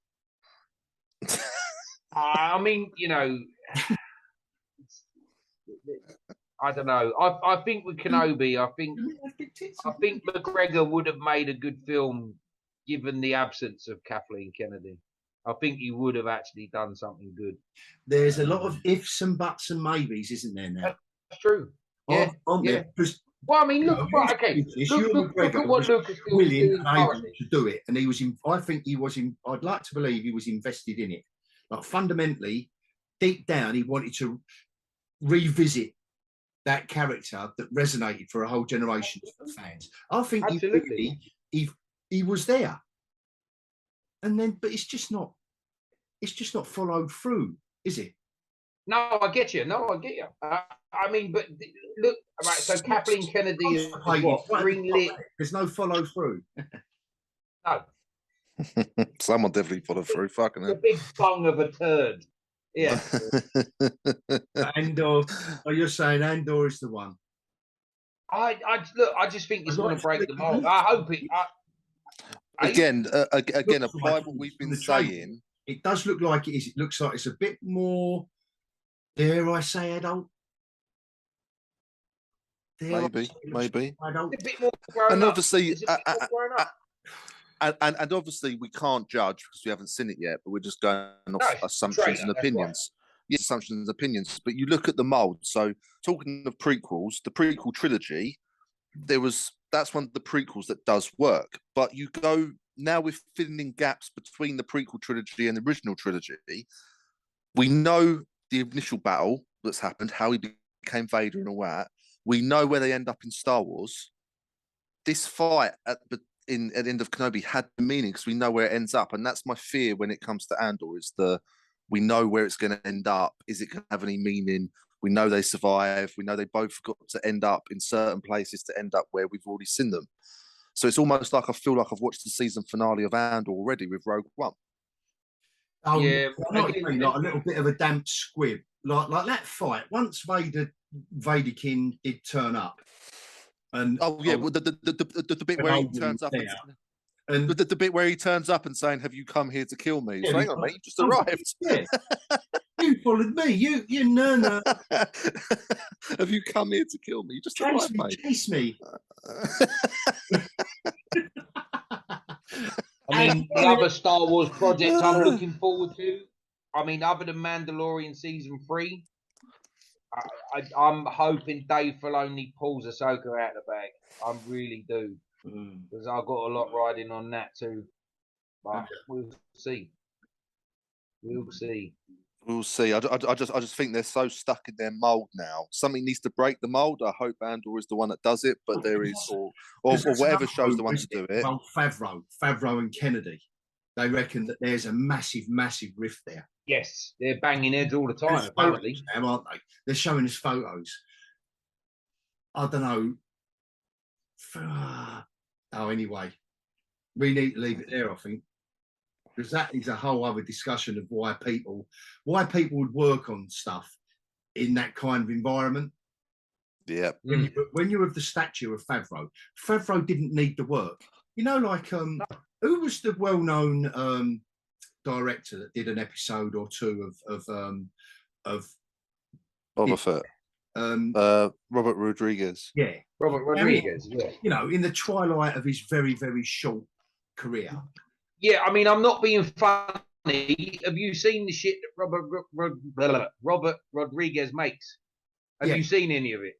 I mean, I don't know. I think with Kenobi, I think McGregor would have made a good film given the absence of Kathleen Kennedy. I think he would have actually done something good. There's a lot of ifs and buts and maybes, isn't there now? That's true. Yeah. Well, I mean, look at what Lucas was willing and able to do it, and he was. I think he was. I'd like to believe he was invested in it. Like fundamentally, deep down, he wanted to revisit that character that resonated for a whole generation of fans. I think he was there, and then, but it's just not followed through, is it? No, I get you. I mean, but look, right. So Kathleen Kennedy is what? Greenlit. There's no follow through. No. Someone definitely followed through. Fucking a big bung of a turd. Yeah. Andor. Oh, you're saying Andor is the one? I just think it's going to break the mold. I hope it. Again, apply what we've been saying It does look like it is. It looks like it's a bit more, dare I say, adult. Maybe. Adult. A bit more grown and up. obviously, and obviously, we can't judge because we haven't seen it yet. But we're just going off assumptions and opinions. Yes, assumptions and opinions. But you look at the mold. So, talking of prequels, the prequel trilogy, that's one of the prequels that does work. But you go now, we're filling in gaps between the prequel trilogy and the original trilogy. We know the initial battle that's happened, how he became Vader and all that. We know where they end up in Star Wars. This fight at the end of Kenobi had the meaning because we know where it ends up, and that's my fear when it comes to Andor. Is we know where it's going to end up. Is it going to have any meaning? We know they survive. We know they both got to end up in certain places to end up where we've already seen them. So it's almost like I feel like I've watched the season finale of Andor already with Rogue One. Oh yeah, like a little bit of a damp squib, like that fight. Once Vader King did turn up, and the bit where he turns up, and the bit where he turns up and saying, "Have you come here to kill me?" Hang on, mate, you just arrived. Yeah. You followed me. You no. Have you come here to kill me? You just arrived, mate. Chase me. I mean, the other Star Wars projects I'm looking forward to. I mean, other than Mandalorian season 3, I'm hoping Dave Filoni pulls Ahsoka out of the bag. I really do, because I've got a lot riding on that too. But we'll see. We'll see. We'll see. I just think they're so stuck in their mold now. Something needs to break the mold. I hope Andor is the one that does it, but there is, or whatever show's the one to do it. Well, Favreau and Kennedy, they reckon that there's a massive rift there. Yes, they're banging heads all the time, apparently. Now, aren't they? They're showing us photos. I don't know. Oh, anyway, we need to leave it there, I think. Because that is a whole other discussion of why people would work on stuff in that kind of environment. Yeah. When you have the statue of Favreau didn't need the work. You know, like who was the well-known director that did an episode or two of Boba Fett? Robert Rodriguez. Yeah, Robert Rodriguez. Yeah. You know, in the twilight of his very, very short career. Yeah, I mean, I'm not being funny. Have you seen the shit that Robert Rodriguez makes? Have you seen any of it?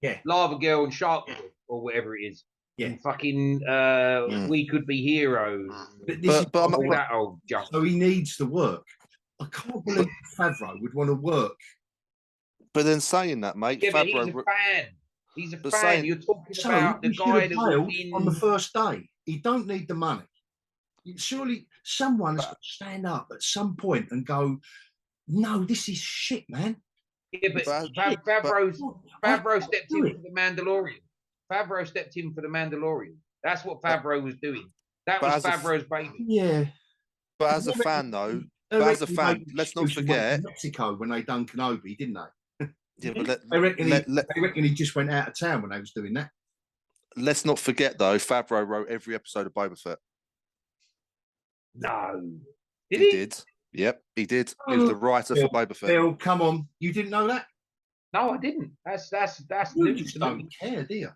Yeah. Lava Girl and Shark Boy, or whatever it is. Yeah. And fucking We Could Be Heroes. But all that old junk. So he needs the work. I can't believe Favreau would want to work. But then saying that, mate, Favreau, he's a fan. He's a fan. You're talking about the guy that was on the first day. He don't need the money. Surely someone's got to stand up at some point and go, no, this is shit, man. Yeah, but Favreau stepped in for the Mandalorian. Favreau stepped in for the Mandalorian. That's what Favreau was doing. That was Favreau's baby. Yeah. But as a fan, though, let's not forget Mexico when they done Kenobi, didn't they? Yeah, but they reckon he just went out of town when they was doing that. Let's not forget, though, Favreau wrote every episode of Boba Fett. No. He did. Yep, he did. He was the writer for Boba Fett. Bill, come on. You didn't know that? No, I didn't. That's you just don't care, do you?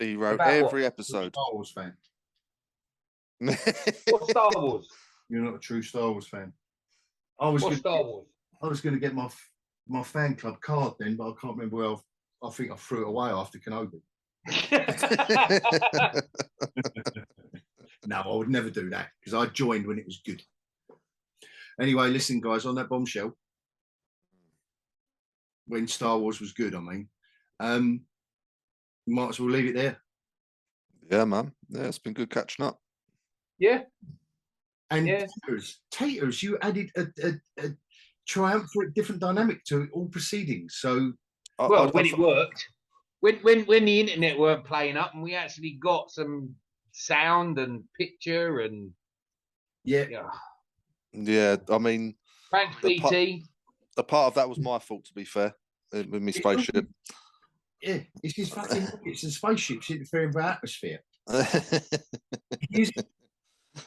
He wrote every episode. Star Wars fan. What Star Wars? You're not a true Star Wars fan. Star Wars? I was going to get my fan club card then, but I can't remember where I think I threw it away after Kenobi. No, I would never do that because I joined when it was good. Anyway, listen, guys, on that bombshell, when Star Wars was good, I mean, might as well leave it there. Yeah, man. Yeah, it's been good catching up. Yeah. And Taters, you added a triumphant different dynamic to all proceedings. So, when it worked, when the internet weren't playing up, and we actually got some sound and picture and yeah. I mean, thanks, BT. The part of that was my fault, to be fair, with my spaceship. Yeah, it's his fucking rockets and spaceships interfering with our atmosphere.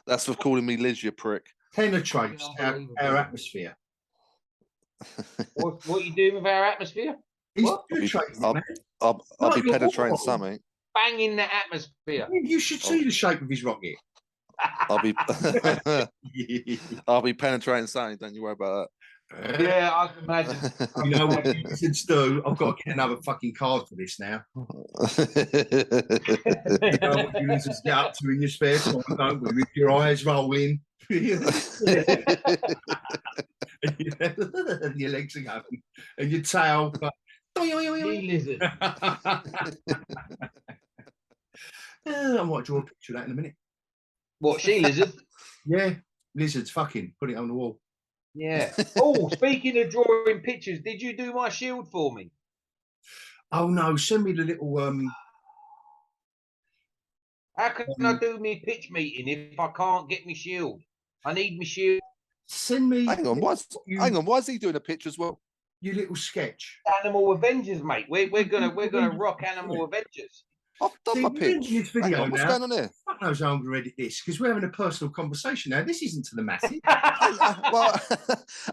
That's for calling me Liz, you prick. penetrates our Unbelievable. atmosphere. What are you doing with our atmosphere? He's What? penetrating it, man. I'll Like be your penetrating water bottle. something. Banging the atmosphere. You should see the shape of his rocket. I'll be I'll be penetrating something. Don't you worry about Yeah, I can imagine. You know what you lizards do? I've got to get another fucking card for this now. that. You know what you lizards get up to in your spare time, don't we? With your eyes rolling. And your legs are going. And your tail. Sea lizard. I might draw a picture of that in a minute. What, she lizard? Yeah, lizards, fucking put it on the wall. Yeah. Oh, speaking of drawing pictures, did you do my shield for me? Oh no, send me the little How can I do me pitch meeting if I can't get me shield? I need me shield. send me Hang on, why is he doing a pitch as well? your little sketch. Animal Avengers, mate. We're gonna rock Animal Avengers. I've done See, my we're in pitch. this Hang video on, what's now. going on here? Fuck knows how I'm gonna edit this because we're having a personal conversation now. This isn't to the masses. Well,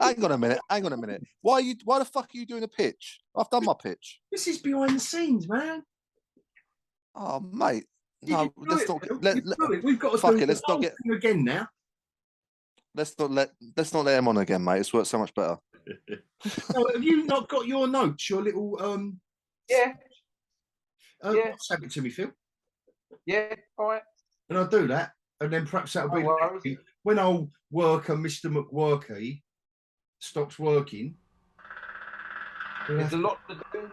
hang on a minute. Why the fuck are you doing a pitch? I've done my pitch. This is behind the scenes, man. Oh, mate. You No, can do let's it, not. Phil. Let, You can do it. We've got to fuck do it, let's the not whole get- thing again now. let's not let him on again, mate. It's worked so much better. Oh, have you not got your notes? Your little Yeah, yeah. WhatsApp it to me, Phil. yeah. All right. And I'll do that. And then perhaps that'll be No worries. when old worker, Mr. McWorky, stops working. There's a lot to do.